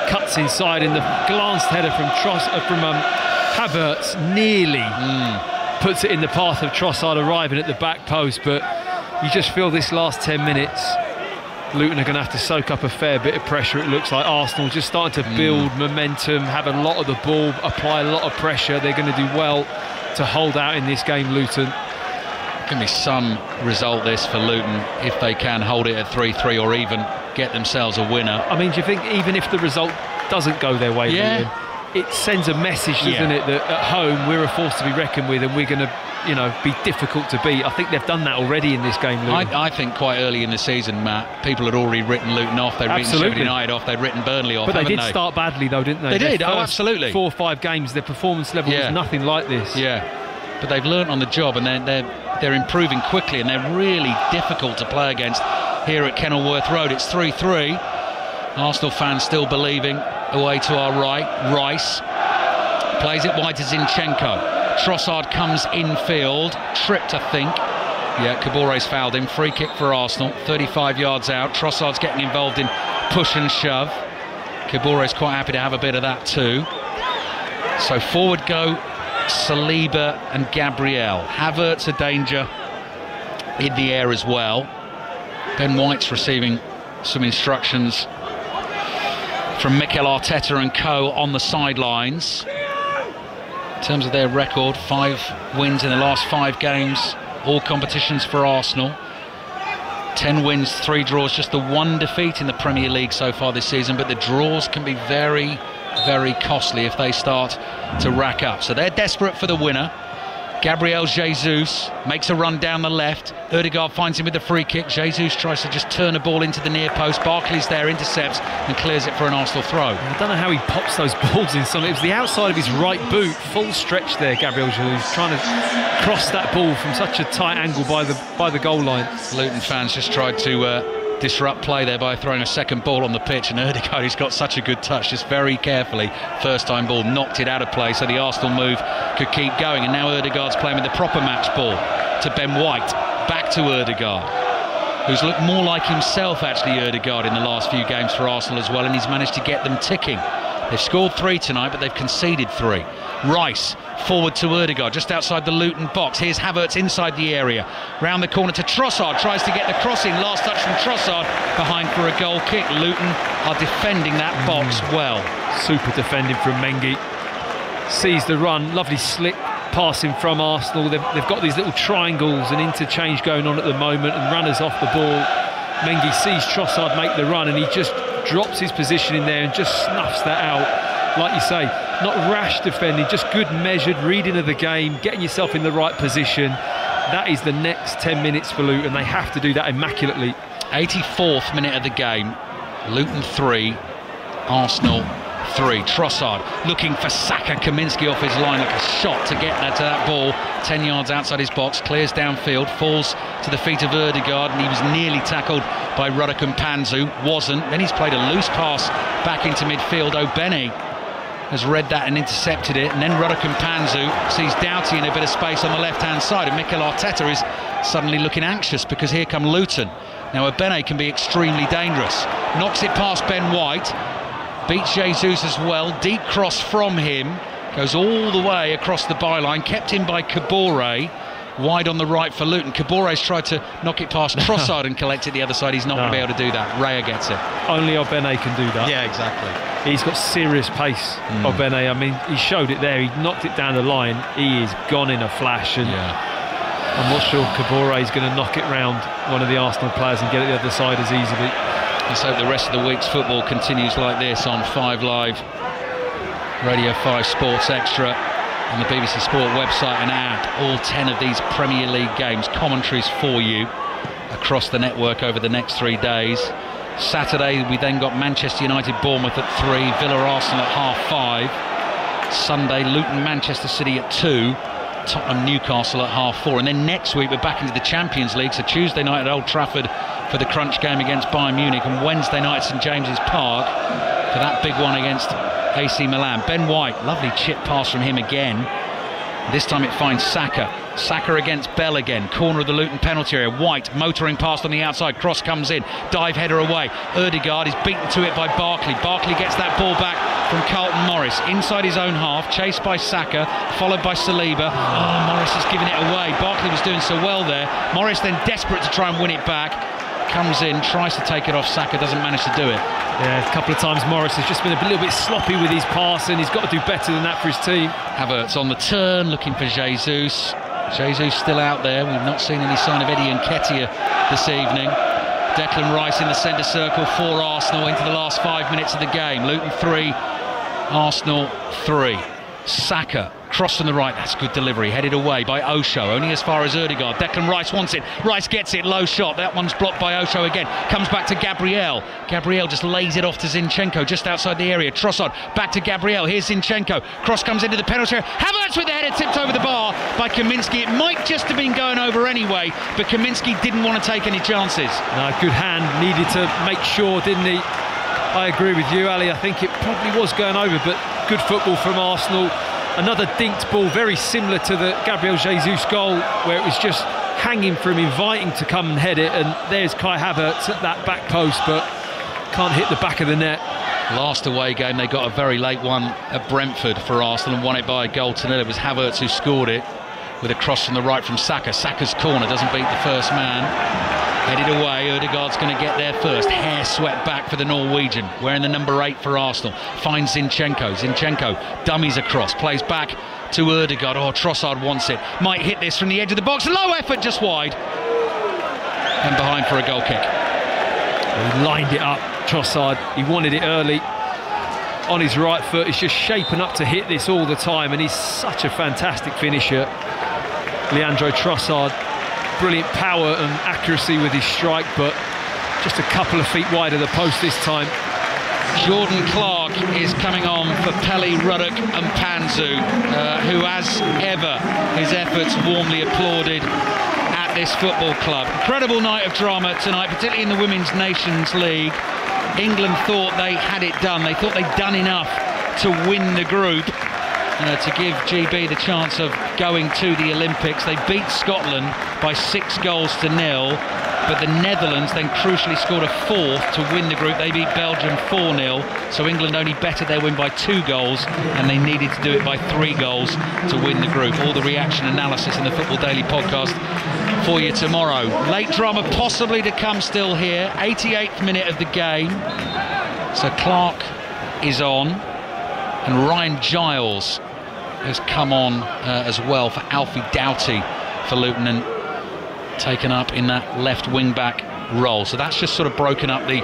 Cuts inside, and the glanced header from Havertz nearly puts it in the path of Trossard arriving at the back post. But you just feel this last 10 minutes, Luton are going to have to soak up a fair bit of pressure. It looks like Arsenal just starting to build momentum, have a lot of the ball, apply a lot of pressure. They're going to do well to hold out in this game, Luton. Going to be some result this for Luton if they can hold it at 3-3 or even get themselves a winner. I mean, do you think even if the result doesn't go their way, Luton, it sends a message, doesn't it, that at home we're a force to be reckoned with and we're going to, be difficult to beat? I think they've done that already in this game, Luton. I think quite early in the season, Matt, people had already written Luton off. They'd written Sheffield United off. They'd written Burnley off. But they did start badly, though, didn't they? They did. Oh, absolutely. 4 or 5 games, their performance level was nothing like this. Yeah, but they've learnt on the job, and they're improving quickly, and they're really difficult to play against here at Kenilworth Road. It's 3-3. Arsenal fans still believing. Away to our right, Rice plays it wide to Zinchenko. Trossard comes infield, tripped, I think. Yeah, Cabore's fouled him. Free kick for Arsenal, 35 yards out. Trossard's getting involved in push and shove. Cabore's quite happy to have a bit of that too. So forward go Saliba and Gabriel. Havertz a danger in the air as well. Ben White's receiving some instructions from Mikel Arteta and co on the sidelines. In terms of their record, 5 wins in the last 5 games, all competitions for Arsenal. 10 wins, 3 draws, just the 1 defeat in the Premier League so far this season, but the draws can be very, very costly if they start to rack up. So they're desperate for the winner. Gabriel Jesus makes a run down the left. Ødegaard finds him with the free kick. Jesus tries to just turn a ball into the near post. Barkley's there, intercepts and clears it for an Arsenal throw. I don't know how he pops those balls in. It was the outside of his right boot, full stretch there. Gabriel Jesus trying to cross that ball from such a tight angle by the goal line. Luton fans just tried to disrupt play there by throwing a second ball on the pitch, and Ødegaard, who's got such a good touch, just very carefully, first time ball, knocked it out of play so the Arsenal move could keep going. And now Ødegaard's playing with the proper match ball to Ben White, back to Ødegaard, who's looked more like himself actually, Ødegaard, in the last few games for Arsenal as well, and he's managed to get them ticking. They've scored 3 tonight, but they've conceded 3. Rice forward to Ødegaard, just outside the Luton box. Here's Havertz inside the area, round the corner to Trossard, tries to get the cross in, last touch from Trossard, behind for a goal kick. Luton are defending that box well. Super defending from Mengi. Sees the run, lovely slick passing from Arsenal. They've got these little triangles and interchange going on at the moment, and runners off the ball. Mengi sees Trossard make the run, and he just drops his position in there and just snuffs that out. Like you say, not rash defending, just good measured reading of the game, getting yourself in the right position. That is the next 10 minutes for Luton. They have to do that immaculately. 84th minute of the game. Luton 3, Arsenal 3. Trossard looking for Saka. Kaminski off his line like a shot to get to that ball 10 yards outside his box, clears downfield, falls to the feet of Ødegaard, and he was nearly tackled by Ruddock Panzu. Wasn't. Then he's played a loose pass back into midfield. Obene has read that and intercepted it, and then Ruddock Panzu sees Doughty in a bit of space on the left-hand side, and Mikel Arteta is suddenly looking anxious because here come Luton. Now Obene can be extremely dangerous. Knocks it past Ben White, beats Jesus as well, deep cross from him, goes all the way across the byline, kept in by Kabore, wide on the right for Luton. Kabore's tried to knock it past Trossard and collect it the other side. He's not going to be able to do that. Raya gets it. Only Obene can do that. Yeah, exactly. He's got serious pace, Obene. I mean, he showed it there. He knocked it down the line. He is gone in a flash, and I'm not sure Kabore is going to knock it round one of the Arsenal players and get it the other side as easily. Let's hope the rest of the week's football continues like this on 5 Live, Radio 5 Sports Extra, on the BBC Sport website and app. All 10 of these Premier League games, commentaries for you across the network over the next 3 days. Saturday we then got Manchester United Bournemouth at 3, Villa Arsenal at 5:30. Sunday Luton Manchester City at 2, Tottenham Newcastle at 4:30. And then next week we're back into the Champions League, so Tuesday night at Old Trafford for the crunch game against Bayern Munich, and Wednesday night at St James's Park for that big one against AC Milan. Ben White, lovely chip pass from him again. This time it finds Saka. Saka against Bell again. Corner of the Luton penalty area. White motoring past on the outside. Cross comes in. Dive header away. Ødegaard is beaten to it by Barkley. Barkley gets that ball back from Carlton Morris. Inside his own half. Chased by Saka. Followed by Saliba. Oh, Morris has given it away. Barkley was doing so well there. Morris then desperate to try and win it back. Comes in, tries to take it off Saka, doesn't manage to do it. Yeah, a couple of times Morris has just been a little bit sloppy with his pass, and he's got to do better than that for his team. Havertz on the turn, looking for Jesus. Jesus still out there. We've not seen any sign of Eddie Nketiah this evening. Declan Rice in the centre circle for Arsenal into the last 5 minutes of the game. Luton 3, Arsenal 3. Saka crossed on the right, that's good delivery, headed away by Osho, only as far as Ødegaard. Declan Rice wants it, Rice gets it, low shot, that one's blocked by Osho again, comes back to Gabriel. Gabriel just lays it off to Zinchenko just outside the area. Trossard back to Gabriel, here's Zinchenko, cross comes into the penalty area. Havertz with the header, tipped over the bar by Kaminski. It might just have been going over anyway, but Kaminski didn't want to take any chances. No, good hand, needed to make sure, didn't he? I agree with you, Ali. I think it probably was going over, but good football from Arsenal. Another dinked ball, very similar to the Gabriel Jesus goal, where it was just hanging for him, inviting to come and head it. And there's Kai Havertz at that back post, but can't hit the back of the net. Last away game, they got a very late one at Brentford for Arsenal and won it by a goal to nil. It was Havertz who scored it with a cross from the right from Saka. Saka's corner doesn't beat the first man. Headed away, Ødegaard's going to get there first. Hair swept back for the Norwegian, wearing the number 8 for Arsenal. Finds Zinchenko. Zinchenko dummies across, plays back to Ødegaard. Oh, Trossard wants it. Might hit this from the edge of the box. Low effort, just wide. And behind for a goal kick. He lined it up, Trossard. He wanted it early. on his right foot. He's just shaping up to hit this all the time, and he's such a fantastic finisher. Leandro Trossard, brilliant power and accuracy with his strike, but just a couple of feet wide of the post this time. Jordan Clark is coming on for Pelly, Ruddock and Panzu, who, as ever, his efforts warmly applauded at this football club. Incredible night of drama tonight, particularly in the Women's Nations League. England thought they had it done. They thought they'd done enough to win the group, to give GB the chance of going to the Olympics. They beat Scotland by 6-0, but the Netherlands then crucially scored a fourth to win the group. They beat Belgium 4-0, so England only bettered their win by 2 goals, and they needed to do it by 3 goals to win the group. All the reaction analysis in the Football Daily podcast for you tomorrow. Late drama possibly to come still here. 88th minute of the game. So Clark is on, and Ryan Giles has come on as well for Alfie Doughty for Luton, and taken up in that left wing-back role. So that's just sort of broken up the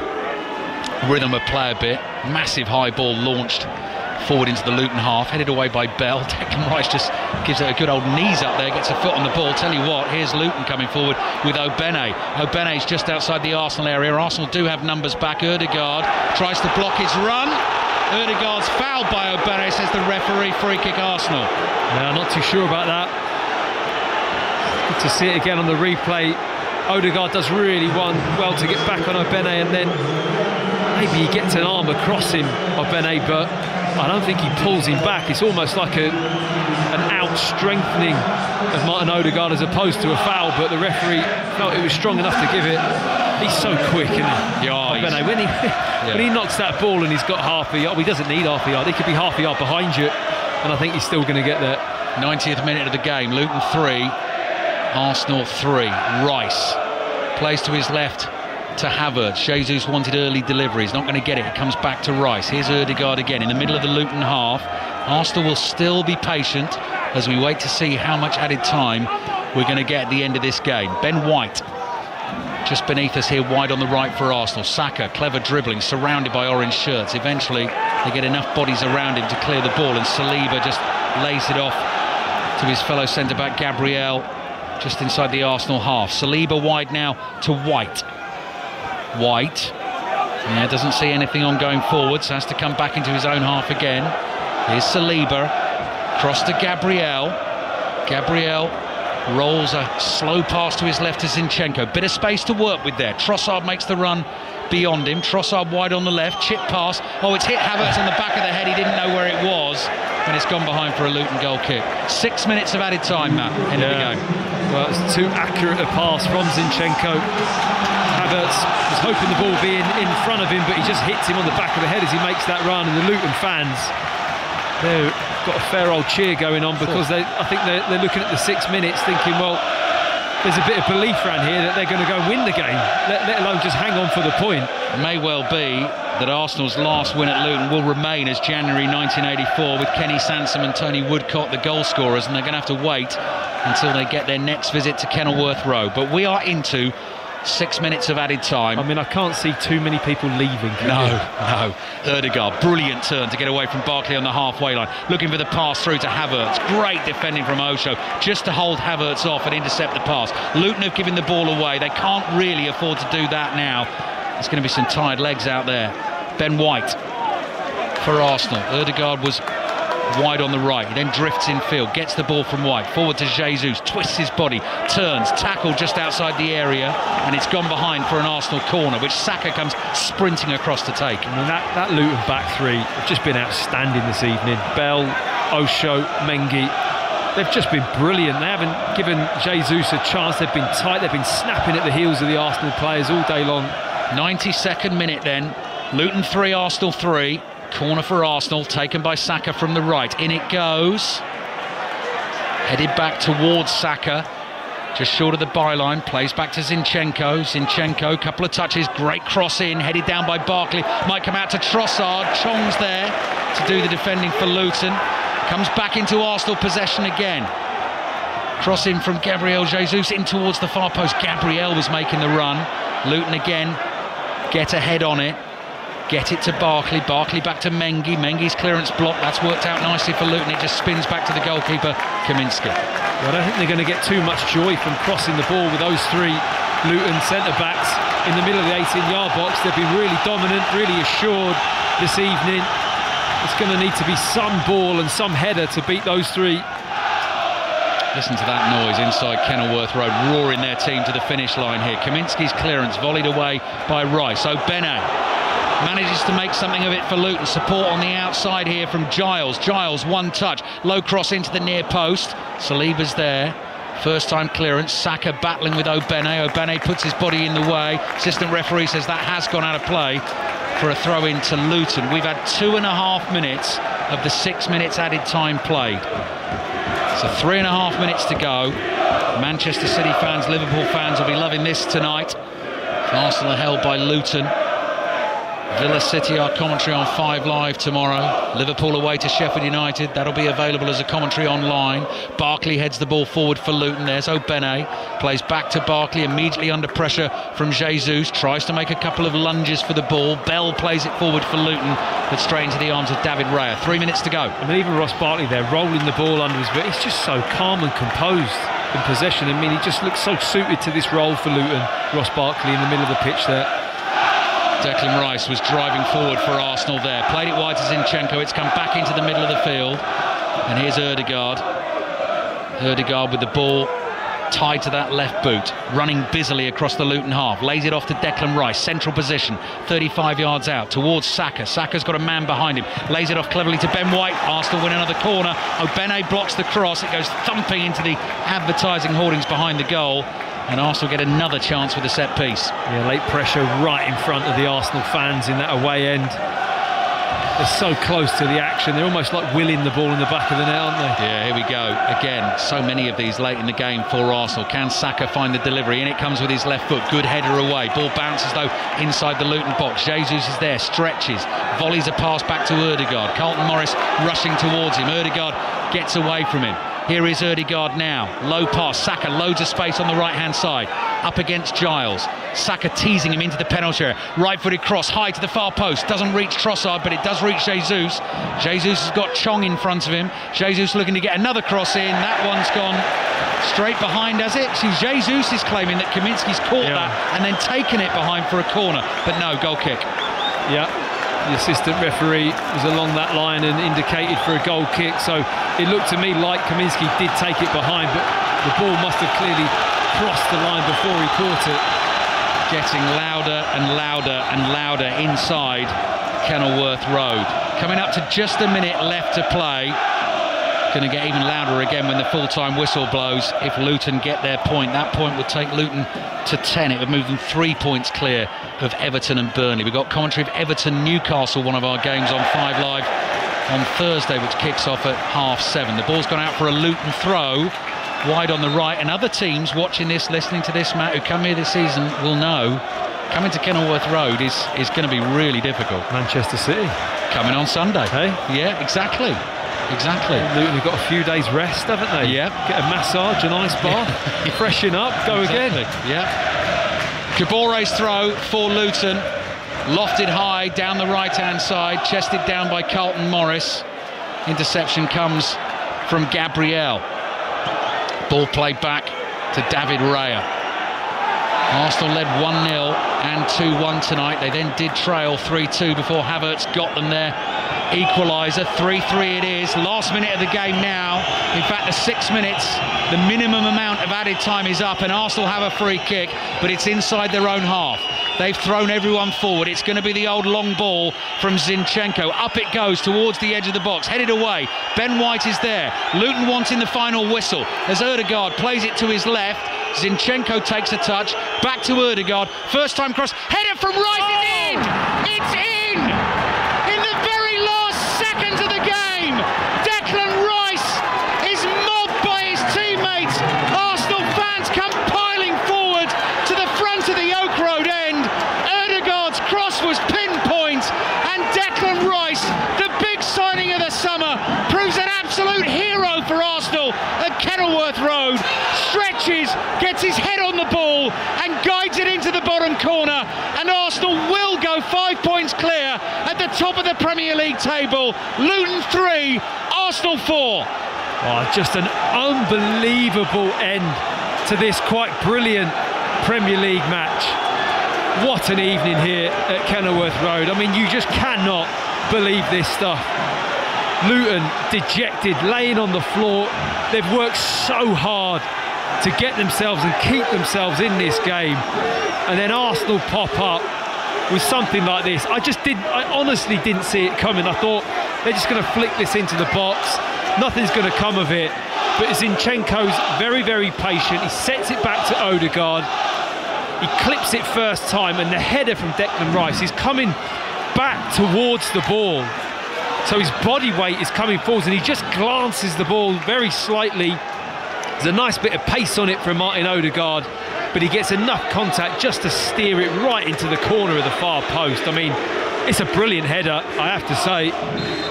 rhythm of play a bit. Massive high ball launched forward into the Luton half, headed away by Bell. Declan Rice just gives it a good old knees up there, gets a foot on the ball. Tell you what, here's Luton coming forward with Obene. Obene's just outside the Arsenal area. Arsenal do have numbers back. Ødegaard tries to block his run. Ødegaard's fouled by Obene, says the referee. Free kick Arsenal. No, not too sure about that. Good to see it again on the replay. Ødegaard does really well to get back on Obene, and then maybe he gets an arm across him, Obene, but I don't think he pulls him back. It's almost like an out-strengthening of Martin Ødegaard as opposed to a foul, but the referee felt it was strong enough to give it. He's so quick, isn't he? Yeah, Obene, when he knocks that ball and he's got half a yard, he doesn't need half a yard, he could be half a yard behind you, and I think he's still going to get there. 90th minute of the game. Luton 3, Arsenal 3. Rice plays to his left to Havertz. Jesus wanted early delivery. He's not going to get it. It comes back to Rice. Here's Ødegaard again in the middle of the Luton half. Arsenal will still be patient as we wait to see how much added time we're going to get at the end of this game. Ben White just beneath us here, wide on the right for Arsenal. Saka, clever dribbling, surrounded by orange shirts. Eventually they get enough bodies around him to clear the ball, and Saliba just lays it off to his fellow centre-back Gabriel just inside the Arsenal half. Saliba wide now to White. White, doesn't see anything on going forward, so has to come back into his own half again. Here's Saliba, cross to Gabriel. Gabriel rolls a slow pass to his left to Zinchenko. Bit of space to work with there. Trossard makes the run beyond him. Trossard wide on the left, chip pass. Oh, it's hit Havertz on the back of the head. He didn't know where it was, and it's gone behind for a Luton goal kick. 6 minutes of added time, Matt, end of the game. Well, it's too accurate a pass from Zinchenko. Havertz was hoping the ball would be in front of him, but he just hits him on the back of the head as he makes that run, and the Luton fans, they've got a fair old cheer going on, because I think they're looking at the 6 minutes thinking, well, there's a bit of belief around here that they're going to go win the game, let alone just hang on for the point. It may well be that Arsenal's last win at Luton will remain as January 1984, with Kenny Sansom and Tony Woodcock the goal scorers, and they're going to have to wait until they get their next visit to Kenilworth Road. But we are into 6 minutes of added time. I mean, I can't see too many people leaving. No. Ødegaard, brilliant turn to get away from Barkley on the halfway line, looking for the pass through to Havertz. Great defending from Osho, just to hold Havertz off and intercept the pass. Luton have given the ball away. They can't really afford to do that now. There's going to be some tired legs out there. Ben White for Arsenal. Ødegaard was wide on the right. He then drifts in field, gets the ball from White, forward to Jesus, twists his body, turns, tackle just outside the area, and it's gone behind for an Arsenal corner, which Saka comes sprinting across to take. I mean, that Luton back three have just been outstanding this evening. Bell, Osho, Mengi, they've just been brilliant. They haven't given Jesus a chance. They've been tight, they've been snapping at the heels of the Arsenal players all day long. 92nd minute then, Luton 3, Arsenal 3. Corner for Arsenal, taken by Saka from the right. In it goes. Headed back towards Saka, just short of the byline. Plays back to Zinchenko. Zinchenko, couple of touches, great cross in, headed down by Barkley. Might come out to Trossard. Chong's there to do the defending for Luton. Comes back into Arsenal possession again. Cross in from Gabriel Jesus in towards the far post. Gabriel was making the run. Luton again get ahead on it. get it to Barkley. Barkley back to Mengi. Mengi's clearance block. That's worked out nicely for Luton. It just spins back to the goalkeeper, Kaminski. Well, I don't think they're going to get too much joy from crossing the ball with those three Luton centre-backs in the middle of the 18-yard box. They've been really dominant, really assured this evening. It's going to need to be some ball and some header to beat those three. Listen to that noise inside Kenilworth Road, roaring their team to the finish line here. Kaminski's clearance volleyed away by Rice. O'Bene manages to make something of it for Luton. Support on the outside here from Giles. Giles, one touch, low cross into the near post. Saliba's there. First time clearance. Saka battling with O'Bene. O'Bene puts his body in the way. Assistant referee says that has gone out of play for a throw in to Luton. We've had 2.5 minutes of the 6 minutes added time played. So 3.5 minutes to go. Manchester City fans, Liverpool fans will be loving this tonight. Arsenal are held by Luton. Villa City, our commentary on 5 Live tomorrow. Liverpool away to Sheffield United. That'll be available as a commentary online. Barkley heads the ball forward for Luton. There's O'Bene. Plays back to Barkley, immediately under pressure from Jesus. Tries to make a couple of lunges for the ball. Bell plays it forward for Luton, but straight into the arms of David Raya. 3 minutes to go. I mean, even Ross Barkley there, rolling the ball under his bit. He's just so calm and composed in possession. I mean, he just looks so suited to this role for Luton. Ross Barkley in the middle of the pitch there. Declan Rice was driving forward for Arsenal there. Played it wide to Zinchenko. It's come back into the middle of the field. And here's Ødegaard. Ødegaard with the ball tied to that left boot. Running busily across the Luton half. Lays it off to Declan Rice. Central position. 35 yards out towards Saka. Saka's got a man behind him. Lays it off cleverly to Ben White. Arsenal win another corner. O'Bene blocks the cross. It goes thumping into the advertising hoardings behind the goal. And Arsenal get another chance with a set piece. Yeah, late pressure right in front of the Arsenal fans in that away end. They're so close to the action. They're almost like willing the ball in the back of the net, aren't they? Yeah, here we go. Again, so many of these late in the game for Arsenal. Can Saka find the delivery? In it comes with his left foot. Good header away. Ball bounces, though, inside the Luton box. Jesus is there, stretches. Volleys a pass back to Ødegaard. Carlton Morris rushing towards him. Ødegaard gets away from him. Here is Ødegaard now. Low pass. Saka, loads of space on the right-hand side. Up against Giles. Saka teasing him into the penalty area. Right-footed cross, high to the far post. Doesn't reach Trossard, but it does reach Jesus. Jesus has got Chong in front of him. Jesus looking to get another cross in. That one's gone straight behind, has it? See, Jesus is claiming that Kaminski's caught that and then taken it behind for a corner. But no, goal kick. Yeah. The assistant referee was along that line and indicated for a goal kick, so it looked to me like Kaminski did take it behind, but the ball must have clearly crossed the line before he caught it. Getting louder and louder and louder inside Kenilworth Road. Coming up to just a minute left to play. Going to get even louder again when the full-time whistle blows if Luton get their point. That point would take Luton to 10. It would move them 3 points clear of Everton and Burnley. We've got commentary of Everton-Newcastle, one of our games on 5 Live on Thursday, which kicks off at 7:30. The ball's gone out for a Luton throw, wide on the right, and other teams watching this, listening to this, Matt, who come here this season will know coming to Kenilworth Road is going to be really difficult. Manchester City. Coming on Sunday. Hey? Yeah, exactly. Exactly. Luton have got a few days rest, haven't they? Yeah. Get a massage, an ice bath, freshen up, go exactly. again. Yeah. Cabore's throw for Luton. Lofted high down the right-hand side, chested down by Carlton Morris. Interception comes from Gabriel. Ball played back to David Raya. Arsenal led 1-0 and 2-1 tonight. They then did trail 3-2 before Havertz got them there. Equaliser, 3-3 it is. Last minute of the game now. In fact, the 6 minutes, the minimum amount of added time is up, and Arsenal have a free kick, but it's inside their own half. They've thrown everyone forward. It's going to be the old long ball from Zinchenko. Up it goes towards the edge of the box, headed away. Ben White is there. Luton wanting the final whistle as Ødegaard plays it to his left. Zinchenko takes a touch, back to Ødegaard. First time cross, header from Rice, it's in! It's in! In the very last seconds of the game, Declan Rice is mobbed by his teammates. Arsenal fans come piling forward to the front of the Oak Road end. Ødegaard's cross was pinpoint, and Declan Rice, the big signing of the summer, proves an absolute hero throw for Arsenal at Kenilworth Road. Stretches, gets his head on the ball and guides it into the bottom corner, and Arsenal will go 5 points clear at the top of the Premier League table. Luton 3, Arsenal 4. Oh, just an unbelievable end to this quite brilliant Premier League match. What an evening here at Kenilworth Road. I mean, you just cannot believe this stuff. Luton dejected, laying on the floor. They've worked so hard to get themselves and keep themselves in this game, and then Arsenal pop up with something like this. I honestly didn't see it coming. I thought they're just going to flick this into the box, nothing's going to come of it. But Zinchenko's very, very patient. He sets it back to Odegaard. He clips it first time, and the header from Declan Rice is coming back towards the ball. So his body weight is coming forwards, and he just glances the ball very slightly. There's a nice bit of pace on it from Martin Odegaard, but he gets enough contact just to steer it right into the corner of the far post. I mean, it's a brilliant header, I have to say.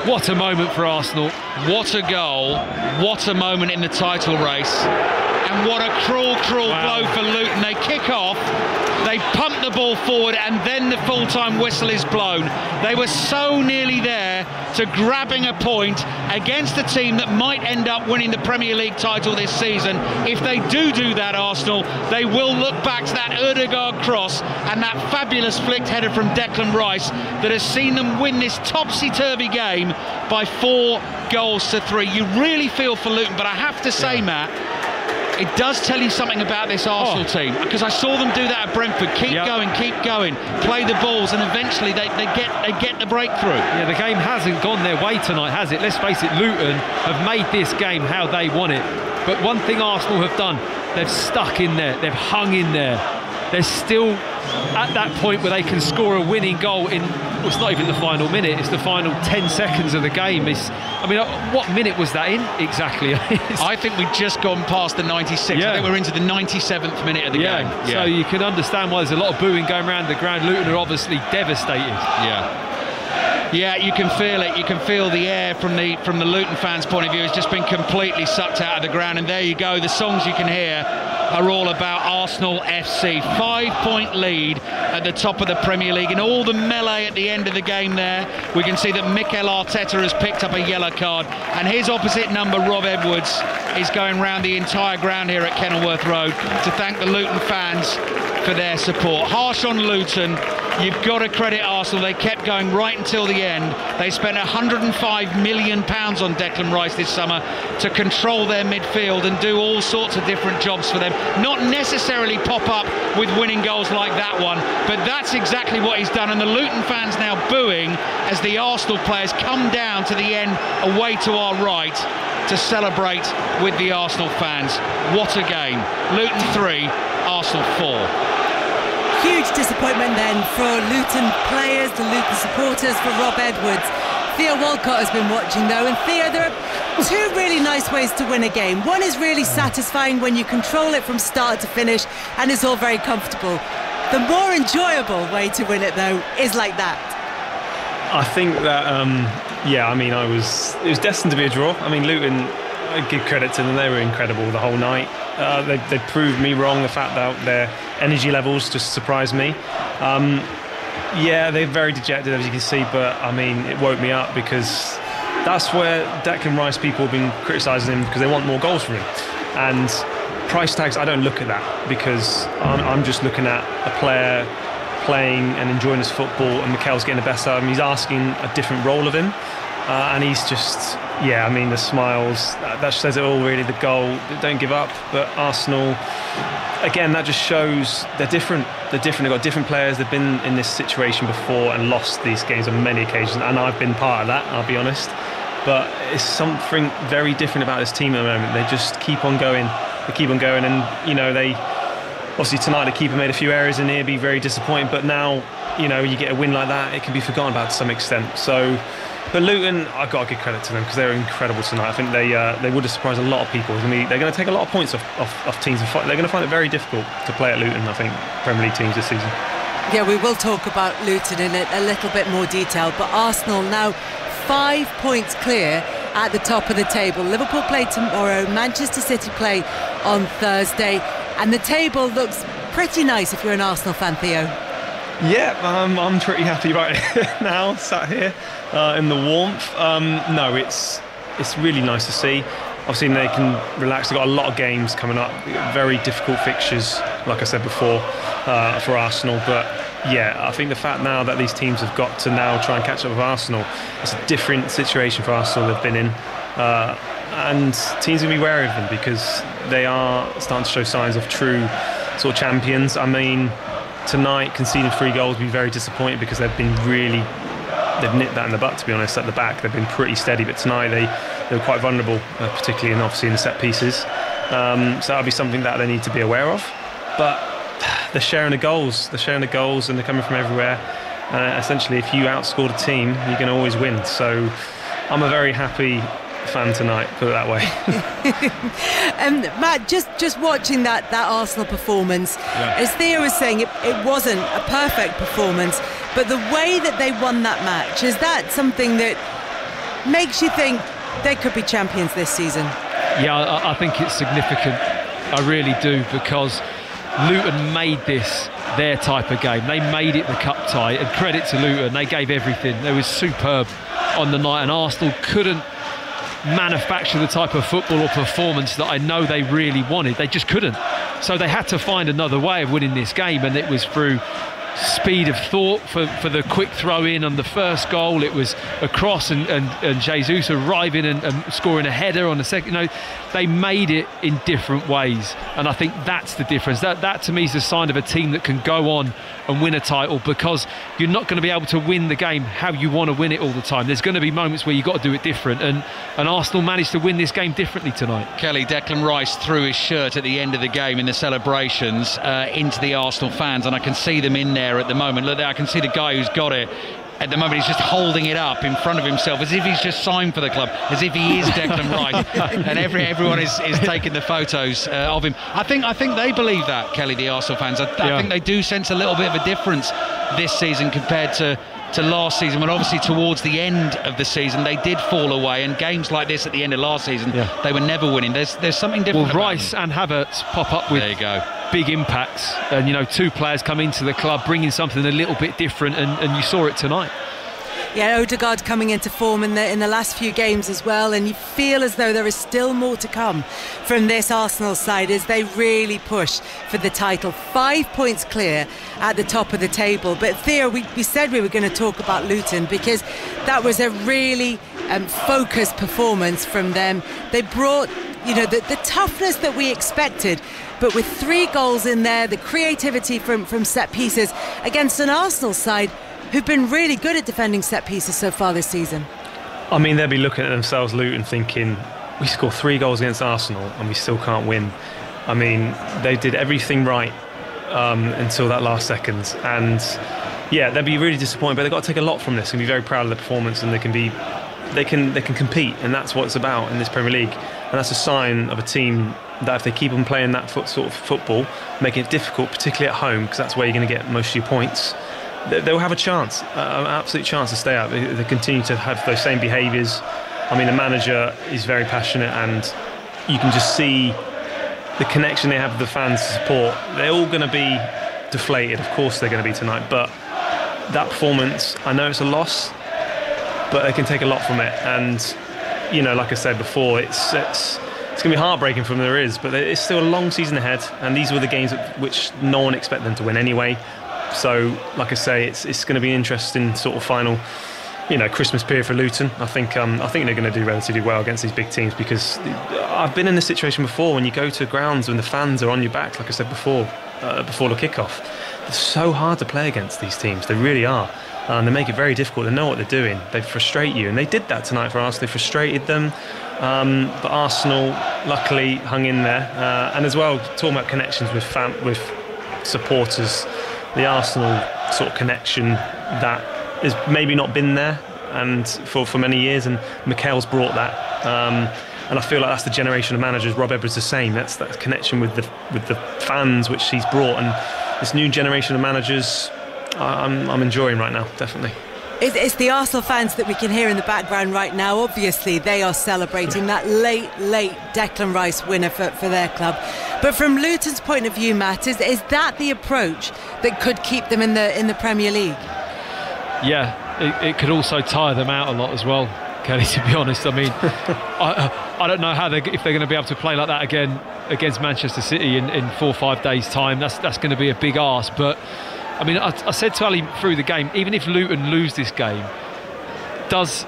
What a moment for Arsenal. What a goal. What a moment in the title race. And what a cruel blow for Luton. They kick off, they pump the ball forward, and then the full-time whistle is blown. They were so nearly there to grabbing a point against a team that might end up winning the Premier League title this season. If they do that, Arsenal, they will look back to that Odegaard cross and that fabulous flicked header from Declan Rice that has seen them win this topsy-turvy game by 4 goals to 3. You really feel for Luton, but I have to say, Matt, it does tell you something about this Arsenal team, because I saw them do that at Brentford. Keep going, play the balls, and eventually they get the breakthrough. Yeah, the game hasn't gone their way tonight, has it? Let's face it, Luton have made this game how they want it. But one thing Arsenal have done, they've stuck in there, they've hung in there. They're still at that point where they can score a winning goal in, well, it's not even the final minute, it's the final 10 seconds of the game. I mean, what minute was that in exactly? I think we've just gone past the 96th. I think we're into the 97th minute of the game. So you can understand why there's a lot of booing going around the ground. Luton are obviously devastated. Yeah, you can feel it. You can feel the air from the Luton fans' point of view. It's just been completely sucked out of the ground. And there you go. The songs you can hear are all about Arsenal FC. 5-point lead at the top of the Premier League. And all the melee at the end of the game there, we can see that Mikel Arteta has picked up a yellow card. And his opposite number, Rob Edwards, is going round the entire ground here at Kenilworth Road to thank the Luton fans for their support. Harsh on Luton. You've got to credit Arsenal. They kept going right until the end. They spent £105 million on Declan Rice this summer to control their midfield and do all sorts of different jobs for them. Not necessarily pop up with winning goals like that one, but that's exactly what he's done. And the Luton fans now booing as the Arsenal players come down to the end away to our right to celebrate with the Arsenal fans. What a game. Luton 3, Arsenal 4. Huge disappointment then for Luton players, the Luton supporters, for Rob Edwards. Theo Walcott has been watching though, and Theo, there are 2 really nice ways to win a game. One is really satisfying when you control it from start to finish and it's all very comfortable. The more enjoyable way to win it though is like that. I think that it was destined to be a draw. I mean, Luton, I give credit to them, they were incredible the whole night. They proved me wrong. The fact that their energy levels just surprised me. They're very dejected, as you can see, but I mean, it woke me up, because that's where Declan Rice people have been criticising him, because they want more goals from him. And price tags, I don't look at that, because I'm just looking at a player playing and enjoying his football, and Mikel's getting the best out of him. He's asking a different role of him, and he's just... the smiles, that says it all really, the goal, they don't give up. But Arsenal, again, that just shows they're different. They've got different players, they've been in this situation before and lost these games on many occasions, and I've been part of that, I'll be honest. But it's something very different about this team at the moment. They just keep on going, and they obviously tonight the keeper made a few errors in here, be very disappointing, but now, you get a win like that, it can be forgotten about to some extent. So, but Luton, I've got to give credit to them, because they were incredible tonight. I think they would have surprised a lot of people. They're going to take a lot of points off teams. They're going to find it very difficult to play at Luton, I think, Premier League teams this season. Yeah, we will talk about Luton in a little bit more detail, but Arsenal now 5 points clear at the top of the table. Liverpool play tomorrow, Manchester City play on Thursday, and the table looks pretty nice if you're an Arsenal fan, Theo. Yeah, I'm pretty happy right now, sat here in the warmth. No, it's really nice to see. Obviously, they can relax. They've got a lot of games coming up, very difficult fixtures, like I said before, for Arsenal. But yeah, I think the fact now that these teams have got to now try and catch up with Arsenal, it's a different situation for Arsenal they've been in. And teams will be wary of them because they are starting to show signs of true sort of champions. I mean, tonight conceding 3 goals would be very disappointing because they've nipped that in the butt, to be honest. At the back they've been pretty steady, but tonight they were quite vulnerable, particularly and obviously in the set pieces. So that'll be something that they need to be aware of. But they're sharing the goals and they're coming from everywhere. Essentially, if you outscore the team, you're going to always win. So I'm a very happy fan tonight, put it that way. Matt, just watching that Arsenal performance, as Theo was saying, it wasn't a perfect performance, but the way that they won that match, is that something that makes you think they could be champions this season? Yeah, I think it's significant. I really do, because Luton made this their type of game. They made it the cup tie, and credit to Luton, they gave everything. They were superb on the night, and Arsenal couldn't manufacture the type of football or performance that I know they really wanted. They just couldn't. So they had to find another way of winning this game, and it was through speed of thought for the quick throw in on the first goal. It was a cross and Jesus arriving and scoring a header on the second. They made it in different ways, and I think that's the difference. That to me is a sign of a team that can go on and win a title, because you're not going to be able to win the game how you want to win it all the time. There's going to be moments where you've got to do it different, and Arsenal managed to win this game differently tonight. Kelly, Declan Rice threw his shirt at the end of the game in the celebrations into the Arsenal fans, and I can see them in there at the moment. Look there, I can see the guy who's got it. At the moment, he's just holding it up in front of himself as if he's just signed for the club, as if he is Declan Rice, and everyone is taking the photos of him. I think they believe that, Kelly, the Arsenal fans. I think they do sense a little bit of a difference this season compared to last season, when obviously towards the end of the season they did fall away, and games like this at the end of last season they were never winning. There's something different. Well, Rice and Havertz pop up with big impacts, and 2 players come into the club bringing something a little bit different, and you saw it tonight. Yeah, Odegaard coming into form in the last few games as well, and you feel as though there is still more to come from this Arsenal side as they really push for the title. 5 points clear at the top of the table. But Theo, we said we were going to talk about Luton, because that was a really focused performance from them. They brought the toughness that we expected, but with 3 goals in there, the creativity from set pieces against an Arsenal side who've been really good at defending set pieces so far this season. I mean, they'll be looking at themselves, Luton, thinking, we scored 3 goals against Arsenal and we still can't win. I mean, they did everything right until that last second, and yeah, they'll be really disappointed, but they've got to take a lot from this and be very proud of the performance, and they can compete, and that's what it's about in this Premier League. And that's a sign of a team that if they keep on playing that sort of football, making it difficult, particularly at home, because that's where you're going to get most of your points, they'll have a chance, an absolute chance to stay up. They continue to have those same behaviours. I mean, the manager is very passionate, and you can just see the connection they have with the fans' support. They're all going to be deflated, of course they're going to be tonight, but that performance, I know it's a loss, but they can take a lot from it. And like I said before, it's going to be heartbreaking for them, there is, but it's still a long season ahead, and these were the games which no one expected them to win anyway. So, like I say, it's going to be an interesting sort of final, Christmas period for Luton. I think they're going to do relatively well against these big teams, because I've been in this situation before when you go to grounds when the fans are on your back, like I said before the kickoff. It's so hard to play against these teams. They really are. They make it very difficult. They know what they're doing. They frustrate you, and they did that tonight for Arsenal. They frustrated them, but Arsenal luckily hung in there. And as well, talking about connections with supporters, the Arsenal sort of connection that has maybe not been there and for many years, and Mikel's brought that. And I feel like that's the generation of managers. Rob Edwards the same. That's that connection with the fans which he's brought, and this new generation of managers I'm enjoying right now, definitely. It's the Arsenal fans that we can hear in the background right now. Obviously, they are celebrating that late Declan Rice winner for their club. But from Luton's point of view, Matt, is that the approach that could keep them in the Premier League? Yeah, it could also tire them out a lot as well, Kelly, to be honest. I mean, I don't know if they're going to be able to play like that again against Manchester City in 4 or 5 days' time. That's going to be a big ask. But I mean, I said to Ali through the game, even if Luton lose this game, does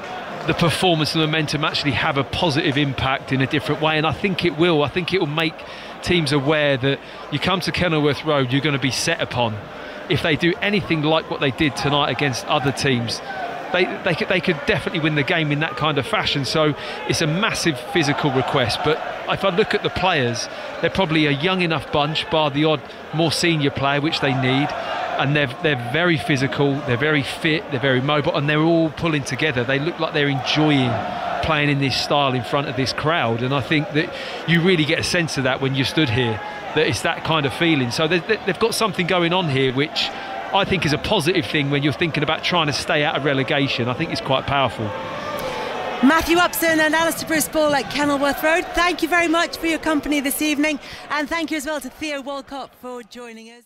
the performance and momentum actually have a positive impact in a different way? And I think it will. I think it will make teams aware that you come to Kenilworth Road, you're going to be set upon. If they do anything like what they did tonight against other teams, they could definitely win the game in that kind of fashion. So it's a massive physical request. But if I look at the players, they're probably a young enough bunch, bar the odd more senior player, which they need. And they're very physical, they're very fit, they're very mobile, and they're all pulling together. They look like they're enjoying playing in this style in front of this crowd. And I think that you really get a sense of that when you stood here, that it's that kind of feeling. So they've got something going on here which I think is a positive thing when you're thinking about trying to stay out of relegation. I think it's quite powerful. Matthew Upson and Alistair Bruce Ball at Kenilworth Road, thank you very much for your company this evening, and thank you as well to Theo Walcott for joining us.